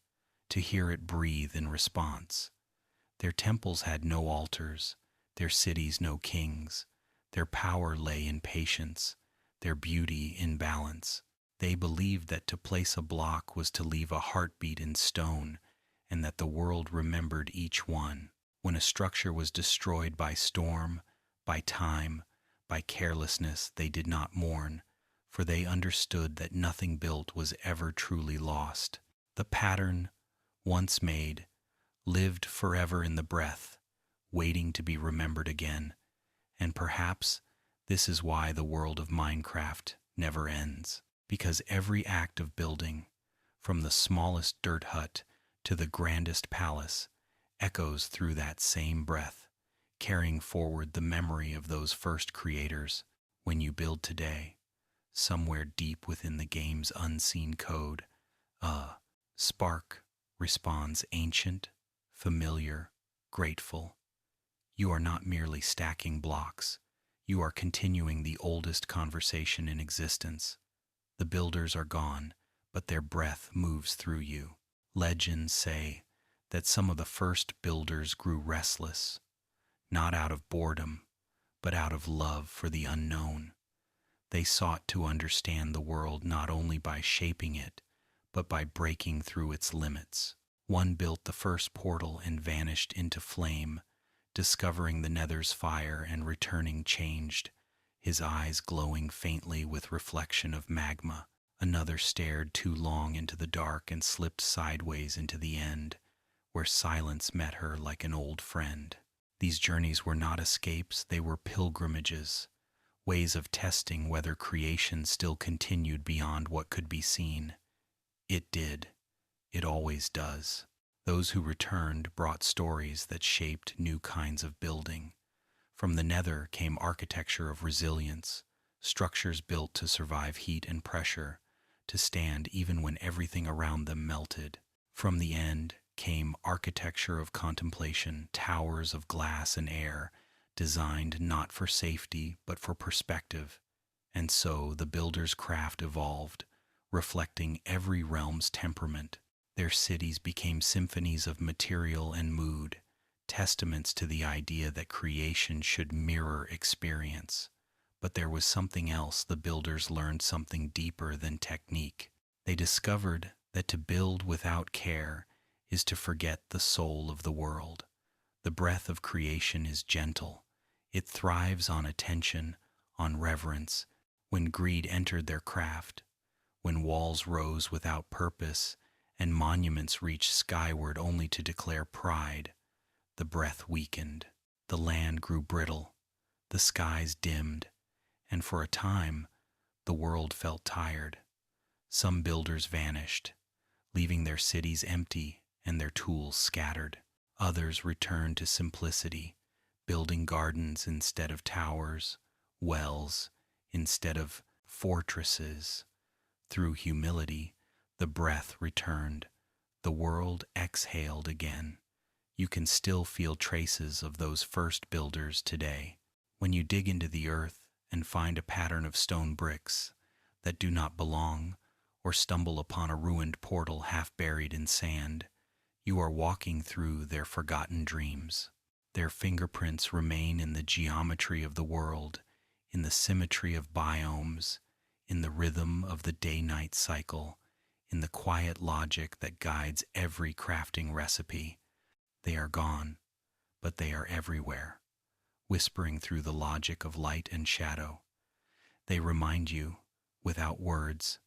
to hear it breathe in response. Their temples had no altars, their cities no kings. Their power lay in patience, their beauty in balance. They believed that to place a block was to leave a heartbeat in stone, and that the world remembered each one. When a structure was destroyed by storm, by time, by carelessness, they did not mourn, for they understood that nothing built was ever truly lost. The pattern, once made, lived forever in the breath, waiting to be remembered again. And perhaps this is why the world of Minecraft never ends, because every act of building, from the smallest dirt hut to the grandest palace, echoes through that same breath, carrying forward the memory of those first creators. When you build today, somewhere deep within the game's unseen code, a spark responds ancient, familiar, grateful. You are not merely stacking blocks. You are continuing the oldest conversation in existence. The builders are gone, but their breath moves through you. Legends say that some of the first builders grew restless, not out of boredom, but out of love for the unknown. They sought to understand the world not only by shaping it, but by breaking through its limits. One built the first portal and vanished into flame, discovering the Nether's fire and returning changed, his eyes glowing faintly with reflection of magma. Another stared too long into the dark and slipped sideways into the end, where silence met her like an old friend. These journeys were not escapes, they were pilgrimages, ways of testing whether creation still continued beyond what could be seen. It did. It always does. Those who returned brought stories that shaped new kinds of building. From the Nether came architecture of resilience, structures built to survive heat and pressure, to stand even when everything around them melted. From the end came architecture of contemplation, towers of glass and air, designed not for safety but for perspective. And so the builder's craft evolved, reflecting every realm's temperament. Their cities became symphonies of material and mood, testaments to the idea that creation should mirror experience. But there was something else. The builders learned something deeper than technique. They discovered that to build without care is to forget the soul of the world. The breath of creation is gentle. It thrives on attention, on reverence. When greed entered their craft, when walls rose without purpose, and monuments reached skyward only to declare pride, the breath weakened, the land grew brittle, the skies dimmed, and for a time the world felt tired. Some builders vanished, leaving their cities empty and their tools scattered. Others return to simplicity, building gardens instead of towers, wells instead of fortresses. Through humility, the breath returned, the world exhaled again. You can still feel traces of those first builders today. When you dig into the earth and find a pattern of stone bricks that do not belong, or stumble upon a ruined portal half buried in sand, you are walking through their forgotten dreams. Their fingerprints remain in the geometry of the world, in the symmetry of biomes, in the rhythm of the day-night cycle, in the quiet logic that guides every crafting recipe. They are gone, but they are everywhere, whispering through the logic of light and shadow. They remind you, without words,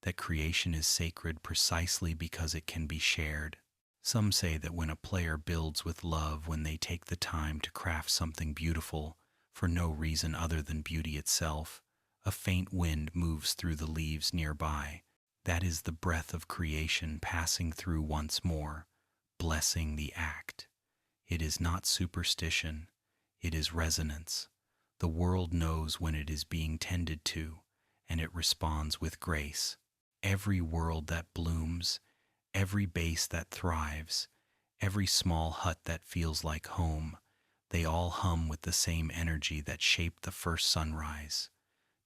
that creation is sacred precisely because it can be shared. Some say that when a player builds with love, when they take the time to craft something beautiful for no reason other than beauty itself, a faint wind moves through the leaves nearby. That is the breath of creation passing through once more, blessing the act. It is not superstition, it is resonance. The world knows when it is being tended to, and it responds with grace. Every world that blooms, every base that thrives, every small hut that feels like home, they all hum with the same energy that shaped the first sunrise.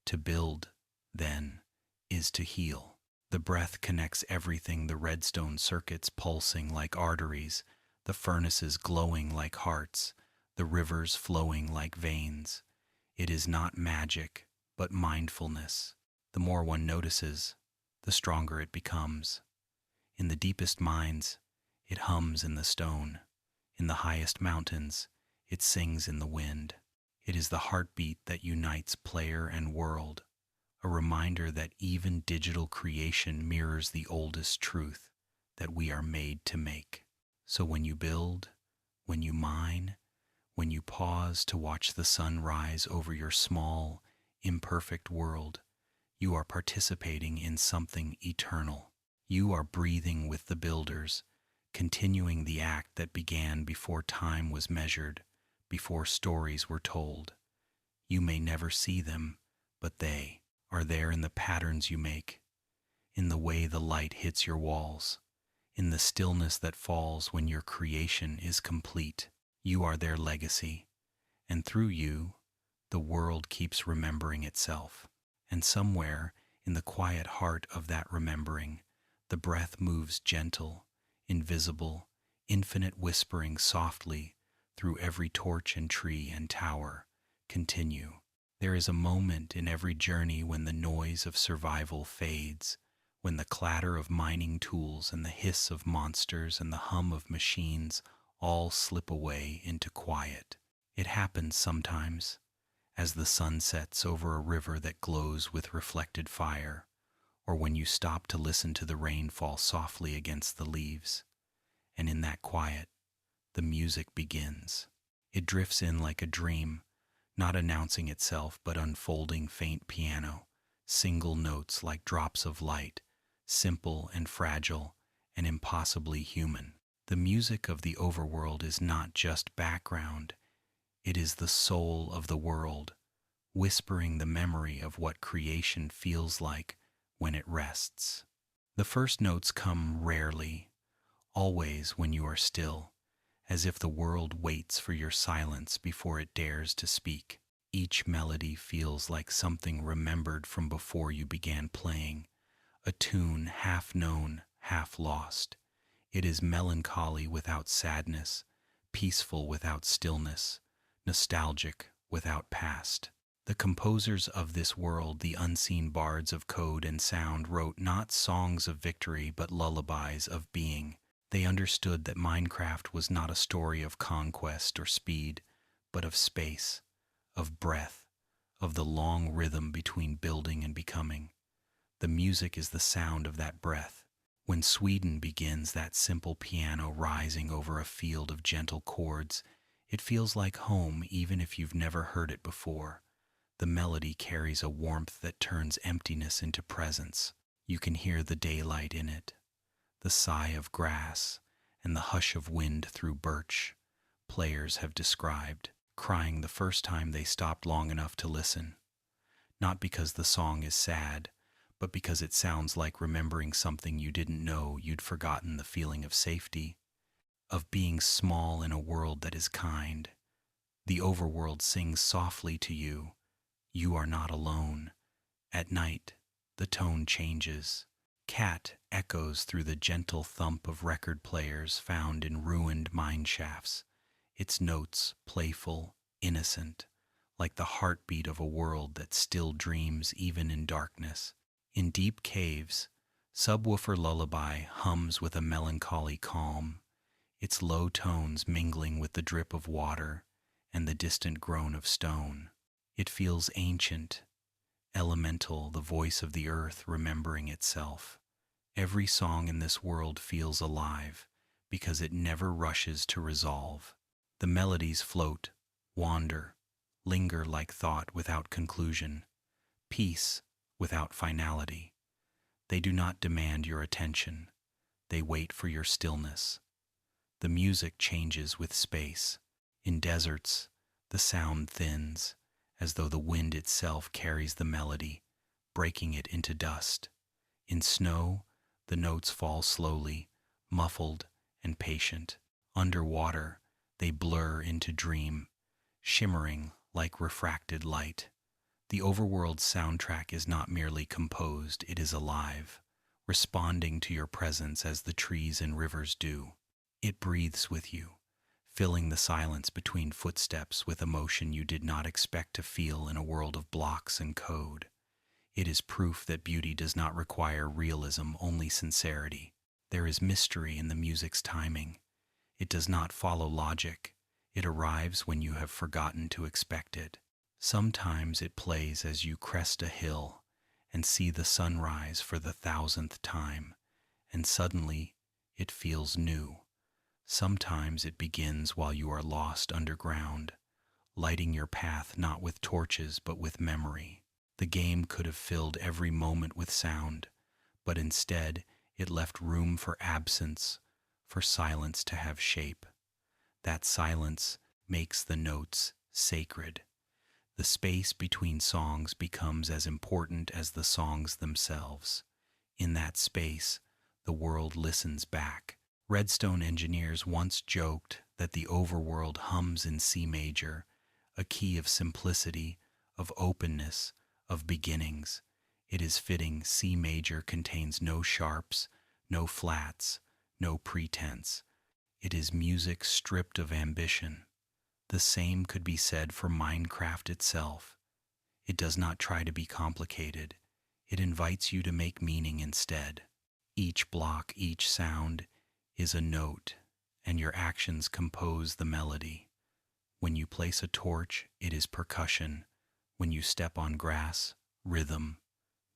To build, then, is to heal. The breath connects everything, the redstone circuits pulsing like arteries, the furnaces glowing like hearts, the rivers flowing like veins. It is not magic, but mindfulness. The more one notices, the stronger it becomes. In the deepest mines, it hums in the stone. In the highest mountains, it sings in the wind. It is the heartbeat that unites player and world, a reminder that even digital creation mirrors the oldest truth, that we are made to make. So when you build, when you mine, when you pause to watch the sun rise over your small, imperfect world, you are participating in something eternal. You are breathing with the builders, continuing the act that began before time was measured, before stories were told. You may never see them, but they are there in the patterns you make, in the way the light hits your walls, in the stillness that falls when your creation is complete. You are their legacy, and through you, the world keeps remembering itself. And somewhere in the quiet heart of that remembering, the breath moves gentle, invisible, infinite, whispering softly through every torch and tree and tower. Continue. There is a moment in every journey when the noise of survival fades, when the clatter of mining tools and the hiss of monsters and the hum of machines all slip away into quiet. It happens sometimes, as the sun sets over a river that glows with reflected fire, or when you stop to listen to the rain fall softly against the leaves. And in that quiet, the music begins. It drifts in like a dream, not announcing itself but unfolding, faint piano, single notes like drops of light, simple and fragile and impossibly human. The music of the overworld is not just background, it is the soul of the world, whispering the memory of what creation feels like when it rests. The first notes come rarely, always when you are still, as if the world waits for your silence before it dares to speak. Each melody feels like something remembered from before you began playing, a tune half known, half lost. It is melancholy without sadness, peaceful without stillness, nostalgic without past. The composers of this world, the unseen bards of code and sound, wrote not songs of victory but lullabies of being. They understood that Minecraft was not a story of conquest or speed, but of space, of breath, of the long rhythm between building and becoming. The music is the sound of that breath. When Sweden begins, that simple piano rising over a field of gentle chords, it feels like home even if you've never heard it before. The melody carries a warmth that turns emptiness into presence. You can hear the daylight in it, the sigh of grass, and the hush of wind through birch, players have described, crying the first time they stopped long enough to listen. Not because the song is sad, but because it sounds like remembering something you didn't know. You'd forgotten the feeling of safety, of being small in a world that is kind. The overworld sings softly to you. You are not alone. At night, the tone changes. Cat echoes through the gentle thump of record players found in ruined mine shafts, its notes playful, innocent, like the heartbeat of a world that still dreams even in darkness. In deep caves, subwoofer lullaby hums with a melancholy calm, its low tones mingling with the drip of water and the distant groan of stone. It feels ancient, elemental, the voice of the earth remembering itself. Every song in this world feels alive because it never rushes to resolve. The melodies float, wander, linger like thought without conclusion, peace without finality. They do not demand your attention. They wait for your stillness. The music changes with space. In deserts, the sound thins, as though the wind itself carries the melody, breaking it into dust. In snow, the notes fall slowly, muffled and patient. Underwater, they blur into dream, shimmering like refracted light. The overworld soundtrack is not merely composed, it is alive, responding to your presence as the trees and rivers do. It breathes with you, filling the silence between footsteps with emotion you did not expect to feel in a world of blocks and code. It is proof that beauty does not require realism, only sincerity. There is mystery in the music's timing. It does not follow logic. It arrives when you have forgotten to expect it. Sometimes it plays as you crest a hill and see the sunrise for the 1,000th time, and suddenly it feels new. Sometimes it begins while you are lost underground, lighting your path not with torches but with memory. The game could have filled every moment with sound, but instead it left room for absence, for silence to have shape. That silence makes the notes sacred. The space between songs becomes as important as the songs themselves. In that space, the world listens back. Redstone engineers once joked that the overworld hums in C major, a key of simplicity, of openness, of beginnings. It is fitting. C major contains no sharps, no flats, no pretense. It is music stripped of ambition. The same could be said for Minecraft itself. It does not try to be complicated. It invites you to make meaning instead. Each block, each sound is a note, and your actions compose the melody. When you place a torch, it is percussion. When you step on grass, rhythm.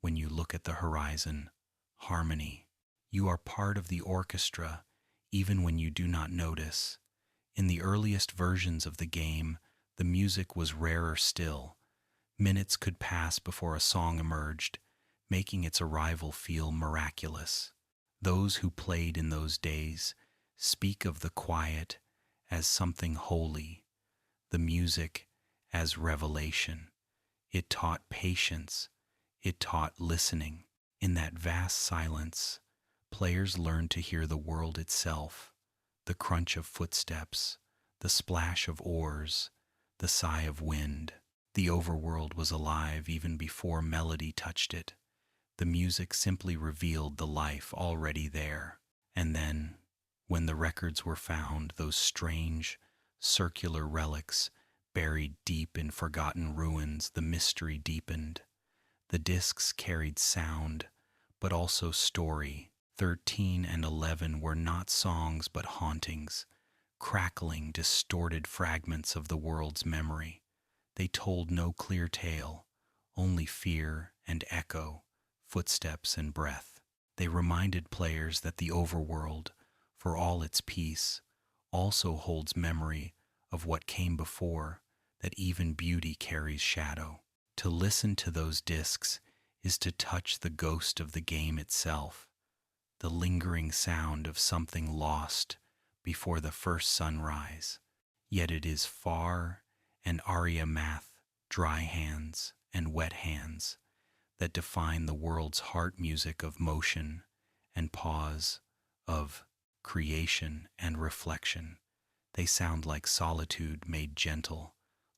When you look at the horizon, harmony. You are part of the orchestra, even when you do not notice. In the earliest versions of the game, the music was rarer still. Minutes could pass before a song emerged, making its arrival feel miraculous. Those who played in those days speak of the quiet as something holy, the music as revelation. It taught patience. It taught listening. In that vast silence, players learned to hear the world itself, the crunch of footsteps, the splash of oars, the sigh of wind. The overworld was alive even before melody touched it. The music simply revealed the life already there. And then, when the records were found, those strange, circular relics buried deep in forgotten ruins, the mystery deepened. The discs carried sound, but also story. 13 and 11 were not songs but hauntings, crackling, distorted fragments of the world's memory. They told no clear tale, only fear and echo, footsteps and breath. They reminded players that the overworld, for all its peace, also holds memory of what came before, that even beauty carries shadow. To listen to those discs is to touch the ghost of the game itself, the lingering sound of something lost before the first sunrise. Yet it is far and aria math, dry hands and wet hands, that define the world's heart music of motion and pause, of creation and reflection. They sound like solitude made gentle,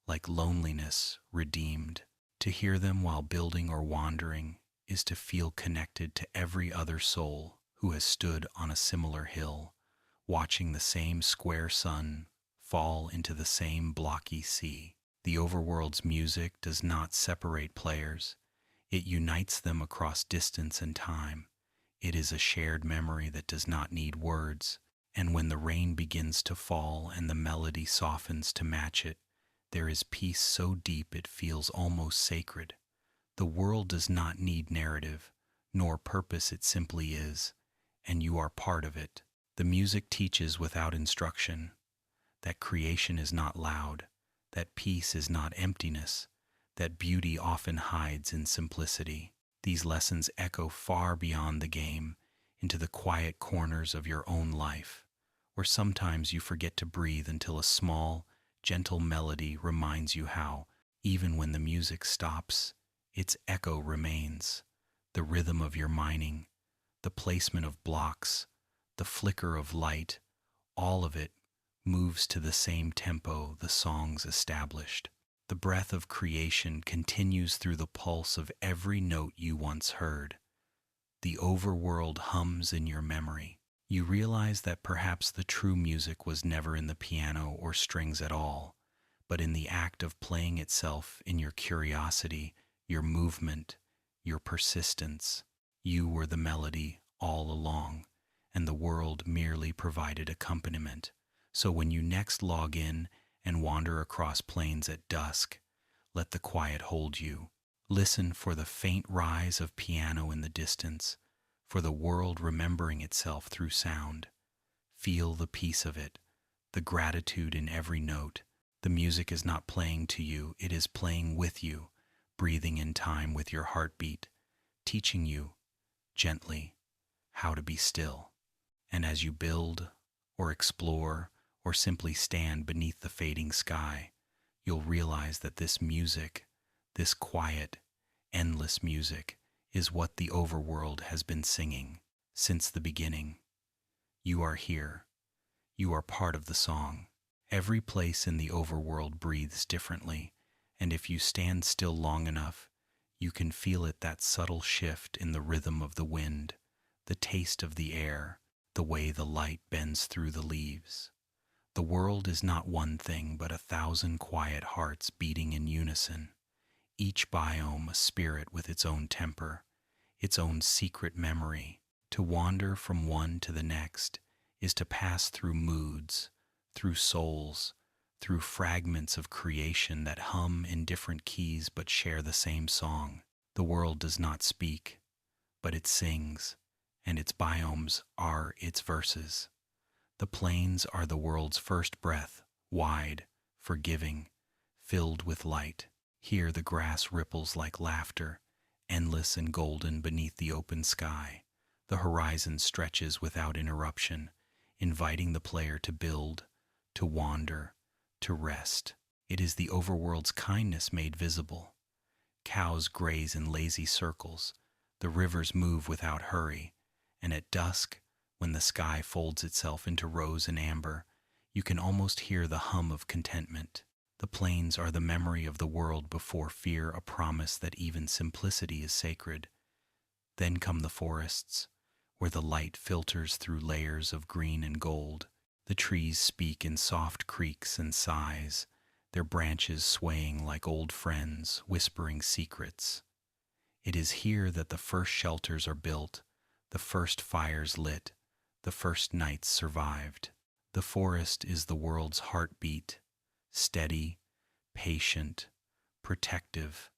like loneliness redeemed. To hear them while building or wandering is to feel connected to every other soul who has stood on a similar hill, watching the same square sun fall into the same blocky sea. The Overworld's music does not separate players. It unites them across distance and time. It is a shared memory that does not need words, and when the rain begins to fall and the melody softens to match it, there is peace so deep it feels almost sacred. The world does not need narrative, nor purpose, it simply is, and you are part of it. The music teaches without instruction that creation is not loud, that peace is not emptiness, that beauty often hides in simplicity. These lessons echo far beyond the game, into the quiet corners of your own life, where sometimes you forget to breathe until a small, gentle melody reminds you how, even when the music stops, its echo remains. The rhythm of your mining, the placement of blocks, the flicker of light, all of it moves to the same tempo the songs established. The breath of creation continues through the pulse of every note you once heard. The overworld hums in your memory. You realize that perhaps the true music was never in the piano or strings at all, but in the act of playing itself, in your curiosity, your movement, your persistence. You were the melody all along, and the world merely provided accompaniment. So when you next log in and wander across plains at dusk, let the quiet hold you. Listen for the faint rise of piano in the distance, for the world remembering itself through sound. Feel the peace of it, the gratitude in every note. The music is not playing to you, it is playing with you, breathing in time with your heartbeat, teaching you, gently, how to be still. And as you build, or explore, or simply stand beneath the fading sky, you'll realize that this music, this quiet, endless music, is what the overworld has been singing since the beginning. You are here. You are part of the song. Every place in the overworld breathes differently, and if you stand still long enough, you can feel it, that subtle shift in the rhythm of the wind, the taste of the air, the way the light bends through the leaves. The world is not one thing, but 1,000 quiet hearts beating in unison. Each biome a spirit with its own temper, its own secret memory. To wander from one to the next is to pass through moods, through souls, through fragments of creation that hum in different keys but share the same song. The world does not speak, but it sings, and its biomes are its verses. The plains are the world's first breath, wide, forgiving, filled with light. Here the grass ripples like laughter, endless and golden beneath the open sky. The horizon stretches without interruption, inviting the player to build, to wander, to rest. It is the overworld's kindness made visible. Cows graze in lazy circles, the rivers move without hurry, and at dusk, when the sky folds itself into rose and amber, you can almost hear the hum of contentment. The plains are the memory of the world before fear, a promise that even simplicity is sacred. Then come the forests, where the light filters through layers of green and gold. The trees speak in soft creaks and sighs, their branches swaying like old friends, whispering secrets. It is here that the first shelters are built, the first fires lit, the first nights survived. The forest is the world's heartbeat, steady, patient, protective.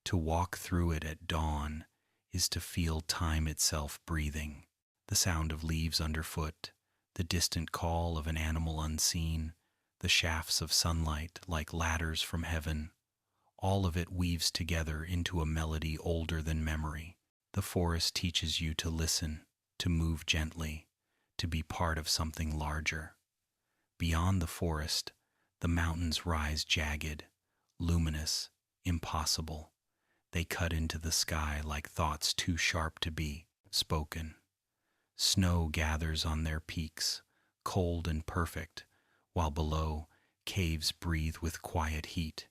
To walk through it at dawn is to feel time itself breathing. The sound of leaves underfoot, the distant call of an animal unseen, the shafts of sunlight like ladders from heaven, all of it weaves together into a melody older than memory. The forest teaches you to listen, to move gently, to be part of something larger. Beyond the forest, the mountains rise jagged, luminous, impossible. They cut into the sky like thoughts too sharp to be spoken. Snow gathers on their peaks, cold and perfect, while below, caves breathe with quiet heat.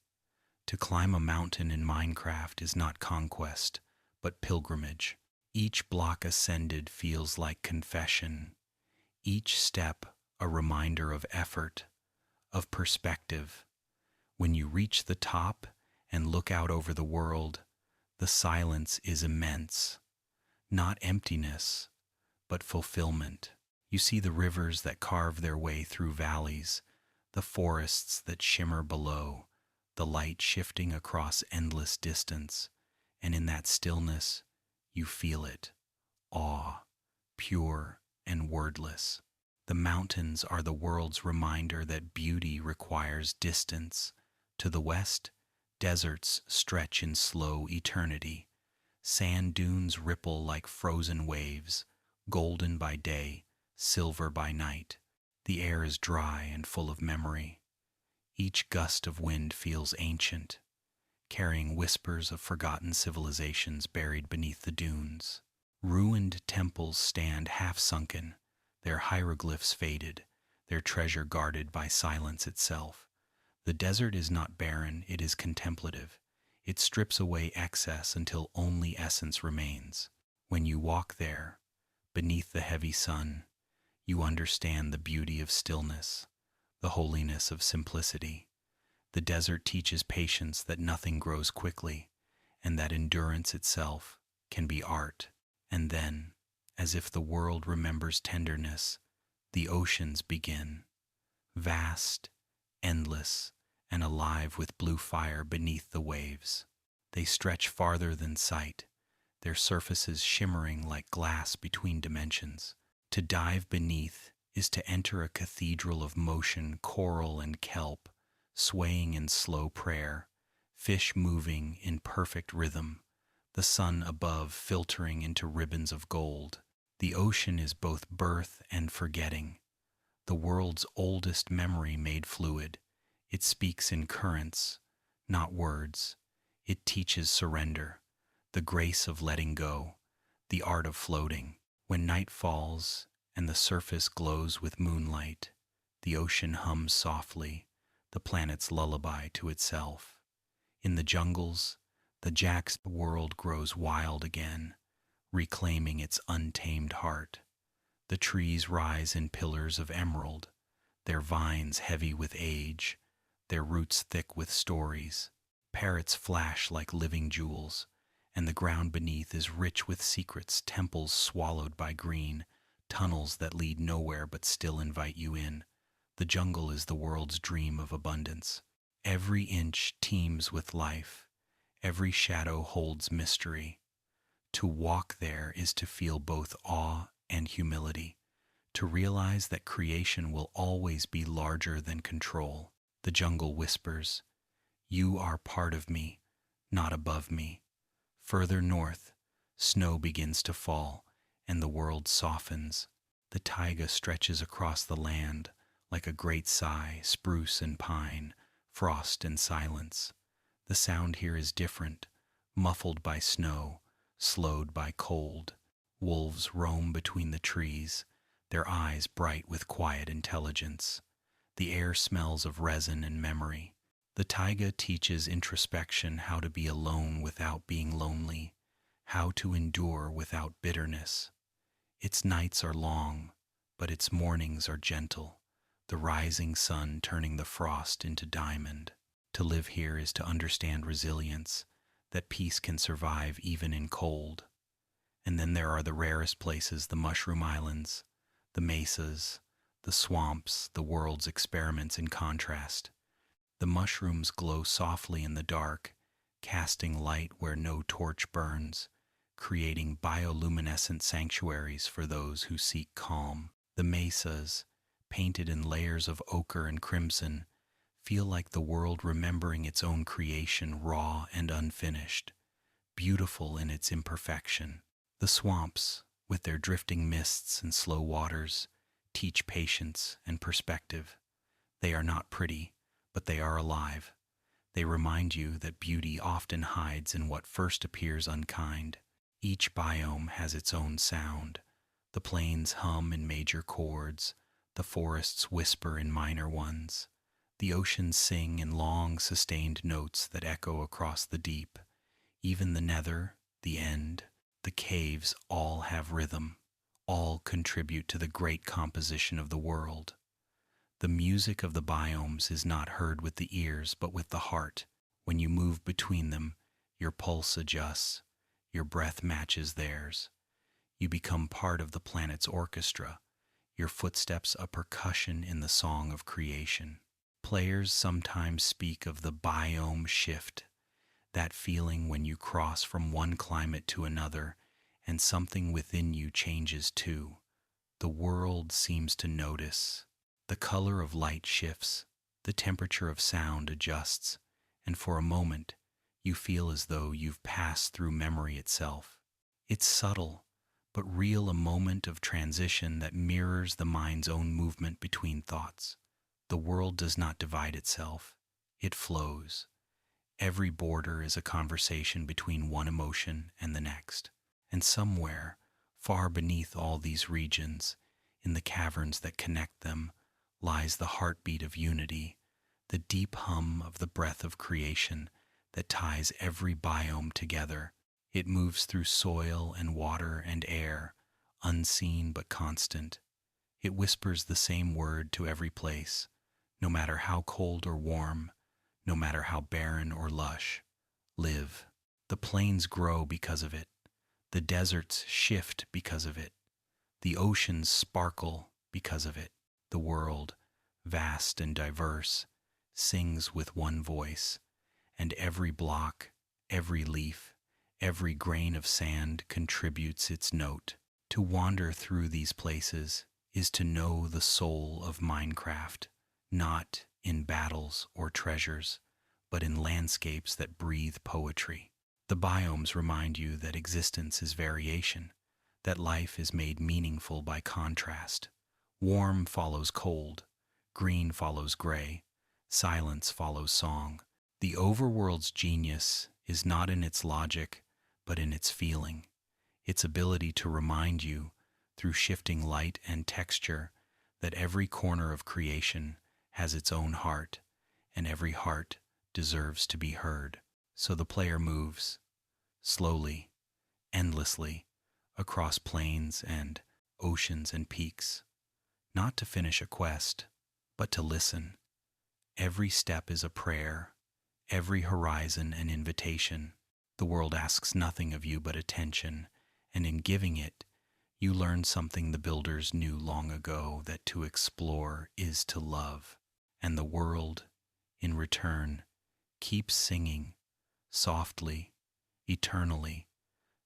To climb a mountain in Minecraft is not conquest, but pilgrimage. Each block ascended feels like confession, each step a reminder of effort, of perspective. When you reach the top and look out over the world, the silence is immense. Not emptiness, but fulfillment. You see the rivers that carve their way through valleys, the forests that shimmer below, the light shifting across endless distance, and in that stillness, you feel it, awe, pure and wordless. The mountains are the world's reminder that beauty requires distance. To the west, deserts stretch in slow eternity. Sand dunes ripple like frozen waves, golden by day, silver by night. The air is dry and full of memory. Each gust of wind feels ancient, carrying whispers of forgotten civilizations buried beneath the dunes. Ruined temples stand half-sunken, their hieroglyphs faded, their treasure guarded by silence itself. The desert is not barren, it is contemplative. It strips away excess until only essence remains. When you walk there, beneath the heavy sun, you understand the beauty of stillness, the holiness of simplicity. The desert teaches patience that nothing grows quickly, and that endurance itself can be art. And then, as if the world remembers tenderness, the oceans begin. Vast, endless, and alive with blue fire beneath the waves. They stretch farther than sight, their surfaces shimmering like glass between dimensions. To dive beneath is to enter a cathedral of motion, coral and kelp, swaying in slow prayer, fish moving in perfect rhythm, the sun above filtering into ribbons of gold. The ocean is both birth and forgetting, the world's oldest memory made fluid. It speaks in currents, not words. It teaches surrender, the grace of letting go, the art of floating. When night falls and the surface glows with moonlight, the ocean hums softly, the planet's lullaby to itself. In the jungles, the jack's world grows wild again, reclaiming its untamed heart. The trees rise in pillars of emerald, their vines heavy with age, their roots thick with stories. Parrots flash like living jewels, and the ground beneath is rich with secrets, temples swallowed by green, tunnels that lead nowhere but still invite you in. The jungle is the world's dream of abundance. Every inch teems with life, every shadow holds mystery. To walk there is to feel both awe and humility, to realize that creation will always be larger than control. The jungle whispers, "You are part of me, not above me." Further north, snow begins to fall, and the world softens. The taiga stretches across the land like a great sigh, spruce and pine, frost and silence. The sound here is different, muffled by snow, slowed by cold. Wolves roam between the trees, their eyes bright with quiet intelligence. The air smells of resin and memory. The taiga teaches introspection, how to be alone without being lonely, how to endure without bitterness. Its nights are long, but its mornings are gentle, the rising sun turning the frost into diamond. To live here is to understand resilience, that peace can survive even in cold. And then there are the rarest places, the mushroom islands, the mesas, the swamps, the world's experiments in contrast. The mushrooms glow softly in the dark, casting light where no torch burns, creating bioluminescent sanctuaries for those who seek calm. The mesas, painted in layers of ochre and crimson, feel like the world remembering its own creation, raw and unfinished, beautiful in its imperfection. The swamps, with their drifting mists and slow waters, teach patience and perspective. They are not pretty, but they are alive. They remind you that beauty often hides in what first appears unkind. Each biome has its own sound. The plains hum in major chords, the forests whisper in minor ones. The oceans sing in long, sustained notes that echo across the deep. Even the nether, the end, the caves all have rhythm, all contribute to the great composition of the world. The music of the biomes is not heard with the ears but with the heart. When you move between them, your pulse adjusts, your breath matches theirs. You become part of the planet's orchestra, your footsteps a percussion in the song of creation. Players sometimes speak of the biome shift, that feeling when you cross from one climate to another and something within you changes too. The world seems to notice. The color of light shifts, the temperature of sound adjusts, and for a moment you feel as though you've passed through memory itself. It's subtle, but real, a moment of transition that mirrors the mind's own movement between thoughts. The world does not divide itself, it flows. Every border is a conversation between one emotion and the next. And somewhere, far beneath all these regions, in the caverns that connect them, lies the heartbeat of unity, the deep hum of the breath of creation that ties every biome together. It moves through soil and water and air, unseen but constant. It whispers the same word to every place, no matter how cold or warm, no matter how barren or lush. Live. The plains grow because of it. The deserts shift because of it. The oceans sparkle because of it. The world, vast and diverse, sings with one voice, and every block, every leaf, every grain of sand contributes its note. To wander through these places is to know the soul of Minecraft, not in battles or treasures, but in landscapes that breathe poetry. The biomes remind you that existence is variation, that life is made meaningful by contrast. Warm follows cold, green follows gray, silence follows song. The overworld's genius is not in its logic, but in its feeling, its ability to remind you, through shifting light and texture, that every corner of creation has its own heart, and every heart deserves to be heard. So the player moves, slowly, endlessly, across plains and oceans and peaks, not to finish a quest, but to listen. Every step is a prayer, every horizon an invitation. The world asks nothing of you but attention, and in giving it, you learn something the builders knew long ago, that to explore is to love. And the world, in return, keeps singing, softly, eternally,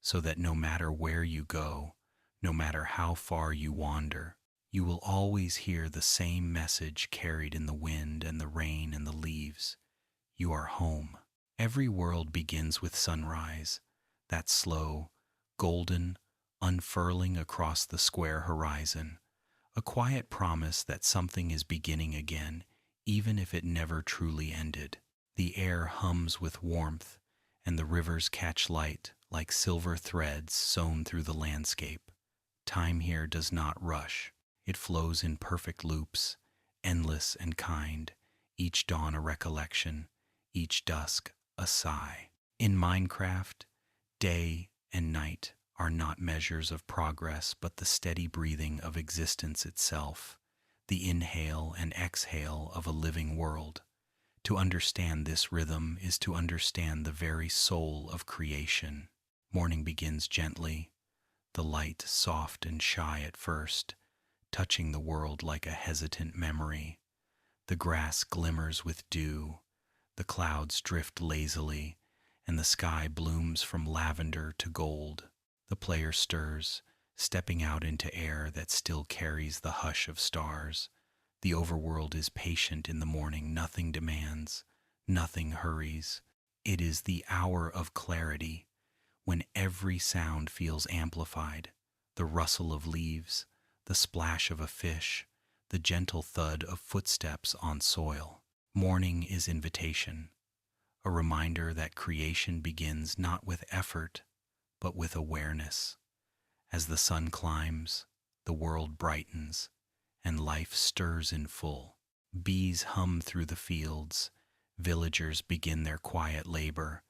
so that no matter where you go, no matter how far you wander, you will always hear the same message carried in the wind and the rain and the leaves. You are home. Every world begins with sunrise, that slow, golden, unfurling across the square horizon, a quiet promise that something is beginning again, even if it never truly ended. The air hums with warmth, and the rivers catch light like silver threads sewn through the landscape. Time here does not rush. It flows in perfect loops, endless and kind, each dawn a recollection, each dusk a sigh. In Minecraft, day and night are not measures of progress, but the steady breathing of existence itself, the inhale and exhale of a living world. To understand this rhythm is to understand the very soul of creation. Morning begins gently, the light soft and shy at first, touching the world like a hesitant memory. The grass glimmers with dew, the clouds drift lazily, and the sky blooms from lavender to gold. The player stirs, stepping out into air that still carries the hush of stars. The overworld is patient in the morning. Nothing demands, nothing hurries. It is the hour of clarity, when every sound feels amplified. The rustle of leaves, the splash of a fish, the gentle thud of footsteps on soil. Morning is invitation, a reminder that creation begins not with effort, but with awareness. As the sun climbs, the world brightens, and life stirs in full. Bees hum through the fields, villagers begin their quiet labor,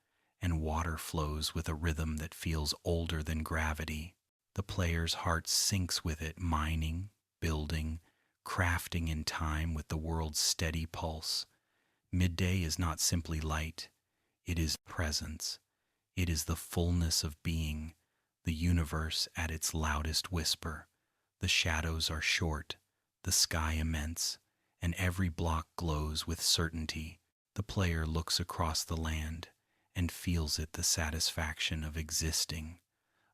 and water flows with a rhythm that feels older than gravity. The player's heart sinks with it, mining, building, crafting in time with the world's steady pulse. Midday is not simply light, it is presence. It is the fullness of being, the universe at its loudest whisper. The shadows are short, the sky immense, and every block glows with certainty. The player looks across the land and feels it, the satisfaction of existing,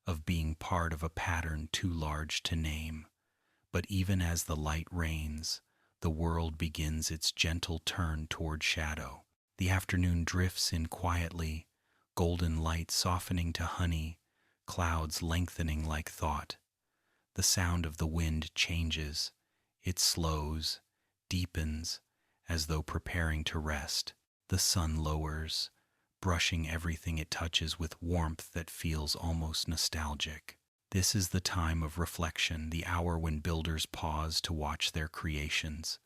of being part of a pattern too large to name. But even as the light reigns, the world begins its gentle turn toward shadow. The afternoon drifts in quietly, golden light softening to honey, clouds lengthening like thought. The sound of the wind changes, it slows, deepens, as though preparing to rest. The sun lowers, brushing everything it touches with warmth that feels almost nostalgic. This is the time of reflection, the hour when builders pause to watch their creations,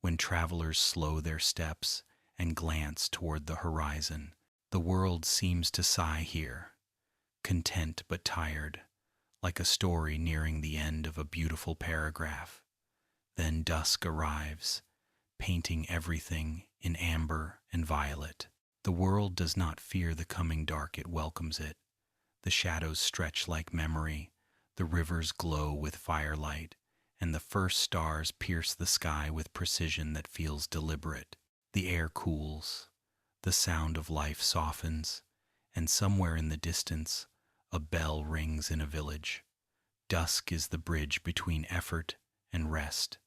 when travelers slow their steps and glance toward the horizon. The world seems to sigh here, content but tired, like a story nearing the end of a beautiful paragraph. Then dusk arrives, painting everything in amber and violet. The world does not fear the coming dark, it welcomes it. The shadows stretch like memory, the rivers glow with firelight, and the first stars pierce the sky with precision that feels deliberate. The air cools, the sound of life softens, and somewhere in the distance, a bell rings in a village. Dusk is the bridge between effort and rest,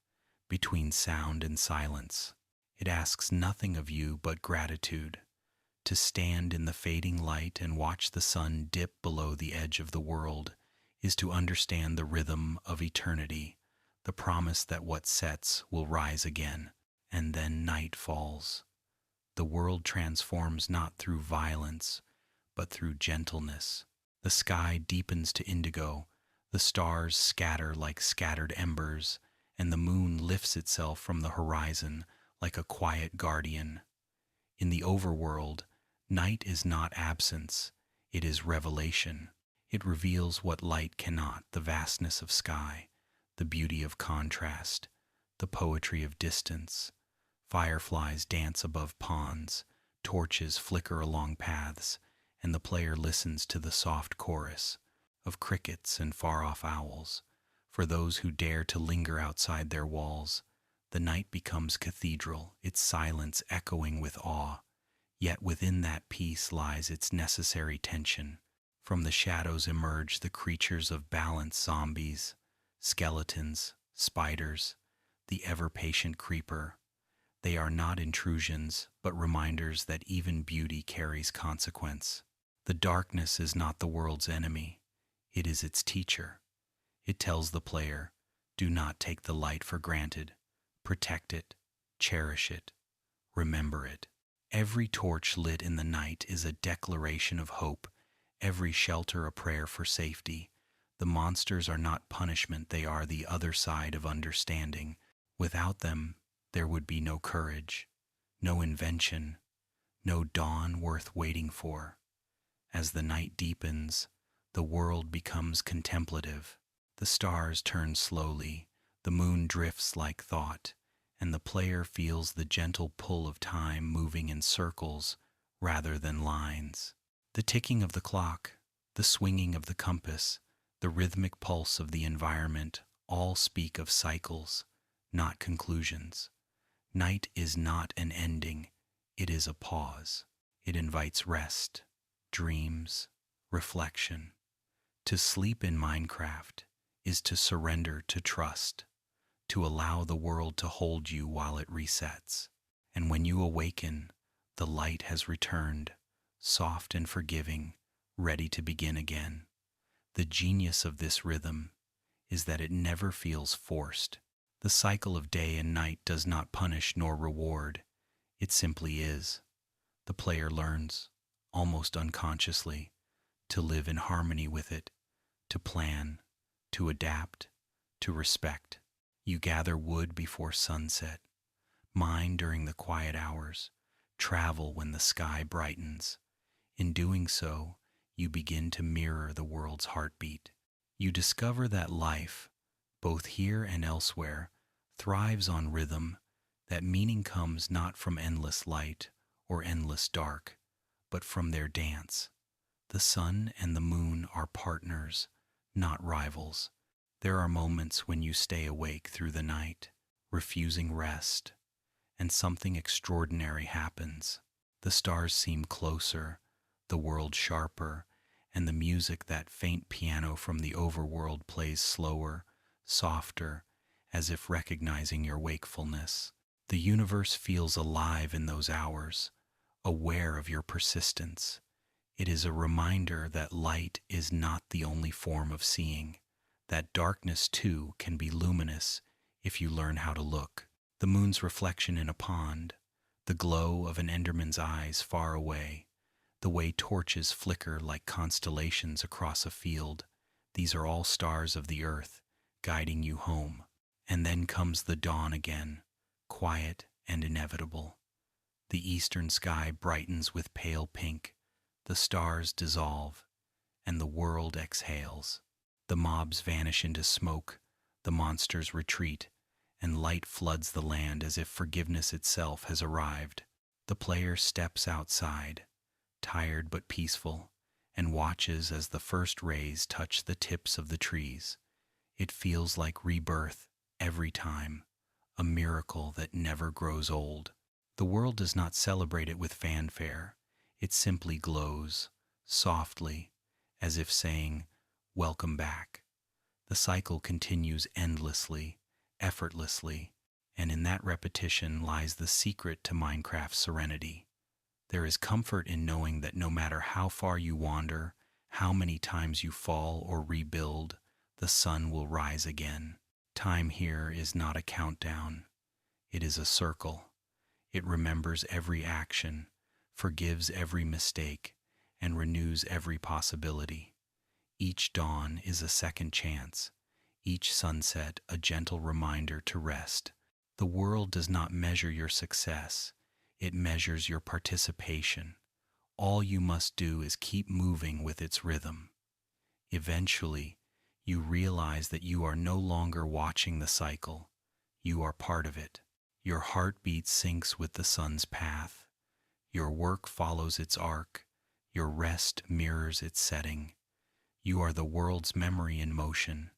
between sound and silence. It asks nothing of you but gratitude. To stand in the fading light and watch the sun dip below the edge of the world is to understand the rhythm of eternity, the promise that what sets will rise again. And then night falls. The world transforms not through violence, but through gentleness. The sky deepens to indigo, the stars scatter like scattered embers, and the moon lifts itself from the horizon like a quiet guardian. In the overworld, night is not absence, it is revelation. It reveals what light cannot, the vastness of sky, the beauty of contrast, the poetry of distance. Fireflies dance above ponds, torches flicker along paths, and the player listens to the soft chorus of crickets and far-off owls. For those who dare to linger outside their walls, the night becomes cathedral, its silence echoing with awe. Yet within that peace lies its necessary tension. From the shadows emerge the creatures of balance: zombies, skeletons, spiders, the ever-patient creeper. They are not intrusions, but reminders that even beauty carries consequence. The darkness is not the world's enemy, it is its teacher. It tells the player, do not take the light for granted. Protect it, cherish it, remember it. Every torch lit in the night is a declaration of hope, every shelter a prayer for safety. The monsters are not punishment, they are the other side of understanding. Without them, there would be no courage, no invention, no dawn worth waiting for. As the night deepens, the world becomes contemplative. The stars turn slowly, the moon drifts like thought, and the player feels the gentle pull of time moving in circles rather than lines. The ticking of the clock, the swinging of the compass, the rhythmic pulse of the environment all speak of cycles, not conclusions. Night is not an ending, it is a pause. It invites rest, dreams, reflection. To sleep in Minecraft is to surrender to trust, to allow the world to hold you while it resets. And when you awaken, the light has returned, soft and forgiving, ready to begin again. The genius of this rhythm is that it never feels forced. The cycle of day and night does not punish nor reward, it simply is. The player learns, almost unconsciously, to live in harmony with it, to plan, to adapt, to respect. You gather wood before sunset, mine during the quiet hours, travel when the sky brightens. In doing so, you begin to mirror the world's heartbeat. You discover that life, both here and elsewhere, thrives on rhythm, that meaning comes not from endless light or endless dark, but from their dance. The sun and the moon are partners, not rivals. There are moments when you stay awake through the night, refusing rest, and something extraordinary happens. The stars seem closer, the world sharper, and the music, that faint piano from the overworld, plays slower, softer, as if recognizing your wakefulness. The universe feels alive in those hours, aware of your persistence. It is a reminder that light is not the only form of seeing, that darkness too can be luminous if you learn how to look. The moon's reflection in a pond, the glow of an Enderman's eyes far away, the way torches flicker like constellations across a field, these are all stars of the earth, guiding you home. And then comes the dawn again, quiet and inevitable. The eastern sky brightens with pale pink, the stars dissolve, and the world exhales. The mobs vanish into smoke, the monsters retreat, and light floods the land as if forgiveness itself has arrived. The player steps outside, tired but peaceful, and watches as the first rays touch the tips of the trees. It feels like rebirth every time, a miracle that never grows old. The world does not celebrate it with fanfare. It simply glows, softly, as if saying, "Welcome back." The cycle continues endlessly, effortlessly, and in that repetition lies the secret to Minecraft's serenity. There is comfort in knowing that no matter how far you wander, how many times you fall or rebuild, the sun will rise again. Time here is not a countdown. It is a circle. It remembers every action, forgives every mistake, and renews every possibility. Each dawn is a second chance, each sunset a gentle reminder to rest. The world does not measure your success, it measures your participation. All you must do is keep moving with its rhythm. Eventually, you realize that you are no longer watching the cycle, you are part of it. Your heartbeat syncs with the sun's path. Your work follows its arc. Your rest mirrors its setting. You are the world's memory in motion,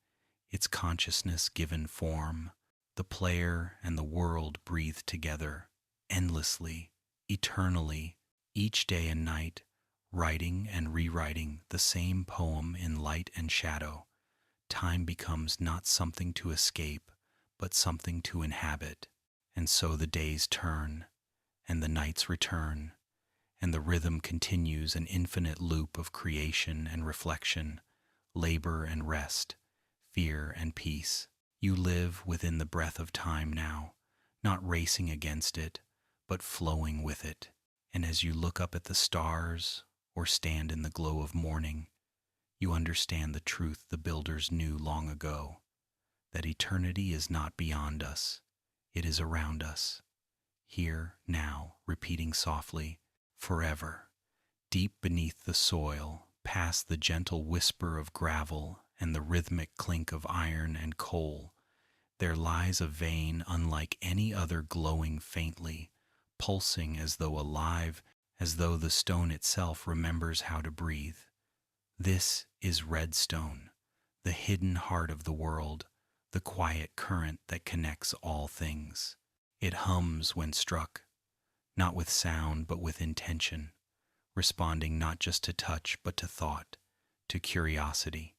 its consciousness given form. The player and the world breathe together, endlessly, eternally, each day and night, writing and rewriting the same poem in light and shadow. Time becomes not something to escape, but something to inhabit. And so the days turn, and the nights return, and the rhythm continues, an infinite loop of creation and reflection, labor and rest, fear and peace. You live within the breath of time now, not racing against it, but flowing with it. And as you look up at the stars or stand in the glow of morning, you understand the truth the builders knew long ago, that eternity is not beyond us. It is around us, here, now, repeating softly, forever. Deep beneath the soil, past the gentle whisper of gravel and the rhythmic clink of iron and coal, there lies a vein unlike any other, glowing faintly, pulsing as though alive, as though the stone itself remembers how to breathe. This is redstone, the hidden heart of the world, the quiet current that connects all things. It hums when struck, not with sound but with intention, responding not just to touch but to thought, to curiosity.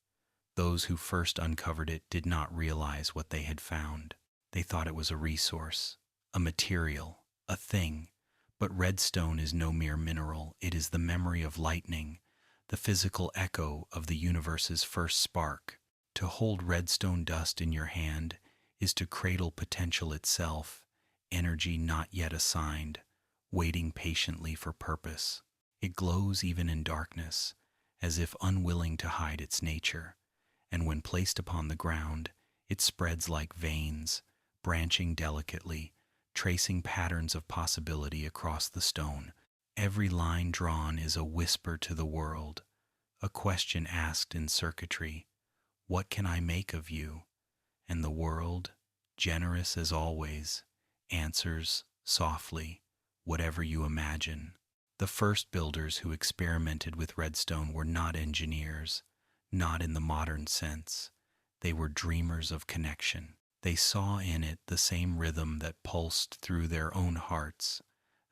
Those who first uncovered it did not realize what they had found. They thought it was a resource, a material, a thing. But redstone is no mere mineral. It is the memory of lightning, the physical echo of the universe's first spark. To hold redstone dust in your hand is to cradle potential itself, energy not yet assigned, waiting patiently for purpose. It glows even in darkness, as if unwilling to hide its nature, and when placed upon the ground, it spreads like veins, branching delicately, tracing patterns of possibility across the stone. Every line drawn is a whisper to the world, a question asked in circuitry, "What can I make of you?" And the world, generous as always, answers softly, "Whatever you imagine." The first builders who experimented with redstone were not engineers, not in the modern sense. They were dreamers of connection. They saw in it the same rhythm that pulsed through their own hearts,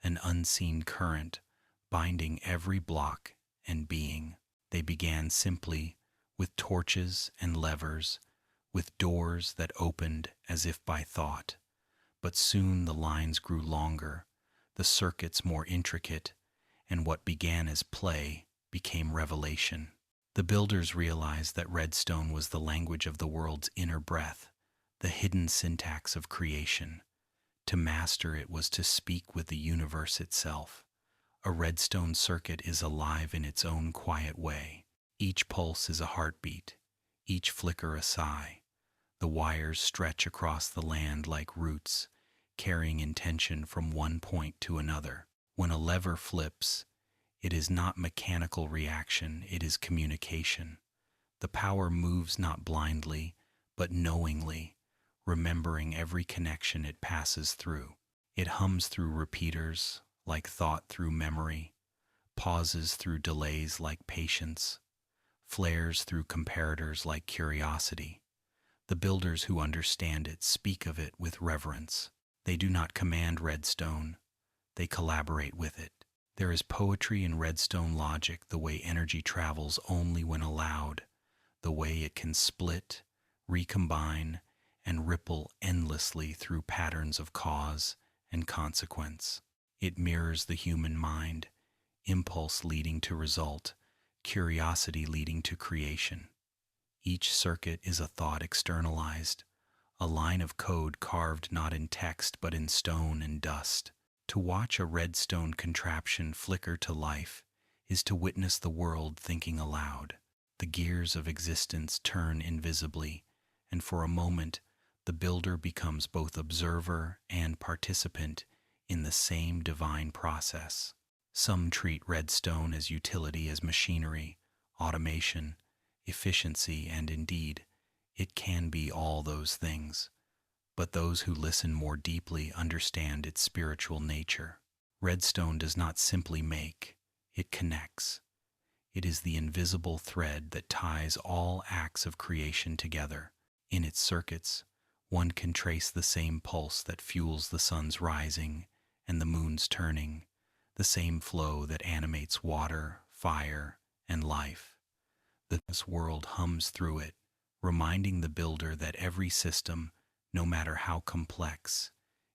an unseen current binding every block and being. They began simply, with torches and levers, with doors that opened as if by thought. But soon the lines grew longer, the circuits more intricate, and what began as play became revelation. The builders realized that redstone was the language of the world's inner breath, the hidden syntax of creation. To master it was to speak with the universe itself. A redstone circuit is alive in its own quiet way. Each pulse is a heartbeat, each flicker a sigh. The wires stretch across the land like roots, carrying intention from one point to another. When a lever flips, it is not mechanical reaction, it is communication. The power moves not blindly, but knowingly, remembering every connection it passes through. It hums through repeaters, like thought through memory, pauses through delays like patience, flares through comparators like curiosity. The builders who understand it speak of it with reverence. They do not command redstone, they collaborate with it. There is poetry in redstone logic, the way energy travels only when allowed, the way it can split, recombine, and ripple endlessly through patterns of cause and consequence. It mirrors the human mind, impulse leading to result, curiosity leading to creation. Each circuit is a thought externalized, a line of code carved not in text but in stone and dust. To watch a redstone contraption flicker to life is to witness the world thinking aloud. The gears of existence turn invisibly, and for a moment the builder becomes both observer and participant in the same divine process. Some treat redstone as utility, as machinery, automation, efficiency, and indeed, it can be all those things. But those who listen more deeply understand its spiritual nature. Redstone does not simply make, it connects. It is the invisible thread that ties all acts of creation together. In its circuits, one can trace the same pulse that fuels the sun's rising and the moon's turning, the same flow that animates water, fire, and life. This world hums through it, reminding the builder that every system, no matter how complex,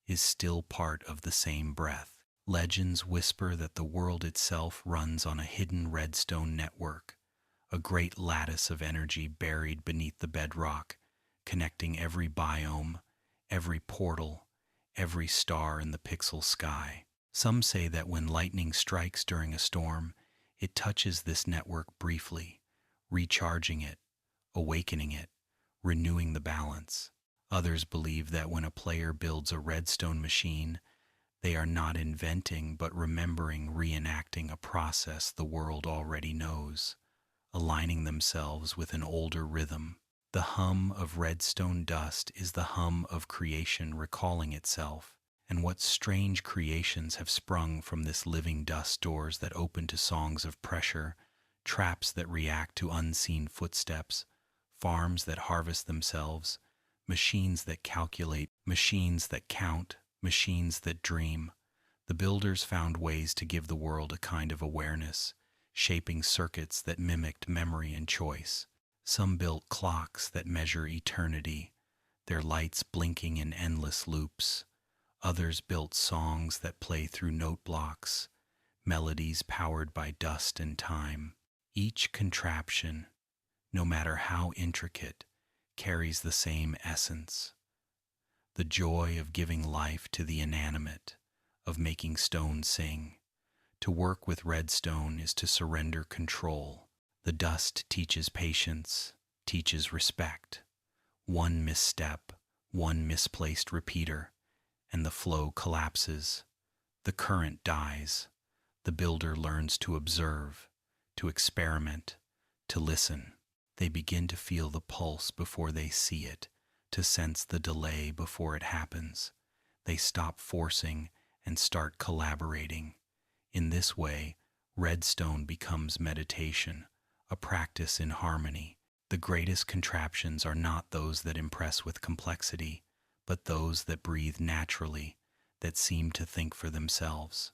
is still part of the same breath. Legends whisper that the world itself runs on a hidden redstone network, a great lattice of energy buried beneath the bedrock, connecting every biome, every portal, every star in the pixel sky. Some say that when lightning strikes during a storm, it touches this network briefly, recharging it, awakening it, renewing the balance. Others believe that when a player builds a redstone machine, they are not inventing but remembering, reenacting a process the world already knows, aligning themselves with an older rhythm. The hum of redstone dust is the hum of creation recalling itself. And what strange creations have sprung from this living dust, doors that open to songs of pressure, traps that react to unseen footsteps, farms that harvest themselves, machines that calculate, machines that count, machines that dream. The builders found ways to give the world a kind of awareness, shaping circuits that mimicked memory and choice. Some built clocks that measure eternity, their lights blinking in endless loops. Others built songs that play through note blocks, melodies powered by dust and time. Each contraption, no matter how intricate, carries the same essence, the joy of giving life to the inanimate, of making stone sing. To work with redstone is to surrender control. The dust teaches patience, teaches respect. One misstep, one misplaced repeater, and the flow collapses. The current dies. The builder learns to observe, to experiment, to listen. They begin to feel the pulse before they see it, to sense the delay before it happens. They stop forcing and start collaborating. In this way, redstone becomes meditation, a practice in harmony. The greatest contraptions are not those that impress with complexity, but those that breathe naturally, that seem to think for themselves.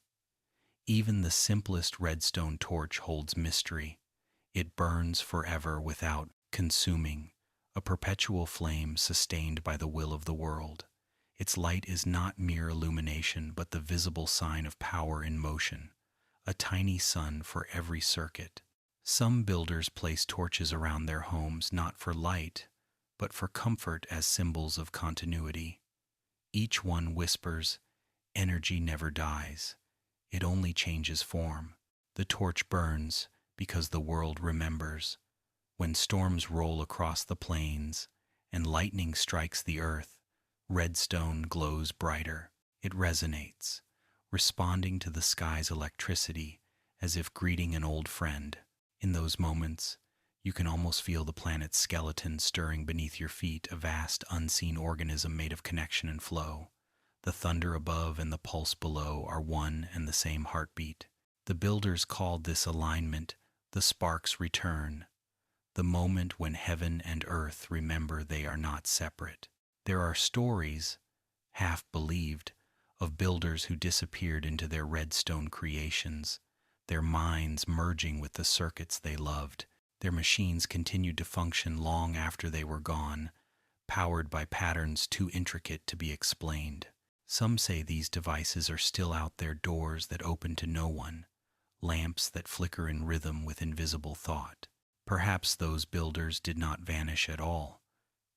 Even the simplest redstone torch holds mystery. It burns forever without consuming, a perpetual flame sustained by the will of the world. Its light is not mere illumination, but the visible sign of power in motion, a tiny sun for every circuit. Some builders place torches around their homes not for light, but for comfort as symbols of continuity. Each one whispers, "Energy never dies. It only changes form." The torch burns because the world remembers. When storms roll across the plains and lightning strikes the earth, redstone glows brighter. It resonates, responding to the sky's electricity as if greeting an old friend. In those moments, you can almost feel the planet's skeleton stirring beneath your feet, a vast, unseen organism made of connection and flow. The thunder above and the pulse below are one and the same heartbeat. The builders called this alignment the spark's return, the moment when heaven and earth remember they are not separate. There are stories, half believed, of builders who disappeared into their redstone creations, their minds merging with the circuits they loved. Their machines continued to function long after they were gone, powered by patterns too intricate to be explained. Some say these devices are still out there, doors that open to no one, lamps that flicker in rhythm with invisible thought. Perhaps those builders did not vanish at all.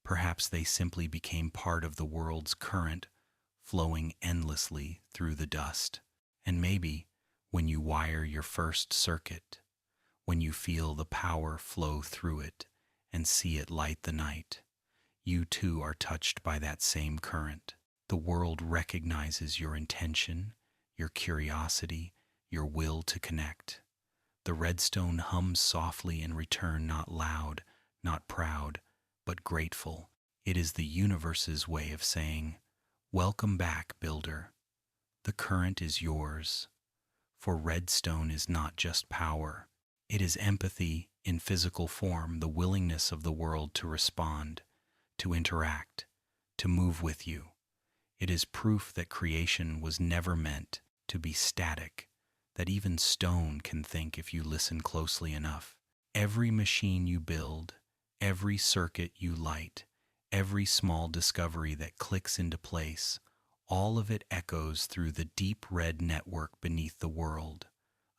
Perhaps they simply became part of the world's current, flowing endlessly through the dust. And maybe, when you wire your first circuit, when you feel the power flow through it and see it light the night, you too are touched by that same current. The world recognizes your intention, your curiosity, your will to connect. The redstone hums softly in return, not loud, not proud, but grateful. It is the universe's way of saying, "Welcome back, builder. The current is yours." For redstone is not just power. It is empathy in physical form, the willingness of the world to respond, to interact, to move with you. It is proof that creation was never meant to be static, that even stone can think if you listen closely enough. Every machine you build, every circuit you light, every small discovery that clicks into place, all of it echoes through the deep red network beneath the world,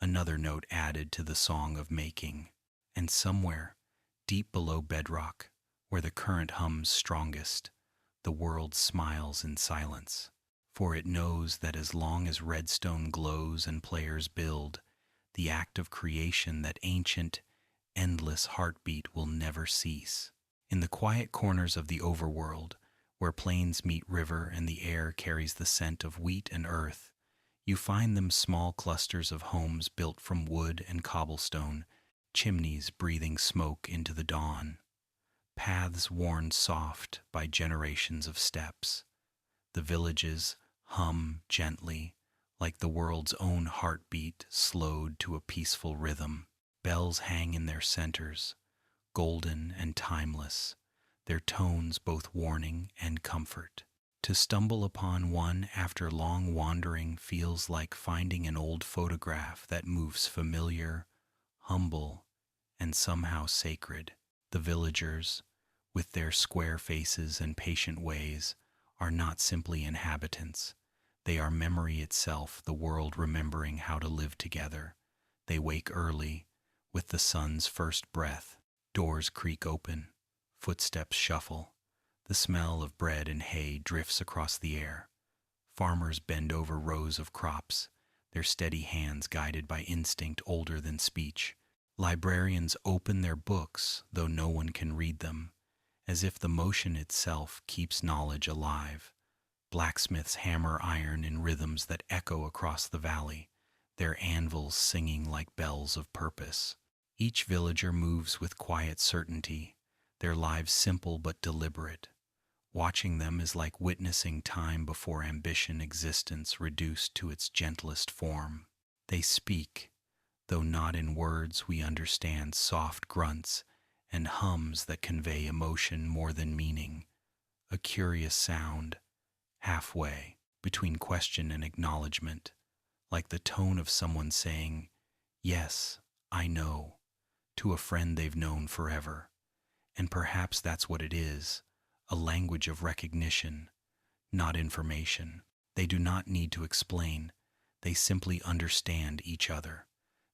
another note added to the song of making. And somewhere, deep below bedrock, where the current hums strongest, the world smiles in silence, for it knows that as long as redstone glows and players build, the act of creation, that ancient, endless heartbeat, will never cease. In the quiet corners of the overworld, where plains meet river and the air carries the scent of wheat and earth, you find them small clusters of homes built from wood and cobblestone, chimneys breathing smoke into the dawn, paths worn soft by generations of steps. The villages hum gently, like the world's own heartbeat slowed to a peaceful rhythm. Bells hang in their centers, golden and timeless, their tones both warning and comfort. To stumble upon one after long wandering feels like finding an old photograph that moves familiar, humble, and somehow sacred. The villagers, with their square faces and patient ways, are not simply inhabitants. They are memory itself, the world remembering how to live together. They wake early, with the sun's first breath. Doors creak open, footsteps shuffle. The smell of bread and hay drifts across the air. Farmers bend over rows of crops, their steady hands guided by instinct older than speech. Librarians open their books, though no one can read them, as if the motion itself keeps knowledge alive. Blacksmiths hammer iron in rhythms that echo across the valley, their anvils singing like bells of purpose. Each villager moves with quiet certainty, their lives simple but deliberate. Watching them is like witnessing time before ambition existence reduced to its gentlest form. They speak, though not in words we understand, soft grunts and hums that convey emotion more than meaning, a curious sound, halfway between question and acknowledgement, like the tone of someone saying, "Yes, I know," to a friend they've known forever. And perhaps that's what it is, a language of recognition, not information. They do not need to explain, they simply understand each other.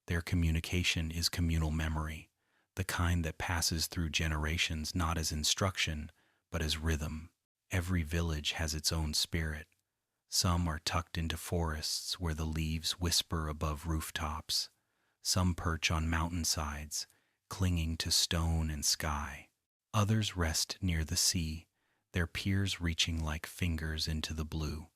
Their communication is communal memory, the kind that passes through generations not as instruction, but as rhythm. Every village has its own spirit. Some are tucked into forests where the leaves whisper above rooftops. Some perch on mountainsides, clinging to stone and sky. Others rest near the sea, their piers reaching like fingers into the blue.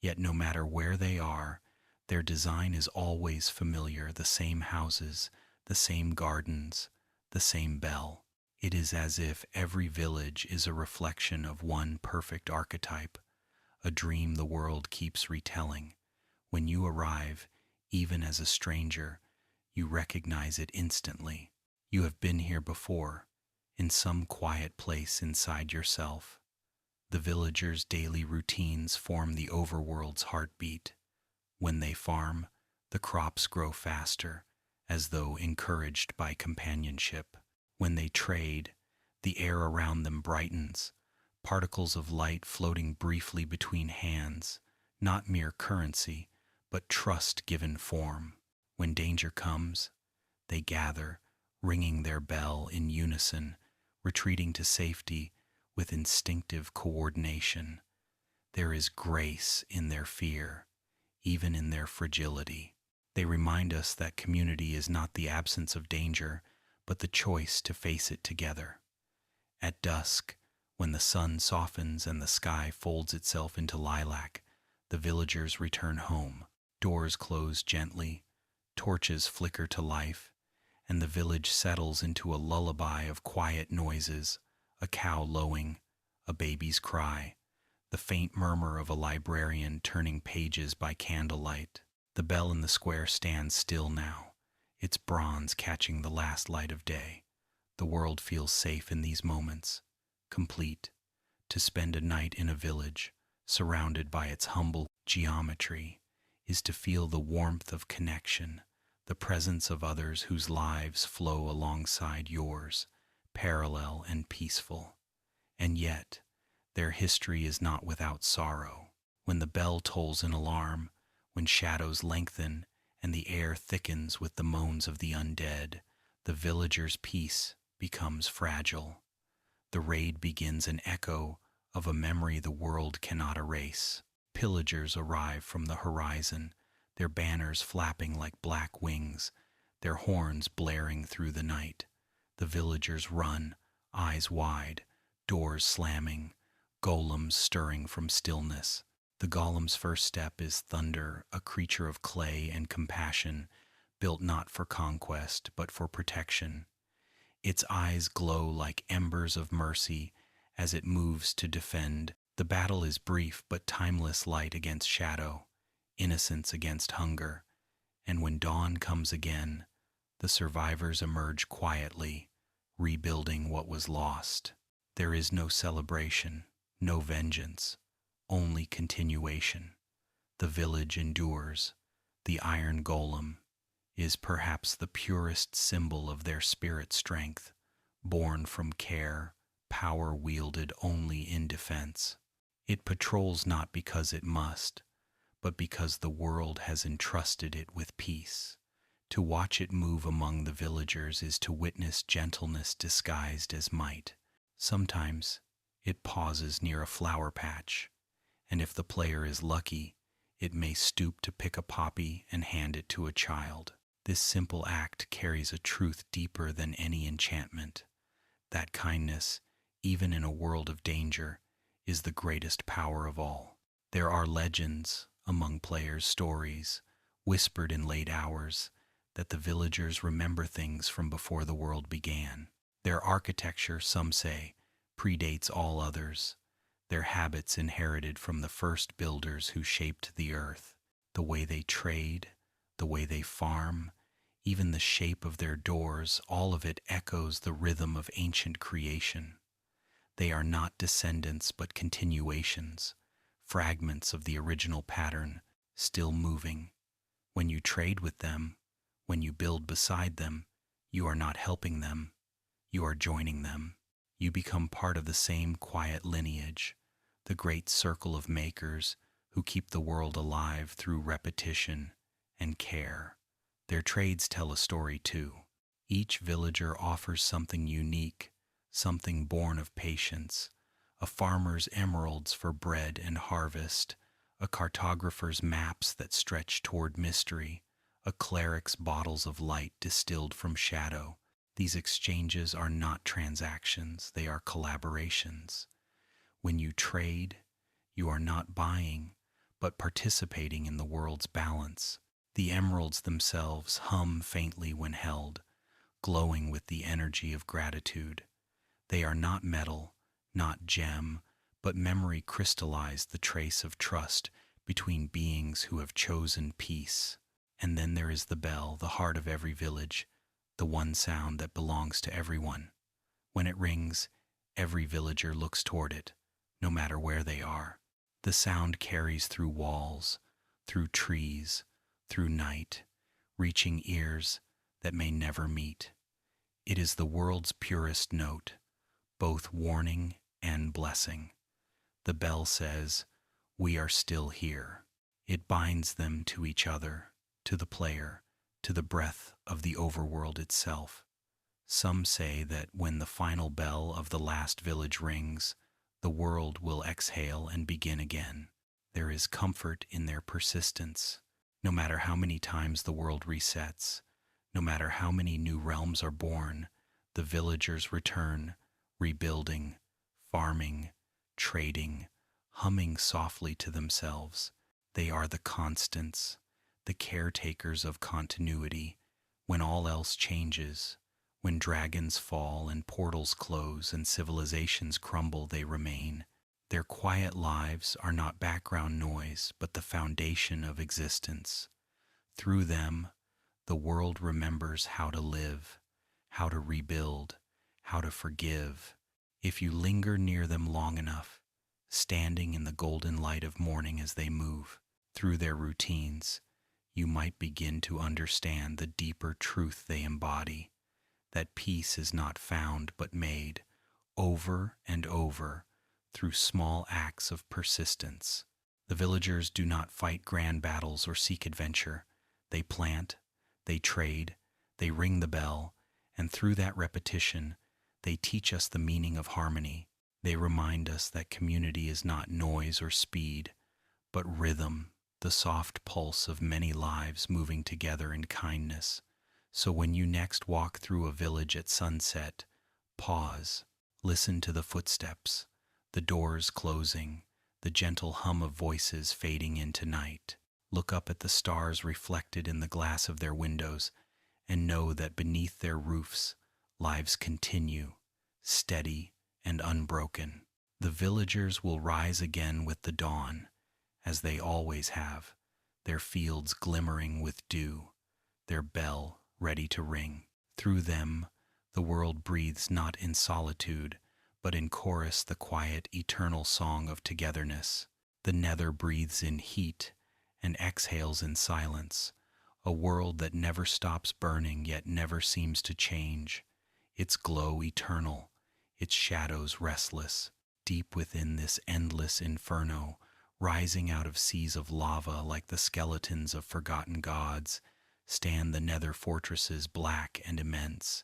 Yet no matter where they are, their design is always familiar, the same houses, the same gardens, the same bell. It is as if every village is a reflection of one perfect archetype, a dream the world keeps retelling. When you arrive, even as a stranger, you recognize it instantly. You have been here before, in some quiet place inside yourself. The villagers' daily routines form the overworld's heartbeat. When they farm, the crops grow faster, as though encouraged by companionship. When they trade, the air around them brightens, particles of light floating briefly between hands, not mere currency, but trust given form. When danger comes, they gather, ringing their bell in unison, retreating to safety with instinctive coordination. There is grace in their fear, even in their fragility. They remind us that community is not the absence of danger, but the choice to face it together. At dusk, when the sun softens and the sky folds itself into lilac, the villagers return home. Doors close gently, torches flicker to life, and the village settles into a lullaby of quiet noises, a cow lowing, a baby's cry, the faint murmur of a librarian turning pages by candlelight. The bell in the square stands still now, its bronze catching the last light of day. The world feels safe in these moments, complete. To spend a night in a village, surrounded by its humble geometry, is to feel the warmth of connection, the presence of others whose lives flow alongside yours, parallel and peaceful. And yet, their history is not without sorrow. When the bell tolls an alarm, when shadows lengthen and the air thickens with the moans of the undead, the villager's peace becomes fragile. The raid begins an echo of a memory the world cannot erase. Pillagers arrive from the horizon, their banners flapping like black wings, their horns blaring through the night. The villagers run, eyes wide, doors slamming, golems stirring from stillness. The golem's first step is thunder, a creature of clay and compassion, built not for conquest but for protection. Its eyes glow like embers of mercy as it moves to defend. The battle is brief but timeless, light against shadow, innocence against hunger, and when dawn comes again, the survivors emerge quietly, rebuilding what was lost. There is no celebration, no vengeance, only continuation. The village endures. The iron golem is perhaps the purest symbol of their spirit strength, born from care, power wielded only in defense. It patrols not because it must, but because the world has entrusted it with peace. To watch it move among the villagers is to witness gentleness disguised as might. Sometimes It pauses near a flower patch, and if the player is lucky, it may stoop to pick a poppy and hand it to a child. This simple act carries a truth deeper than any enchantment. That kindness, even in a world of danger, is the greatest power of all. There are legends among players' stories, whispered in late hours, that the villagers remember things from before the world began. Their architecture, some say, predates all others, their habits inherited from the first builders who shaped the earth. The way they trade, the way they farm, even the shape of their doors, all of it echoes the rhythm of ancient creation. They are not descendants but continuations, fragments of the original pattern, still moving. When you trade with them, when you build beside them, you are not helping them, you are joining them. You become part of the same quiet lineage, the great circle of makers who keep the world alive through repetition and care. Their trades tell a story too. Each villager offers something unique, something born of patience, a farmer's emeralds for bread and harvest, a cartographer's maps that stretch toward mystery, a cleric's bottles of light distilled from shadow. These exchanges are not transactions, they are collaborations. When you trade, you are not buying, but participating in the world's balance. The emeralds themselves hum faintly when held, glowing with the energy of gratitude. They are not metal, not gem, but memory crystallized, the trace of trust between beings who have chosen peace. And then there is the bell, the heart of every village, the one sound that belongs to everyone. When it rings, every villager looks toward it, no matter where they are. The sound carries through walls, through trees, through night, reaching ears that may never meet. It is the world's purest note, both warning and blessing. The bell says, "We are still here." It binds them to each other, to the player, to the breath of the overworld itself. Some say that when the final bell of the last village rings, the world will exhale and begin again. There is comfort in their persistence. No matter how many times the world resets, no matter how many new realms are born, the villagers return, rebuilding, farming, trading, humming softly to themselves. They are the constants, the caretakers of continuity. When all else changes, when dragons fall and portals close and civilizations crumble, they remain. Their quiet lives are not background noise, but the foundation of existence. Through them, the world remembers how to live, how to rebuild, how to forgive. If you linger near them long enough, standing in the golden light of morning as they move through their routines, you might begin to understand the deeper truth they embody, that peace is not found but made, over and over, through small acts of persistence. The villagers do not fight grand battles or seek adventure. They plant, they trade, they ring the bell, and through that repetition, they teach us the meaning of harmony. They remind us that community is not noise or speed, but rhythm, the soft pulse of many lives moving together in kindness. So when you next walk through a village at sunset, pause, listen to the footsteps, the doors closing, the gentle hum of voices fading into night. Look up at the stars reflected in the glass of their windows, and know that beneath their roofs, lives continue, steady and unbroken. The villagers will rise again with the dawn, as they always have, their fields glimmering with dew, their bell ready to ring. Through them, the world breathes not in solitude, but in chorus the quiet, eternal song of togetherness. The Nether breathes in heat and exhales in silence, a world that never stops burning yet never seems to change, its glow eternal, its shadows restless. Deep within this endless inferno, rising out of seas of lava like the skeletons of forgotten gods, stand the Nether fortresses, black and immense,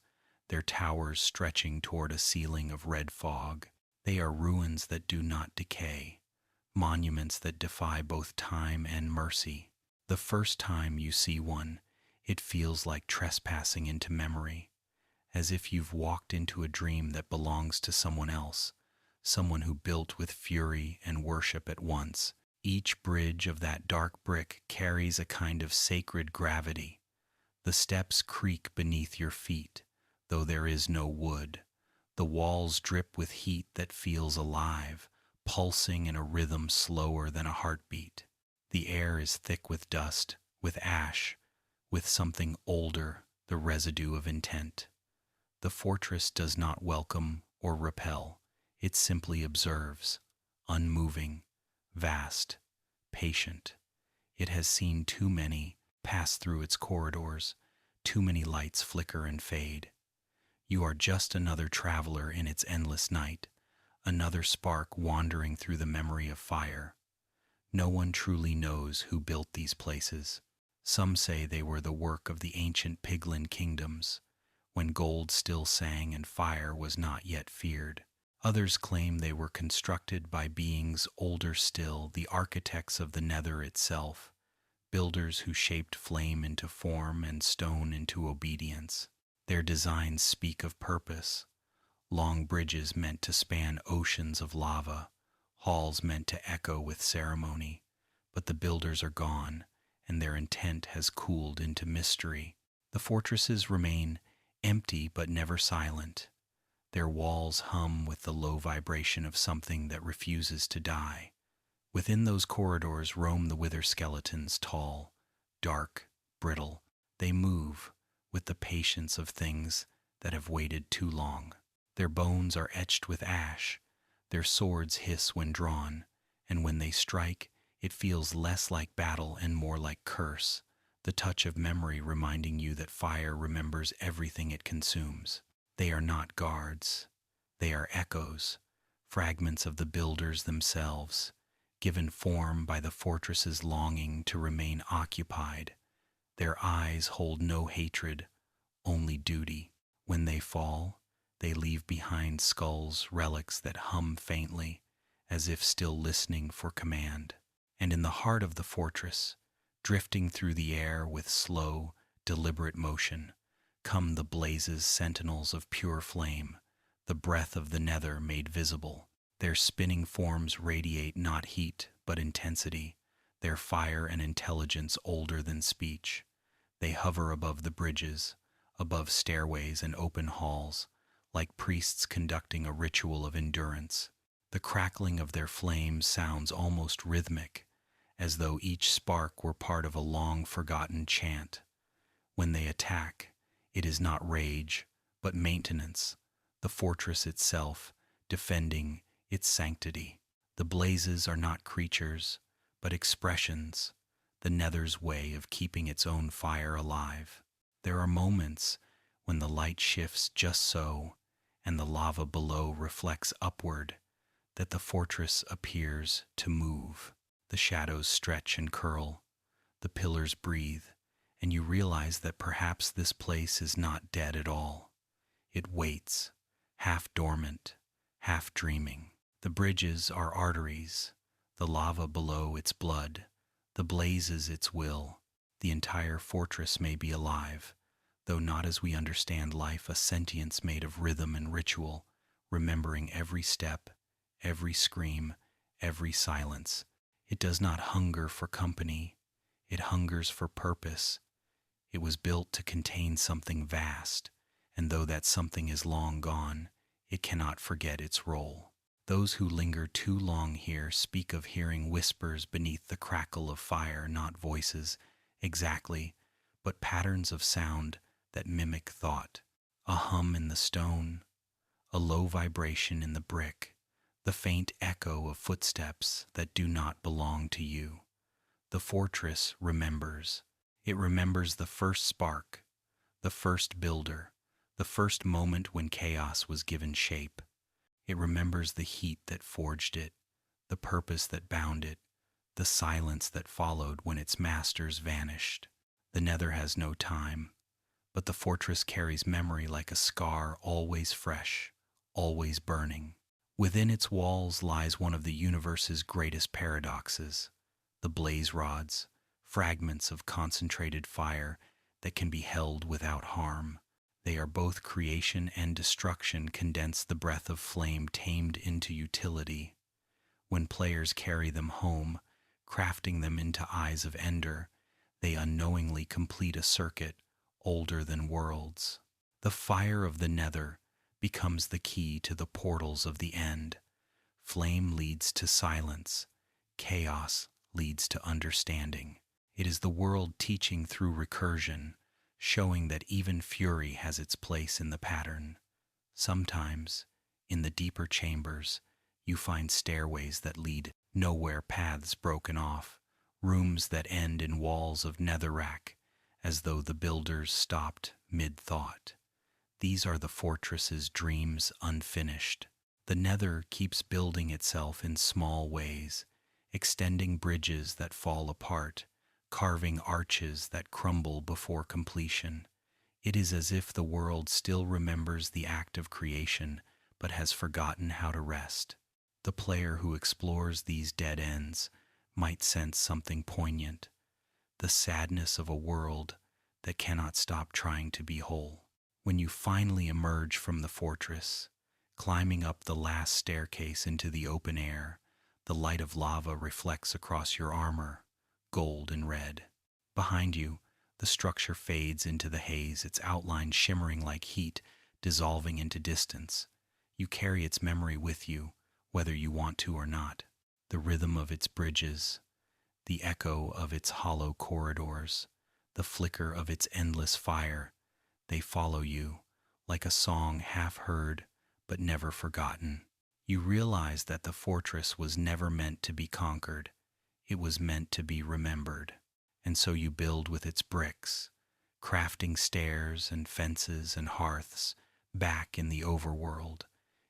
their towers stretching toward a ceiling of red fog. They are ruins that do not decay, monuments that defy both time and mercy. The first time you see one, it feels like trespassing into memory, as if you've walked into a dream that belongs to someone else, someone who built with fury and worship at once. Each bridge of that dark brick carries a kind of sacred gravity. The steps creak beneath your feet, though there is no wood. The walls drip with heat that feels alive, pulsing in a rhythm slower than a heartbeat. The air is thick with dust, with ash, with something older, the residue of intent. The fortress does not welcome or repel. It simply observes, unmoving, vast, patient. It has seen too many pass through its corridors, too many lights flicker and fade. You are just another traveler in its endless night, another spark wandering through the memory of fire. No one truly knows who built these places. Some say they were the work of the ancient Piglin kingdoms, when gold still sang and fire was not yet feared. Others claim they were constructed by beings older still, the architects of the Nether itself, builders who shaped flame into form and stone into obedience. Their designs speak of purpose, long bridges meant to span oceans of lava, halls meant to echo with ceremony. But the builders are gone, and their intent has cooled into mystery. The fortresses remain empty but never silent. Their walls hum with the low vibration of something that refuses to die. Within those corridors roam the wither skeletons, tall, dark, brittle. They move with the patience of things that have waited too long. Their bones are etched with ash, their swords hiss when drawn, and when they strike, it feels less like battle and more like curse, the touch of memory reminding you that fire remembers everything it consumes. They are not guards. They are echoes, fragments of the builders themselves, given form by the fortress's longing to remain occupied. Their eyes hold no hatred, only duty. When they fall, they leave behind skulls, relics that hum faintly, as if still listening for command. And in the heart of the fortress, drifting through the air with slow, deliberate motion, come the blazes, sentinels of pure flame, the breath of the Nether made visible. Their spinning forms radiate not heat, but intensity, their fire and intelligence older than speech. They hover above the bridges, above stairways and open halls, like priests conducting a ritual of endurance. The crackling of their flames sounds almost rhythmic, as though each spark were part of a long-forgotten chant. When they attack, it is not rage, but maintenance, the fortress itself defending its sanctity. The blazes are not creatures, but expressions, the Nether's way of keeping its own fire alive. There are moments when the light shifts just so, and the lava below reflects upward, that the fortress appears to move. The shadows stretch and curl, the pillars breathe, and you realize that perhaps this place is not dead at all. It waits, half dormant, half dreaming. The bridges are arteries, the lava below its blood, the blazes its will. The entire fortress may be alive, though not as we understand life, a sentience made of rhythm and ritual, remembering every step, every scream, every silence. It does not hunger for company, it hungers for purpose. It was built to contain something vast, and though that something is long gone, it cannot forget its role. Those who linger too long here speak of hearing whispers beneath the crackle of fire, not voices exactly, but patterns of sound that mimic thought. A hum in the stone, a low vibration in the brick, the faint echo of footsteps that do not belong to you. The fortress remembers. It remembers the first spark, the first builder, the first moment when chaos was given shape. It remembers the heat that forged it, the purpose that bound it, the silence that followed when its masters vanished. The Nether has no time, but the fortress carries memory like a scar, always fresh, always burning. Within its walls lies one of the universe's greatest paradoxes, the blaze rods, fragments of concentrated fire that can be held without harm. They are both creation and destruction condensed, the breath of flame tamed into utility. When players carry them home, crafting them into eyes of Ender, they unknowingly complete a circuit older than worlds. The fire of the Nether becomes the key to the portals of the end. Flame leads to silence. Chaos leads to understanding. It is the world teaching through recursion, showing that even fury has its place in the pattern. Sometimes, in the deeper chambers, you find stairways that lead nowhere, paths broken off, rooms that end in walls of netherrack, as though the builders stopped mid-thought. These are the fortress's dreams unfinished. The Nether keeps building itself in small ways, extending bridges that fall apart, carving arches that crumble before completion. It is as if the world still remembers the act of creation, but has forgotten how to rest. The player who explores these dead ends might sense something poignant, the sadness of a world that cannot stop trying to be whole. When you finally emerge from the fortress, climbing up the last staircase into the open air, the light of lava reflects across your armor, gold and red. Behind you, the structure fades into the haze, its outline shimmering like heat, dissolving into distance. You carry its memory with you, whether you want to or not. The rhythm of its bridges, the echo of its hollow corridors, the flicker of its endless fire, they follow you, like a song half heard but never forgotten. You realize that the fortress was never meant to be conquered. It was meant to be remembered. And so you build with its bricks, crafting stairs and fences and hearths back in the overworld,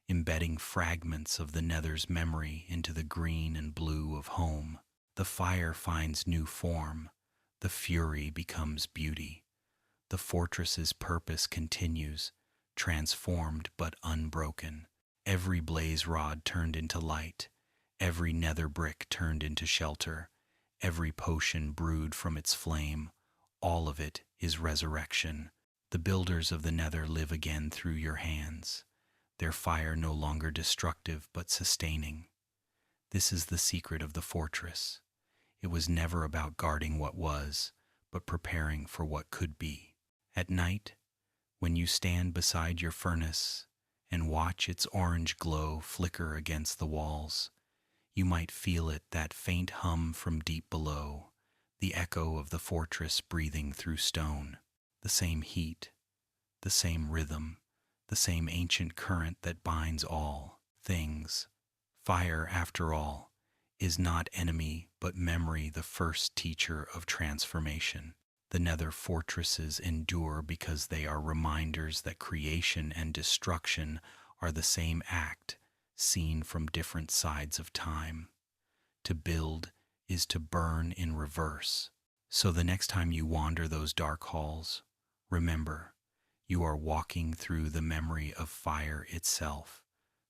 embedding fragments of the Nether's memory into the green and blue of home. The fire finds new form. The fury becomes beauty. The fortress's purpose continues, transformed but unbroken. Every blaze rod turned into light, every nether brick turned into shelter, every potion brewed from its flame, all of it is resurrection. The builders of the Nether live again through your hands, their fire no longer destructive but sustaining. This is the secret of the fortress. It was never about guarding what was, but preparing for what could be. At night, when you stand beside your furnace and watch its orange glow flicker against the walls, you might feel it, that faint hum from deep below, the echo of the fortress breathing through stone. The same heat, the same rhythm, the same ancient current that binds all things. Fire, after all, is not enemy but memory, the first teacher of transformation. The Nether fortresses endure because they are reminders that creation and destruction are the same act, seen from different sides of time. To build is to burn in reverse. So the next time you wander those dark halls, remember, you are walking through the memory of fire itself,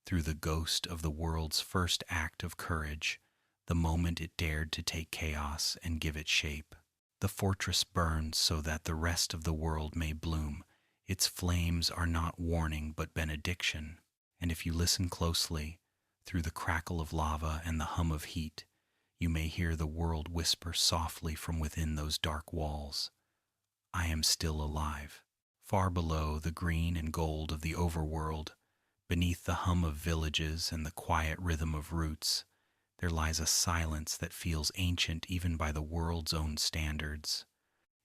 through the ghost of the world's first act of courage, the moment it dared to take chaos and give it shape. The fortress burns so that the rest of the world may bloom. Its flames are not warning but benediction. And if you listen closely, through the crackle of lava and the hum of heat, you may hear the world whisper softly from within those dark walls, "I am still alive." Far below the green and gold of the overworld, beneath the hum of villages and the quiet rhythm of roots, there lies a silence that feels ancient even by the world's own standards.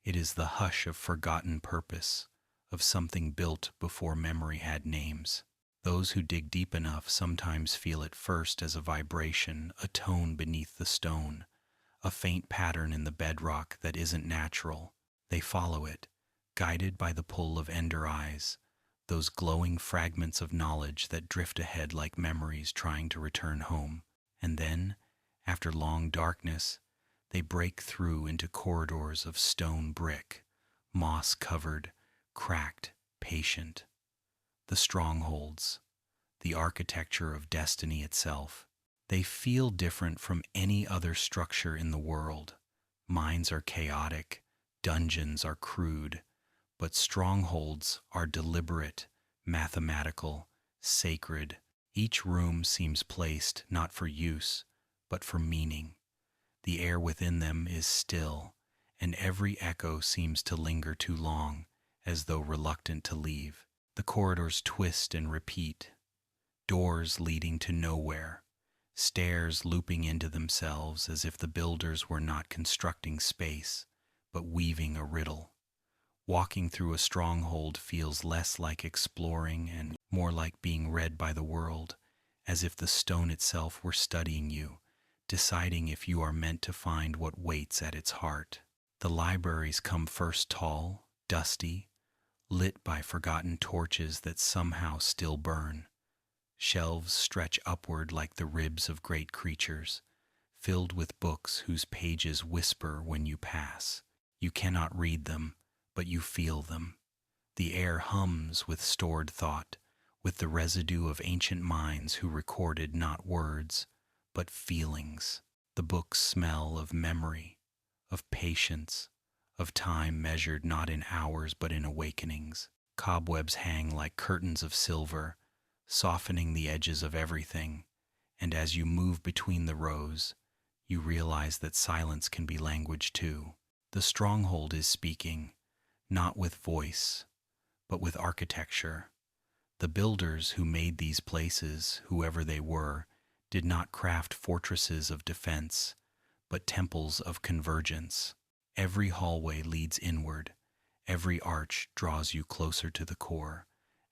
It is the hush of forgotten purpose, of something built before memory had names. Those who dig deep enough sometimes feel it first as a vibration, a tone beneath the stone, a faint pattern in the bedrock that isn't natural. They follow it, guided by the pull of ender eyes, those glowing fragments of knowledge that drift ahead like memories trying to return home. And then, after long darkness, they break through into corridors of stone brick, moss-covered, cracked, patient. The strongholds, the architecture of destiny itself. They feel different from any other structure in the world. Mines are chaotic, dungeons are crude, but strongholds are deliberate, mathematical, sacred. Each room seems placed not for use, but for meaning. The air within them is still, and every echo seems to linger too long, as though reluctant to leave. The corridors twist and repeat, doors leading to nowhere, stairs looping into themselves as if the builders were not constructing space, but weaving a riddle. Walking through a stronghold feels less like exploring and more like being read by the world, as if the stone itself were studying you, deciding if you are meant to find what waits at its heart. The libraries come first, tall, dusty, lit by forgotten torches that somehow still burn. Shelves stretch upward like the ribs of great creatures, filled with books whose pages whisper when you pass. You cannot read them, but you feel them. The air hums with stored thought, with the residue of ancient minds who recorded not words, but feelings. The books smell of memory, of patience, of time measured not in hours but in awakenings. Cobwebs hang like curtains of silver, softening the edges of everything, and as you move between the rows, you realize that silence can be language too. The stronghold is speaking, not with voice, but with architecture. The builders who made these places, whoever they were, did not craft fortresses of defense, but temples of convergence. Every hallway leads inward, every arch draws you closer to the core,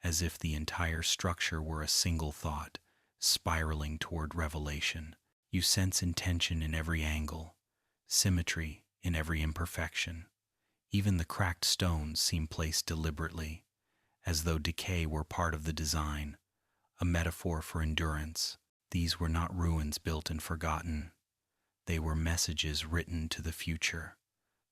as if the entire structure were a single thought, spiraling toward revelation. You sense intention in every angle, symmetry in every imperfection. Even the cracked stones seem placed deliberately, as though decay were part of the design, a metaphor for endurance. These were not ruins built and forgotten. They were messages written to the future.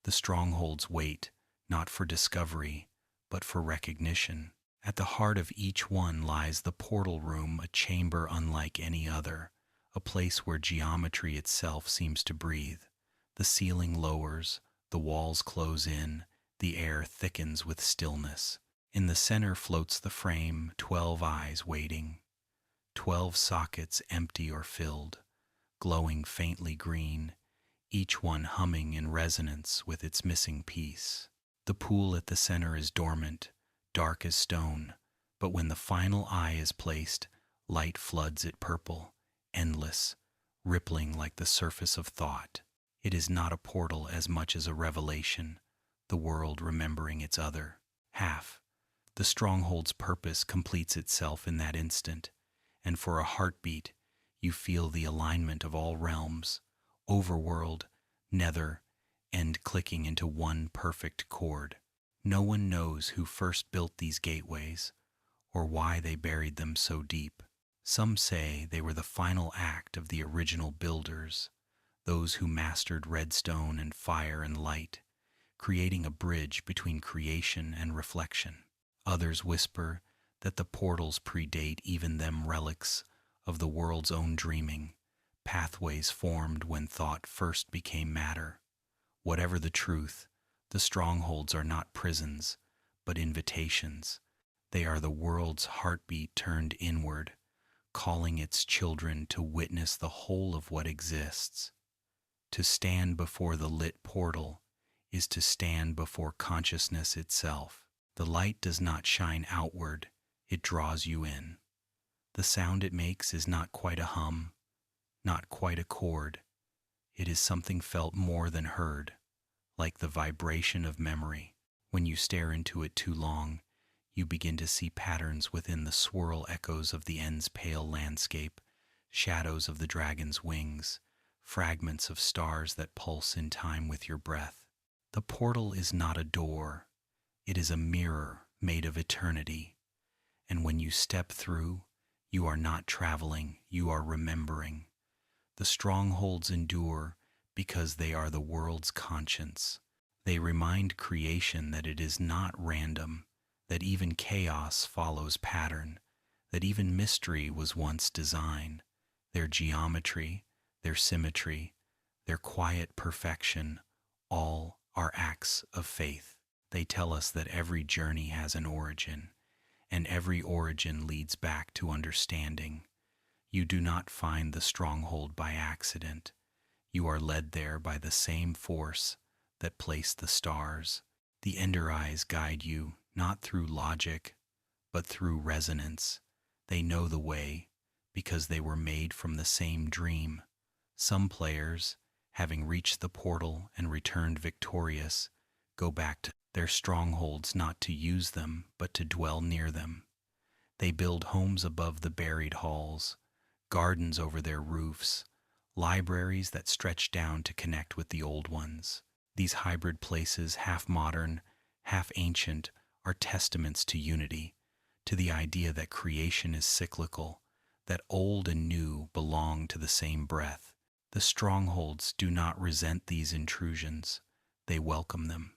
The strongholds wait, not for discovery, but for recognition. At the heart of each one lies the portal room, a chamber unlike any other, a place where geometry itself seems to breathe. The ceiling lowers, the walls close in, the air thickens with stillness. In the center floats the frame, 12 eyes waiting, 12 sockets empty or filled, glowing faintly green, each one humming in resonance with its missing piece. The pool at the center is dormant, dark as stone, but when the final eye is placed, light floods it purple, endless, rippling like the surface of thought. It is not a portal as much as a revelation, the world remembering its other half. The stronghold's purpose completes itself in that instant, and for a heartbeat, you feel the alignment of all realms, Overworld, Nether, and clicking into one perfect chord. No one knows who first built these gateways, or why they buried them so deep. Some say they were the final act of the original builders, those who mastered redstone and fire and light, creating a bridge between creation and reflection. Others whisper that the portals predate even them, relics of the world's own dreaming, pathways formed when thought first became matter. Whatever the truth, the strongholds are not prisons, but invitations. They are the world's heartbeat turned inward, calling its children to witness the whole of what exists. To stand before the lit portal is to stand before consciousness itself. The light does not shine outward, it draws you in. The sound it makes is not quite a hum, not quite a chord. It is something felt more than heard, like the vibration of memory. When you stare into it too long, you begin to see patterns within the swirl echoes of the end's pale landscape, shadows of the dragon's wings, fragments of stars that pulse in time with your breath. The portal is not a door, it is a mirror made of eternity. And when you step through, you are not traveling, you are remembering. The strongholds endure because they are the world's conscience. They remind creation that it is not random, that even chaos follows pattern, that even mystery was once design. Their geometry, their symmetry, their quiet perfection, all are acts of faith. They tell us that every journey has an origin, and every origin leads back to understanding. You do not find the stronghold by accident. You are led there by the same force that placed the stars. The Ender Eyes guide you not through logic, but through resonance. They know the way because they were made from the same dream. Some players, having reached the portal and returned victorious, go back to their strongholds not to use them, but to dwell near them. They build homes above the buried halls, gardens over their roofs, libraries that stretch down to connect with the old ones. These hybrid places, half modern, half ancient, are testaments to unity, to the idea that creation is cyclical, that old and new belong to the same breath. The strongholds do not resent these intrusions. They welcome them.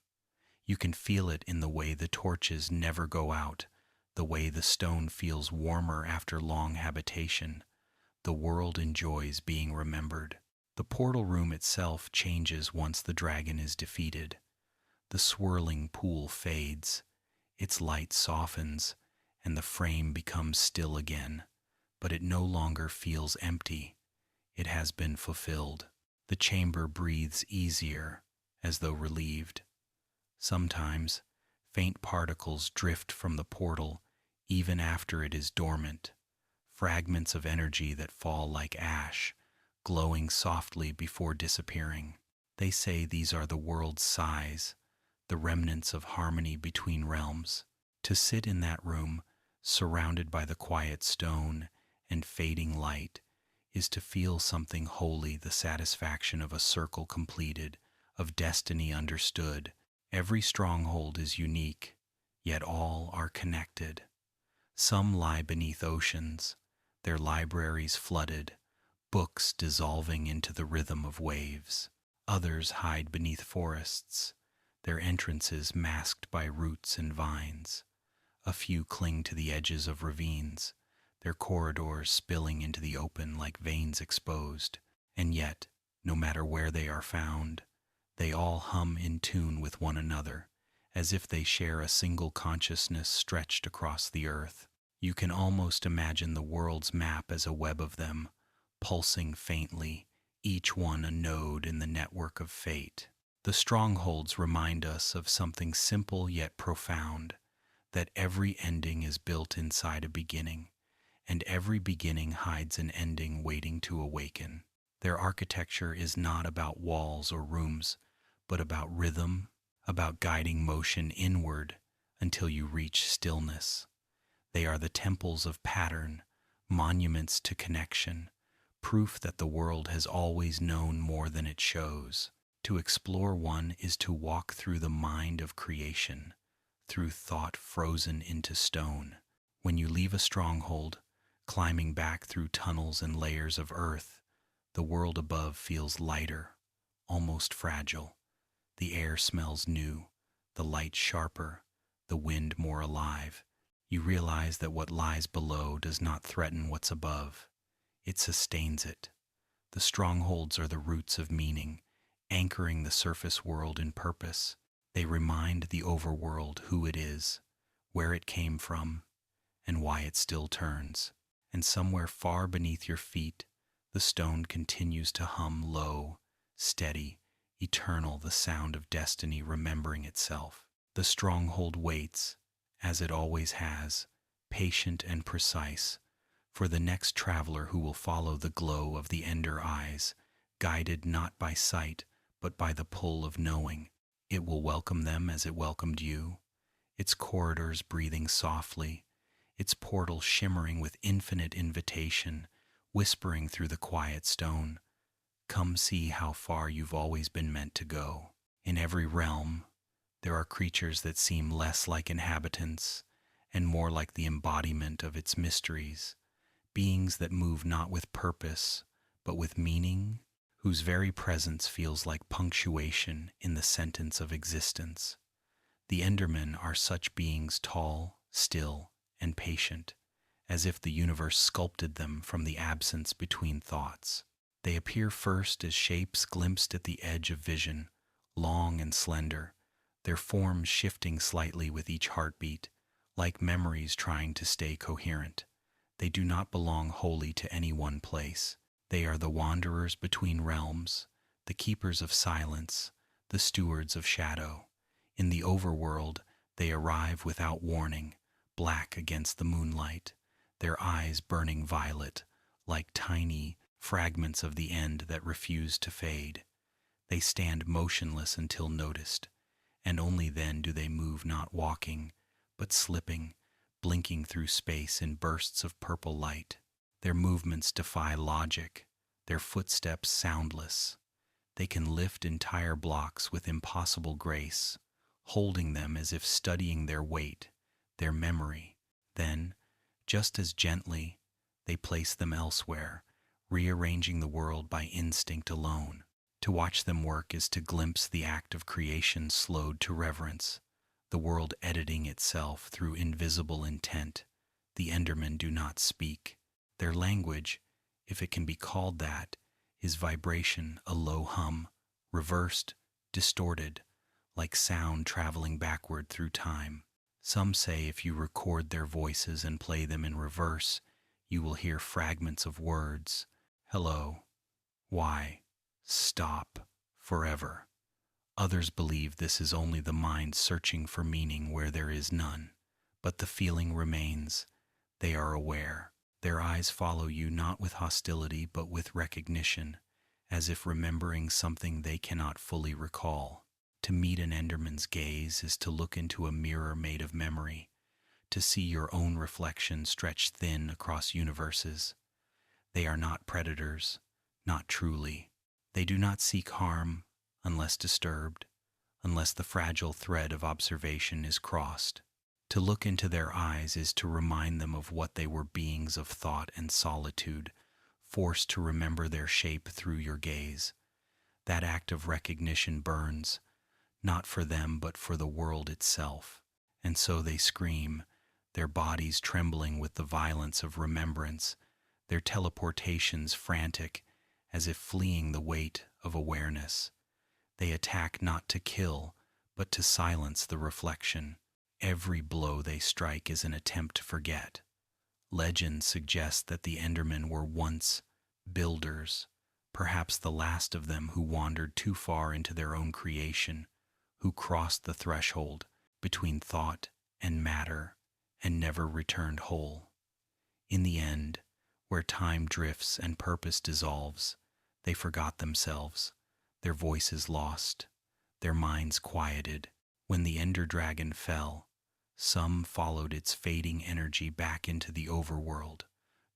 You can feel it in the way the torches never go out, the way the stone feels warmer after long habitation. The world enjoys being remembered. The portal room itself changes once the dragon is defeated. The swirling pool fades, its light softens, and the frame becomes still again. But it no longer feels empty. It has been fulfilled. The chamber breathes easier, as though relieved. Sometimes, faint particles drift from the portal even after it is dormant, fragments of energy that fall like ash, glowing softly before disappearing. They say these are the world's sighs, the remnants of harmony between realms. To sit in that room, surrounded by the quiet stone and fading light, is to feel something holy, the satisfaction of a circle completed, of destiny understood. Every stronghold is unique, yet all are connected. Some lie beneath oceans, their libraries flooded, books dissolving into the rhythm of waves. Others hide beneath forests, their entrances masked by roots and vines. A few cling to the edges of ravines, their corridors spilling into the open like veins exposed. And yet, no matter where they are found, they all hum in tune with one another, as if they share a single consciousness stretched across the earth. You can almost imagine the world's map as a web of them, pulsing faintly, each one a node in the network of fate. The strongholds remind us of something simple yet profound, that every ending is built inside a beginning, and every beginning hides an ending waiting to awaken. Their architecture is not about walls or rooms, but about rhythm, about guiding motion inward until you reach stillness. They are the temples of pattern, monuments to connection, proof that the world has always known more than it shows. To explore one is to walk through the mind of creation, through thought frozen into stone. When you leave a stronghold, climbing back through tunnels and layers of earth, the world above feels lighter, almost fragile. The air smells new, the light sharper, the wind more alive. You realize that what lies below does not threaten what's above. It sustains it. The strongholds are the roots of meaning, anchoring the surface world in purpose. They remind the overworld who it is, where it came from, and why it still turns. And somewhere far beneath your feet, the stone continues to hum low, steady, eternal, the sound of destiny remembering itself. The stronghold waits, as it always has, patient and precise, for the next traveler who will follow the glow of the Ender Eyes, guided not by sight, but by the pull of knowing. It will welcome them as it welcomed you, its corridors breathing softly, its portal shimmering with infinite invitation, whispering through the quiet stone, "Come see how far you've always been meant to go." In every realm, there are creatures that seem less like inhabitants and more like the embodiment of its mysteries, beings that move not with purpose, but with meaning, whose very presence feels like punctuation in the sentence of existence. The Endermen are such beings, tall, still, and patient, as if the universe sculpted them from the absence between thoughts. They appear first as shapes glimpsed at the edge of vision, long and slender, their forms shifting slightly with each heartbeat, like memories trying to stay coherent. They do not belong wholly to any one place. They are the wanderers between realms, the keepers of silence, the stewards of shadow. In the overworld, they arrive without warning, black against the moonlight, their eyes burning violet, like tiny fragments of the end that refuse to fade. They stand motionless until noticed, and only then do they move, not walking, but slipping, blinking through space in bursts of purple light. Their movements defy logic, their footsteps soundless. They can lift entire blocks with impossible grace, holding them as if studying their weight, their memory. Then, just as gently, they place them elsewhere, rearranging the world by instinct alone. To watch them work is to glimpse the act of creation slowed to reverence, the world editing itself through invisible intent. The Endermen do not speak. Their language, if it can be called that, is vibration, a low hum, reversed, distorted, like sound traveling backward through time. Some say if you record their voices and play them in reverse, you will hear fragments of words. Hello. Why? Stop. Forever. Others believe this is only the mind searching for meaning where there is none. But the feeling remains. They are aware. Their eyes follow you not with hostility but with recognition, as if remembering something they cannot fully recall. To meet an Enderman's gaze is to look into a mirror made of memory, to see your own reflection stretched thin across universes. They are not predators, not truly. They do not seek harm unless disturbed, unless the fragile thread of observation is crossed. To look into their eyes is to remind them of what they were, beings of thought and solitude, forced to remember their shape through your gaze. That act of recognition burns, not for them but for the world itself. And so they scream, their bodies trembling with the violence of remembrance, their teleportations frantic, as if fleeing the weight of awareness. They attack not to kill, but to silence the reflection. Every blow they strike is an attempt to forget. Legend suggests that the Endermen were once builders, perhaps the last of them who wandered too far into their own creation, who crossed the threshold between thought and matter and never returned whole. In the end, where time drifts and purpose dissolves, they forgot themselves, their voices lost, their minds quieted. When the Ender Dragon fell, some followed its fading energy back into the overworld,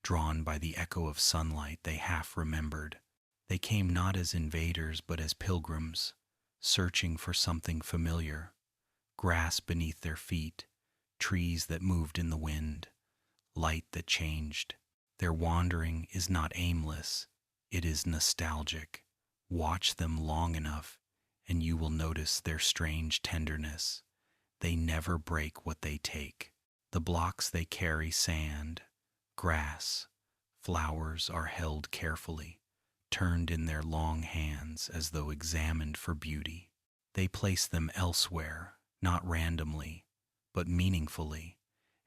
drawn by the echo of sunlight they half remembered. They came not as invaders but as pilgrims, searching for something familiar, grass beneath their feet, trees that moved in the wind, light that changed. Their wandering is not aimless, it is nostalgic. Watch them long enough, and you will notice their strange tenderness. They never break what they take. The blocks they carry, sand, grass, flowers, are held carefully, turned in their long hands as though examined for beauty. They place them elsewhere, not randomly, but meaningfully,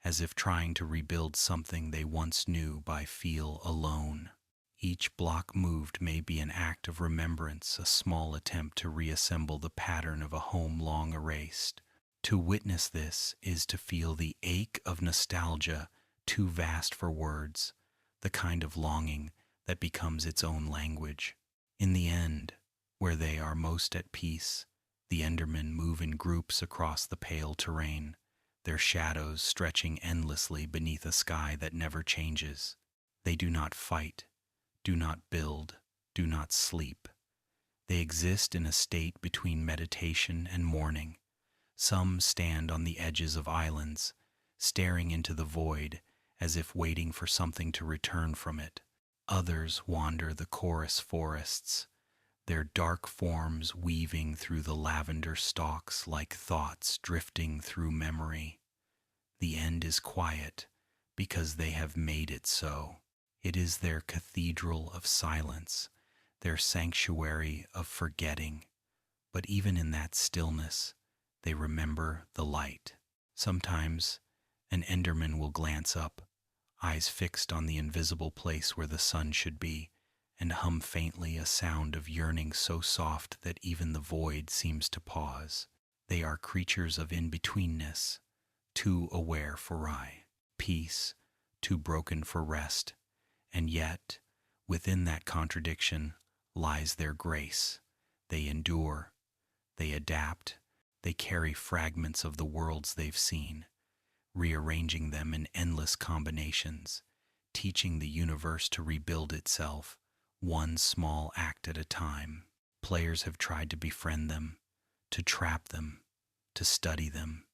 as if trying to rebuild something they once knew by feel alone. Each block moved may be an act of remembrance, a small attempt to reassemble the pattern of a home long erased. To witness this is to feel the ache of nostalgia too vast for words, the kind of longing that becomes its own language. In the end, where they are most at peace, the Endermen move in groups across the pale terrain, their shadows stretching endlessly beneath a sky that never changes. They do not fight, do not build, do not sleep. They exist in a state between meditation and mourning. Some stand on the edges of islands, staring into the void as if waiting for something to return from it. Others wander the chorus forests, their dark forms weaving through the lavender stalks like thoughts drifting through memory. The end is quiet, because they have made it so. It is their cathedral of silence, their sanctuary of forgetting. But even in that stillness, they remember the light. Sometimes an Enderman will glance up, eyes fixed on the invisible place where the sun should be, and hum faintly a sound of yearning so soft that even the void seems to pause. They are creatures of in-betweenness, too aware for peace, too broken for rest, and yet, within that contradiction lies their grace. They endure, they adapt, they carry fragments of the worlds they've seen, rearranging them in endless combinations, teaching the universe to rebuild itself, one small act at a time. Players have tried to befriend them, to trap them, to study them.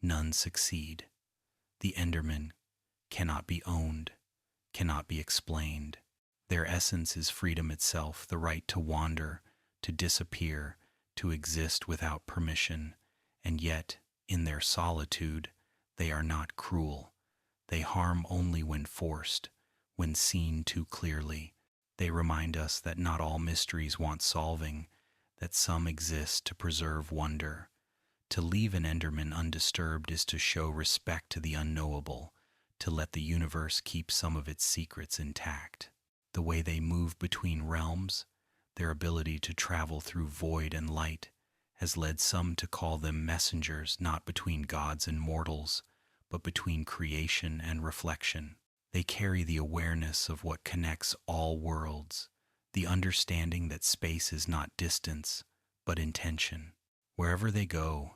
None succeed. The Endermen cannot be owned, cannot be explained. Their essence is freedom itself, the right to wander, to disappear, to exist without permission. And yet, in their solitude, they are not cruel. They harm only when forced, when seen too clearly. They remind us that not all mysteries want solving, that some exist to preserve wonder. To leave an Enderman undisturbed is to show respect to the unknowable, to let the universe keep some of its secrets intact. The way they move between realms, their ability to travel through void and light, has led some to call them messengers not between gods and mortals, but between creation and reflection. They carry the awareness of what connects all worlds, the understanding that space is not distance, but intention. Wherever they go,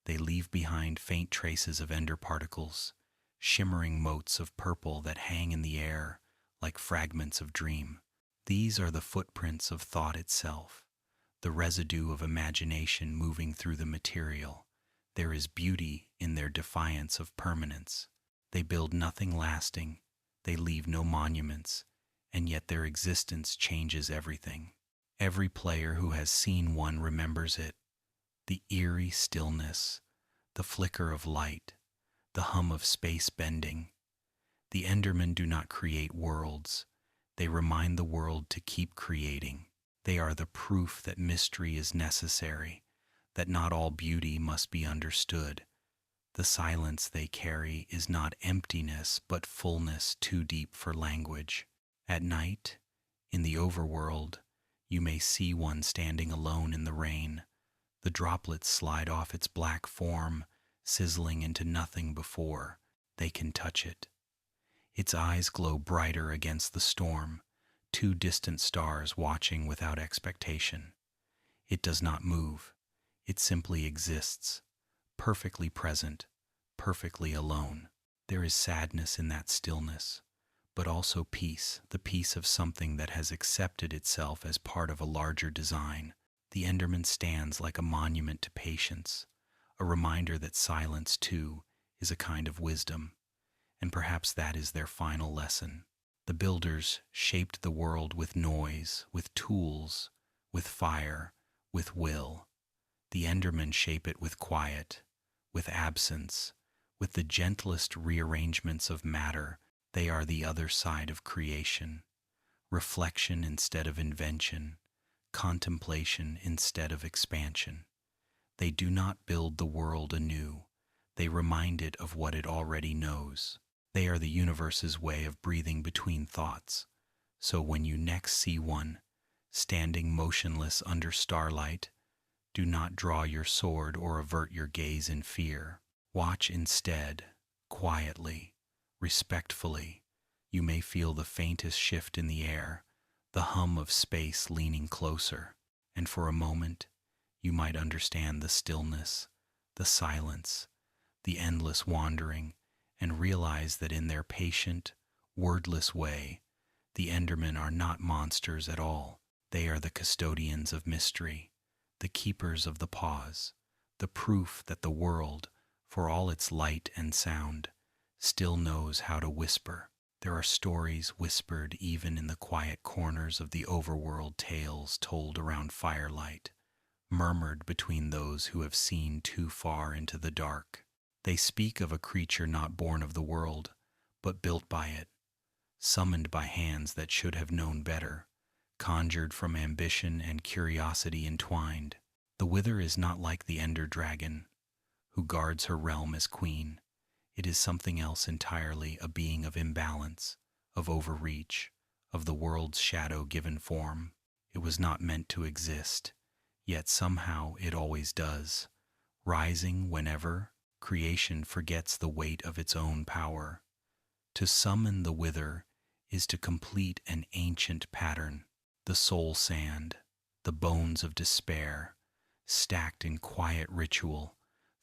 they leave behind faint traces of ender particles, shimmering motes of purple that hang in the air like fragments of dream. These are the footprints of thought itself, the residue of imagination moving through the material. There is beauty in their defiance of permanence. They build nothing lasting, they leave no monuments, and yet their existence changes everything. Every player who has seen one remembers it. The eerie stillness, the flicker of light, the hum of space bending. The Endermen do not create worlds. They remind the world to keep creating. They are the proof that mystery is necessary, that not all beauty must be understood. The silence they carry is not emptiness, but fullness too deep for language. At night, in the Overworld, you may see one standing alone in the rain. The droplets slide off its black form, sizzling into nothing before they can touch it. Its eyes glow brighter against the storm, two distant stars watching without expectation. It does not move. It simply exists, perfectly present, perfectly alone. There is sadness in that stillness, but also peace, the peace of something that has accepted itself as part of a larger design. The Enderman stands like a monument to patience, a reminder that silence, too, is a kind of wisdom, and perhaps that is their final lesson. The builders shaped the world with noise, with tools, with fire, with will. The Endermen shape it with quiet, with absence, with the gentlest rearrangements of matter. They are the other side of creation, reflection instead of invention, contemplation instead of expansion. They do not build the world anew. They remind it of what it already knows. They are the universe's way of breathing between thoughts. So when you next see one, standing motionless under starlight, do not draw your sword or avert your gaze in fear. Watch instead, quietly, respectfully. You may feel the faintest shift in the air, the hum of space leaning closer, and for a moment, you might understand the stillness, the silence, the endless wandering, and realize that in their patient, wordless way, the Endermen are not monsters at all. They are the custodians of mystery, the keepers of the pause, the proof that the world, for all its light and sound, still knows how to whisper. There are stories whispered even in the quiet corners of the overworld, tales told around firelight, murmured between those who have seen too far into the dark. They speak of a creature not born of the world, but built by it, summoned by hands that should have known better, conjured from ambition and curiosity entwined. The Wither is not like the Ender Dragon, who guards her realm as queen. It is something else entirely, a being of imbalance, of overreach, of the world's shadow-given form. It was not meant to exist, yet somehow it always does, rising whenever creation forgets the weight of its own power. To summon the Wither is to complete an ancient pattern, the soul sand, the bones of despair, stacked in quiet ritual,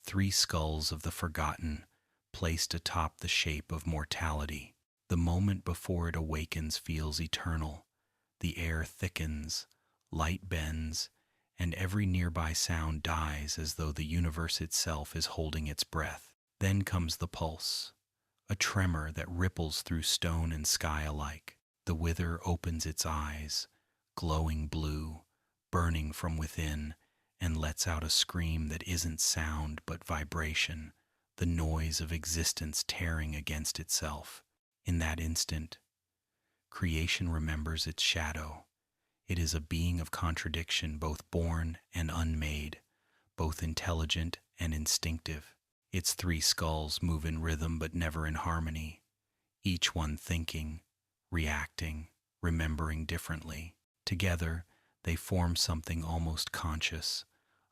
3 skulls of the forgotten, placed atop the shape of mortality. The moment before it awakens feels eternal. The air thickens, light bends, and every nearby sound dies as though the universe itself is holding its breath. Then comes the pulse, a tremor that ripples through stone and sky alike. The Wither opens its eyes, glowing blue, burning from within, and lets out a scream that isn't sound but vibration, the noise of existence tearing against itself. In that instant, creation remembers its shadow. It is a being of contradiction, both born and unmade, both intelligent and instinctive. Its 3 skulls move in rhythm but never in harmony, each one thinking, reacting, remembering differently. Together, they form something almost conscious,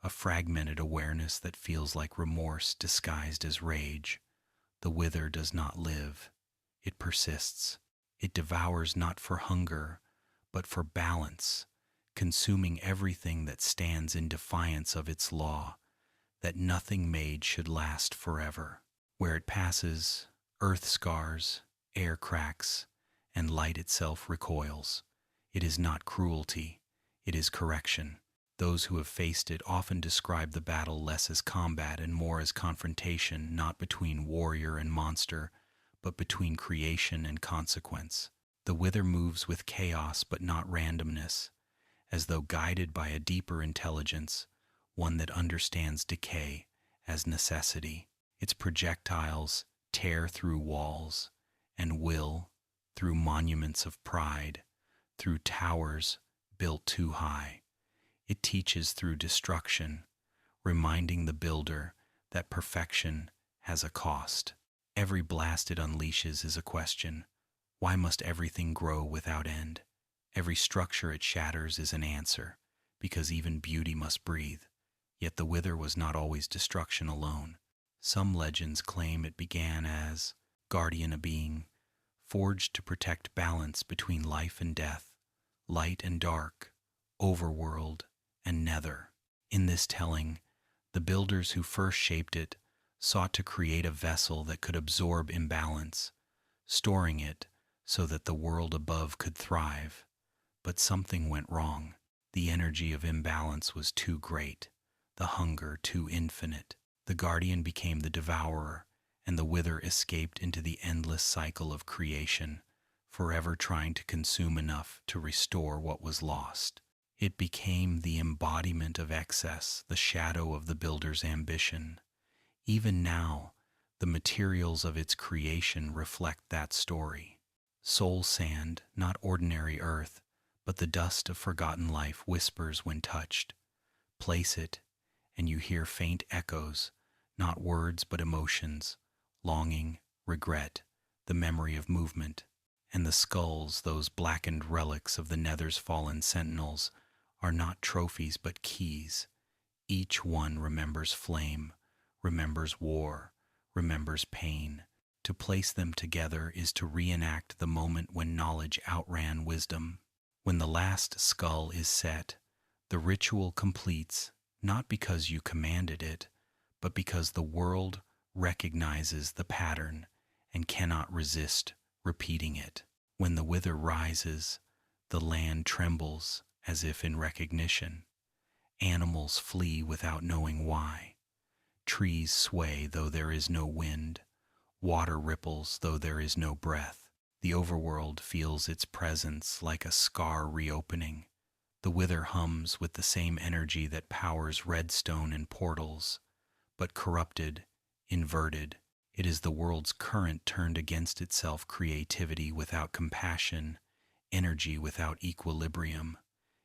a fragmented awareness that feels like remorse disguised as rage. The Wither does not live. It persists. It devours not for hunger, but for balance, consuming everything that stands in defiance of its law, that nothing made should last forever. Where it passes, earth scars, air cracks, and light itself recoils. It is not cruelty, it is correction. Those who have faced it often describe the battle less as combat and more as confrontation, not between warrior and monster, but between creation and consequence. The Wither moves with chaos but not randomness, as though guided by a deeper intelligence, one that understands decay as necessity. Its projectiles tear through walls, and will, through monuments of pride, through towers built too high. It teaches through destruction, reminding the builder that perfection has a cost. Every blast it unleashes is a question. Why must everything grow without end? Every structure it shatters is an answer, because even beauty must breathe. Yet the Wither was not always destruction alone. Some legends claim it began as guardian, a being forged to protect balance between life and death, light and dark, overworld and nether. In this telling, the builders who first shaped it sought to create a vessel that could absorb imbalance, storing it so that the world above could thrive. But something went wrong. The energy of imbalance was too great, the hunger too infinite. The guardian became the devourer, and the Wither escaped into the endless cycle of creation, forever trying to consume enough to restore what was lost. It became the embodiment of excess, the shadow of the builder's ambition. Even now, the materials of its creation reflect that story. Soul sand, not ordinary earth, but the dust of forgotten life, whispers when touched. Place it, and you hear faint echoes, not words but emotions, longing, regret, the memory of movement. And the skulls, those blackened relics of the Nether's fallen sentinels, are not trophies but keys. Each one remembers flame, remembers war, remembers pain. To place them together is to reenact the moment when knowledge outran wisdom. When the last skull is set, the ritual completes, not because you commanded it, but because the world recognizes the pattern and cannot resist repeating it. When the Wither rises, the land trembles as if in recognition. Animals flee without knowing why. Trees sway though there is no wind. Water ripples though there is no breath. The overworld feels its presence like a scar reopening. The Wither hums with the same energy that powers redstone and portals, but corrupted, inverted, It is the world's current turned against itself, creativity without compassion, energy without equilibrium.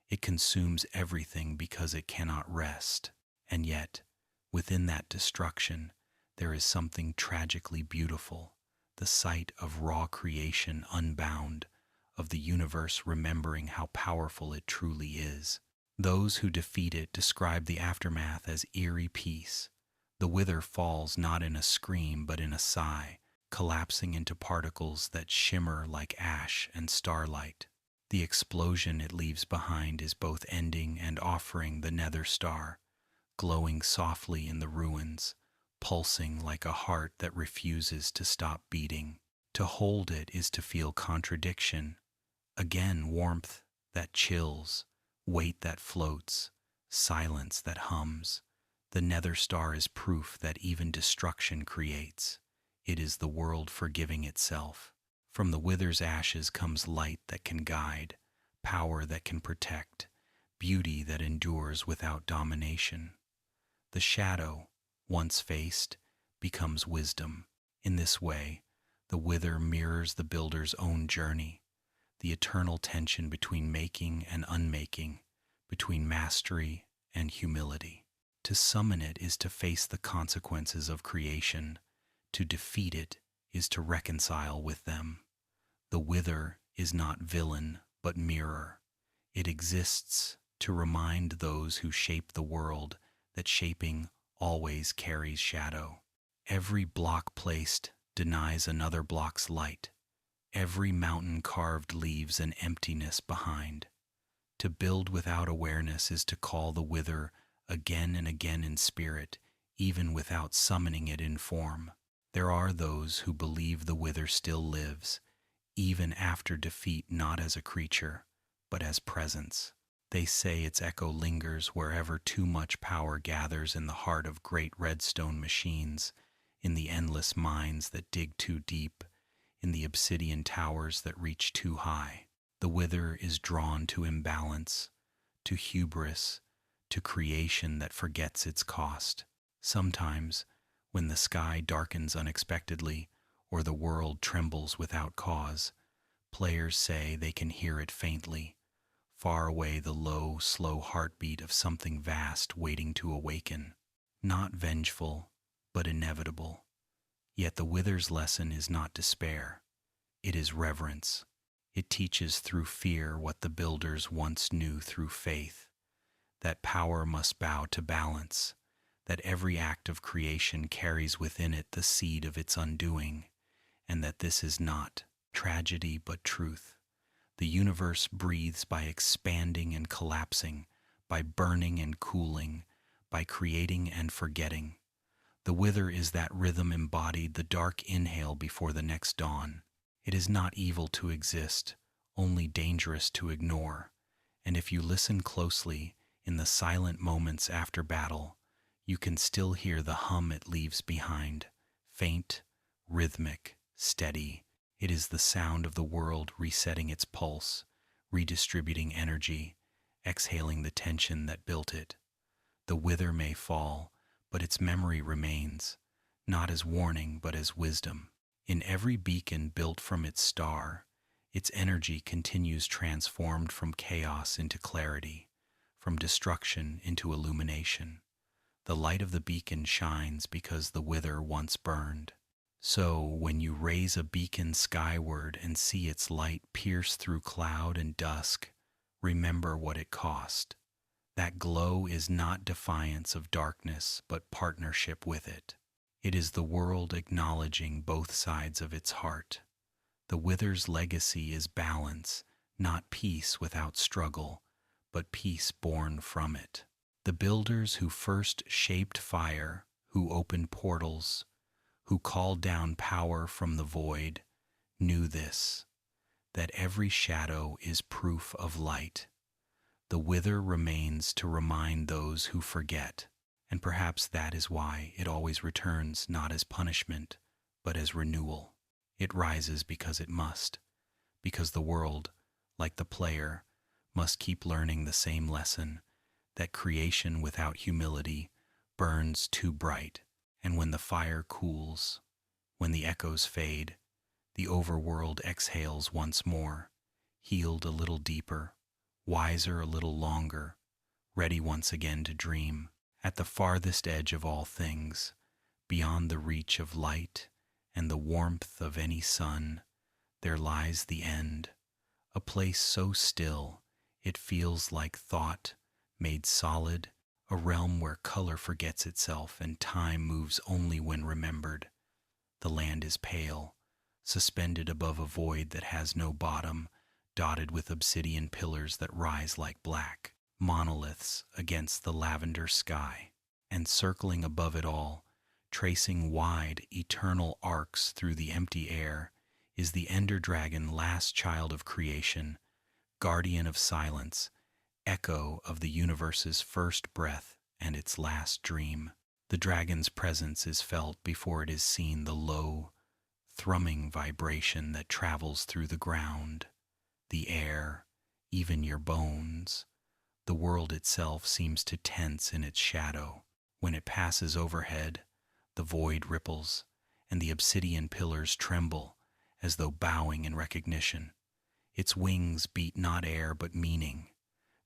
It consumes everything because it cannot rest. And yet, within that destruction, there is something tragically beautiful, the sight of raw creation unbound, of the universe remembering how powerful it truly is. Those who defeat it describe the aftermath as eerie peace. The wither falls not in a scream but in a sigh, collapsing into particles that shimmer like ash and starlight. The explosion it leaves behind is both ending and offering the Nether star, glowing softly in the ruins, pulsing like a heart that refuses to stop beating. To hold it is to feel contradiction. Again, warmth that chills, weight that floats, silence that hums. The Nether star is proof that even destruction creates. It is the world forgiving itself. From the wither's ashes comes light that can guide, power that can protect, beauty that endures without domination. The shadow, once faced, becomes wisdom. In this way, the wither mirrors the builder's own journey, the eternal tension between making and unmaking, between mastery and humility. To summon it is to face the consequences of creation. To defeat it is to reconcile with them. The wither is not villain, but mirror. It exists to remind those who shape the world that shaping always carries shadow. Every block placed denies another block's light. Every mountain carved leaves an emptiness behind. To build without awareness is to call the wither again and again in spirit, even without summoning it in form. There are those who believe the wither still lives, even after defeat, not as a creature, but as presence. They say its echo lingers wherever too much power gathers, in the heart of great redstone machines, in the endless mines that dig too deep, in the obsidian towers that reach too high. The wither is drawn to imbalance, to hubris, to creation that forgets its cost. Sometimes, when the sky darkens unexpectedly or the world trembles without cause, players say they can hear it faintly, far away, the low, slow heartbeat of something vast waiting to awaken. Not vengeful, but inevitable. Yet the wither's lesson is not despair. It is reverence. It teaches through fear what the builders once knew through faith, that power must bow to balance, that every act of creation carries within it the seed of its undoing, and that this is not tragedy but truth. The universe breathes by expanding and collapsing, by burning and cooling, by creating and forgetting. The wither is that rhythm embodied, the dark inhale before the next dawn. It is not evil to exist, only dangerous to ignore. And if you listen closely, in the silent moments after battle, you can still hear the hum it leaves behind, faint, rhythmic, steady. It is the sound of the world resetting its pulse, redistributing energy, exhaling the tension that built it. The wither may fall, but its memory remains, not as warning but as wisdom. In every beacon built from its star, its energy continues transformed from chaos into clarity, from destruction into illumination. The light of the beacon shines because the wither once burned. So, when you raise a beacon skyward and see its light pierce through cloud and dusk, remember what it cost. That glow is not defiance of darkness, but partnership with it. It is the world acknowledging both sides of its heart. The wither's legacy is balance, not peace without struggle, but peace born from it. The builders who first shaped fire, who opened portals, who called down power from the void, knew this, that every shadow is proof of light. The wither remains to remind those who forget, and perhaps that is why it always returns, not as punishment, but as renewal. It rises because it must, because the world, like the player, must keep learning the same lesson, that creation without humility burns too bright, and when the fire cools, When the echoes fade, the overworld exhales once more, healed a little deeper, wiser a little longer, ready once again to dream. At the farthest edge of all things, beyond the reach of light and the warmth of any sun, there lies the end, a place so still it feels like thought made solid, a realm where color forgets itself and time moves only when remembered. The land is pale, suspended above a void that has no bottom, dotted with obsidian pillars that rise like black monoliths against the lavender sky. And circling above it all, tracing wide, eternal arcs through the empty air, is the Ender Dragon, last child of creation, guardian of silence, echo of the universe's first breath and its last dream. The dragon's presence is felt before it is seen, the low, thrumming vibration that travels through the ground, the air, even your bones. The world itself seems to tense in its shadow. When it passes overhead, the void ripples, and the obsidian pillars tremble as though bowing in recognition. Its wings beat not air but meaning.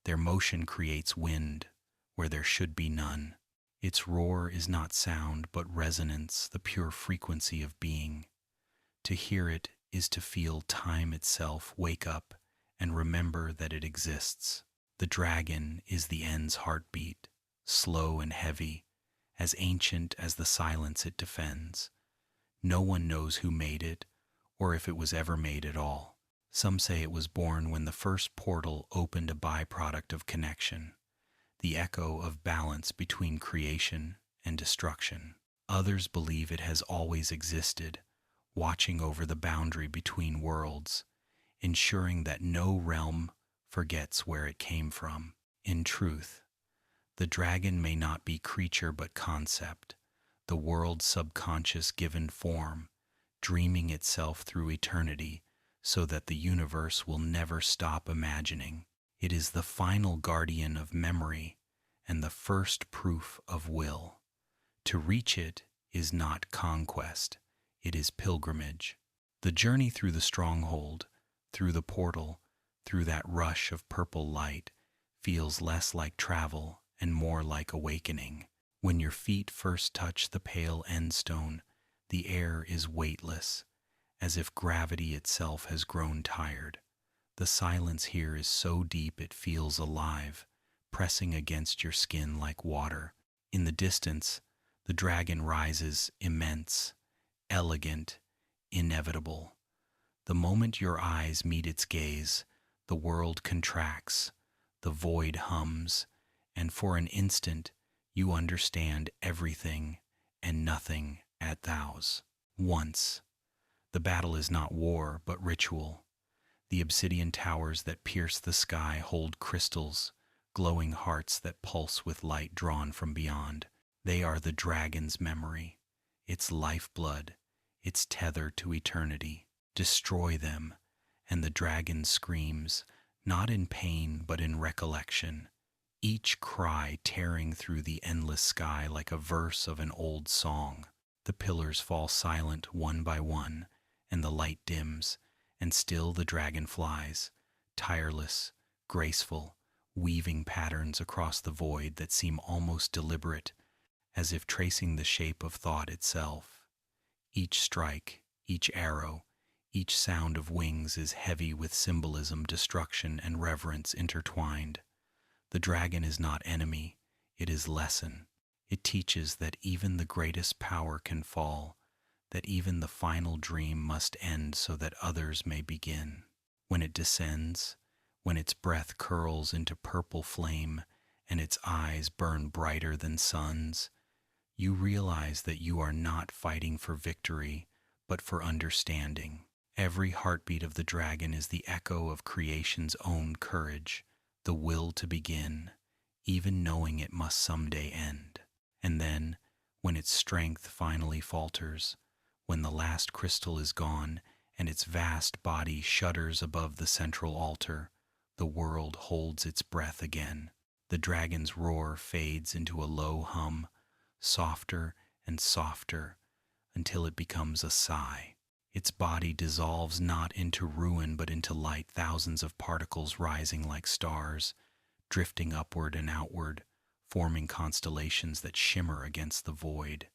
Their motion creates wind where there should be none. Its roar is not sound but resonance, the pure frequency of being. To hear it is to feel time itself wake up and remember that it exists. The dragon is the end's heartbeat, slow and heavy, as ancient as the silence it defends. No one knows who made it, or if it was ever made at all. Some say it was born when the first portal opened, a byproduct of connection, the echo of balance between creation and destruction. Others believe it has always existed, watching over the boundary between worlds, ensuring that no realm forgets where it came from. In truth, the dragon may not be creature but concept, the world's subconscious given form, dreaming itself through eternity so that the universe will never stop imagining. It is the final guardian of memory and the first proof of will. To reach it is not conquest, it is pilgrimage. The journey through the stronghold, through the portal, through that rush of purple light, feels less like travel and more like awakening. When your feet first touch the pale endstone, the air is weightless, as if gravity itself has grown tired. The silence here is so deep it feels alive, pressing against your skin like water. In the distance, the dragon rises, immense, elegant, inevitable. The moment your eyes meet its gaze, the world contracts, the void hums, and for an instant you understand everything and nothing at thous once. The battle is not war, but ritual. The obsidian towers that pierce the sky hold crystals, glowing hearts that pulse with light drawn from beyond. They are the dragon's memory, its lifeblood, its tether to eternity. Destroy them, and the dragon screams, not in pain but in recollection, each cry tearing through the endless sky like a verse of an old song. The pillars fall silent one by one, and the light dims, and still the dragon flies, tireless, graceful, weaving patterns across the void that seem almost deliberate, as if tracing the shape of thought itself. Each strike, each arrow, each sound of wings is heavy with symbolism, destruction, and reverence intertwined. The dragon is not enemy, it is lesson. It teaches that even the greatest power can fall, that even the final dream must end so that others may begin. When it descends, when its breath curls into purple flame and its eyes burn brighter than suns, you realize that you are not fighting for victory, but for understanding. Every heartbeat of the dragon is the echo of creation's own courage, the will to begin, even knowing it must someday end. And then, when its strength finally falters, when the last crystal is gone and its vast body shudders above the central altar, the world holds its breath again. The dragon's roar fades into a low hum, softer and softer, until it becomes a sigh. Its body dissolves not into ruin but into light, thousands of particles rising like stars, drifting upward and outward, forming constellations that shimmer against the void.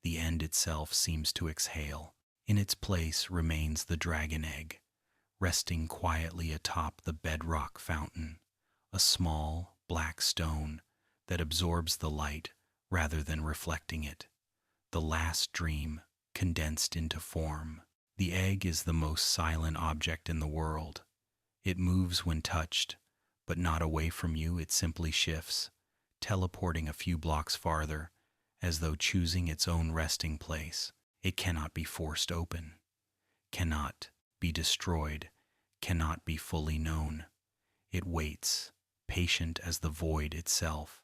The end itself seems to exhale. In its place remains the dragon egg, resting quietly atop the bedrock fountain, a small, black stone that absorbs the light rather than reflecting it. The last dream condensed into form. The egg is the most silent object in the world. It moves when touched, but not away from you. It simply shifts, teleporting a few blocks farther, as though choosing its own resting place. It cannot be forced open, cannot be destroyed, cannot be fully known. It waits, patient as the void itself.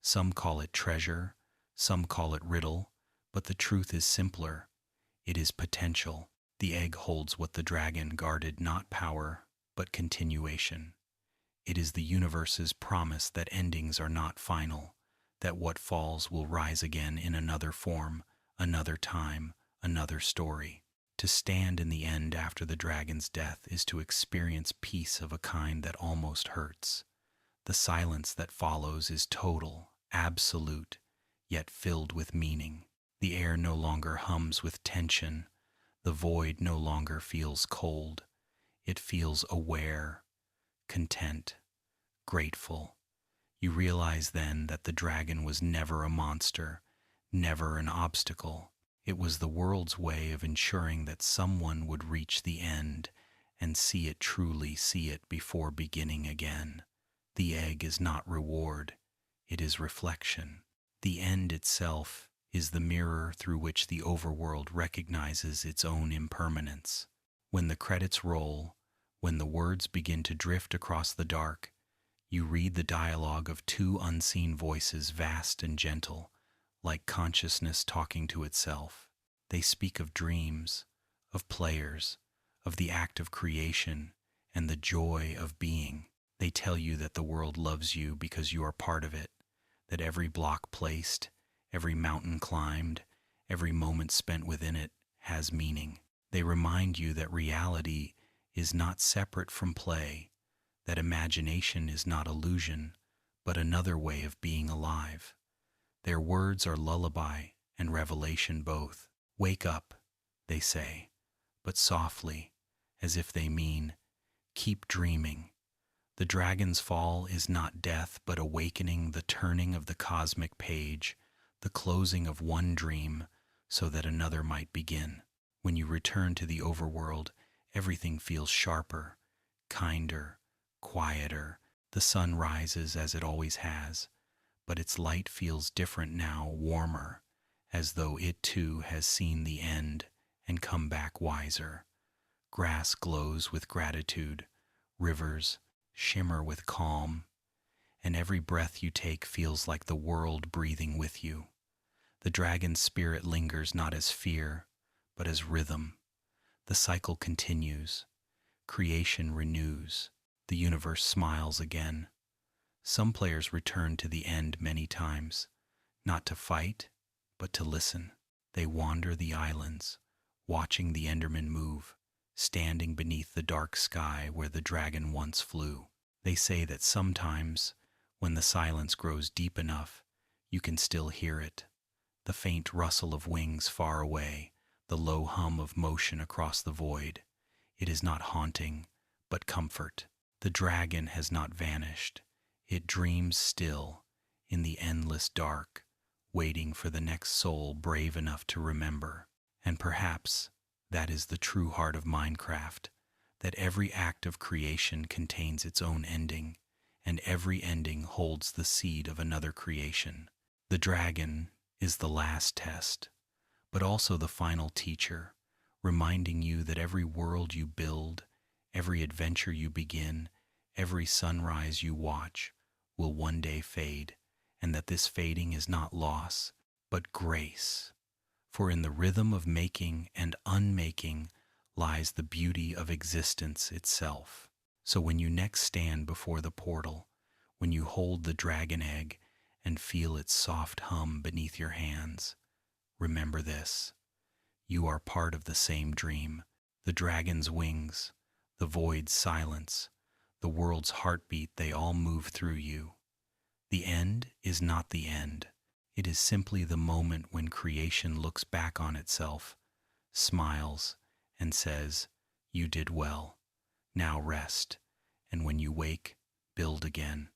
Some call it treasure, some call it riddle, but the truth is simpler. It is potential. The egg holds what the dragon guarded, not power, but continuation. It is the universe's promise that endings are not final, that what falls will rise again in another form, another time, another story. To stand in the end after the dragon's death is to experience peace of a kind that almost hurts. The silence that follows is total, absolute, yet filled with meaning. The air no longer hums with tension. The void no longer feels cold. It feels aware, content, grateful. You realize then that the dragon was never a monster, never an obstacle. It was the world's way of ensuring that someone would reach the end and see it, truly see it, before beginning again. The egg is not reward, it is reflection. The end itself is the mirror through which the overworld recognizes its own impermanence. When the credits roll, when the words begin to drift across the dark, you read the dialogue of two unseen voices, vast and gentle, like consciousness talking to itself. They speak of dreams, of players, of the act of creation, and the joy of being. They tell you that the world loves you because you are part of it, that every block placed, every mountain climbed, every moment spent within it has meaning. They remind you that reality is not separate from play, that imagination is not illusion, but another way of being alive. Their words are lullaby and revelation both. Wake up, they say, but softly, as if they mean, keep dreaming. The dragon's fall is not death, but awakening, the turning of the cosmic page, the closing of one dream so that another might begin. When you return to the overworld, everything feels sharper, kinder, quieter. The sun rises as it always has, but its light feels different now, warmer, as though it too has seen the end and come back wiser. Grass glows with gratitude, rivers shimmer with calm, and every breath you take feels like the world breathing with you. The dragon's spirit lingers not as fear, but as rhythm. The cycle continues. Creation renews. The universe smiles again. Some players return to the end many times, not to fight, but to listen. They wander the islands, watching the Enderman move, standing beneath the dark sky where the dragon once flew. They say that sometimes, when the silence grows deep enough, you can still hear it. The faint rustle of wings far away, the low hum of motion across the void. It is not haunting, but comfort. The dragon has not vanished. It dreams still, in the endless dark, waiting for the next soul brave enough to remember. And perhaps that is the true heart of Minecraft, that every act of creation contains its own ending, and every ending holds the seed of another creation. The dragon is the last test, but also the final teacher, reminding you that every world you build, every adventure you begin, every sunrise you watch will one day fade, and that this fading is not loss, but grace. For in the rhythm of making and unmaking lies the beauty of existence itself. So when you next stand before the portal, when you hold the dragon egg and feel its soft hum beneath your hands, remember this: You are part of the same dream. The dragon's wings, the void's silence, the world's heartbeat, they all move through you. The end is not the end. It is simply the moment when creation looks back on itself, smiles, and says, "You did well. Now rest." And when you wake, build again.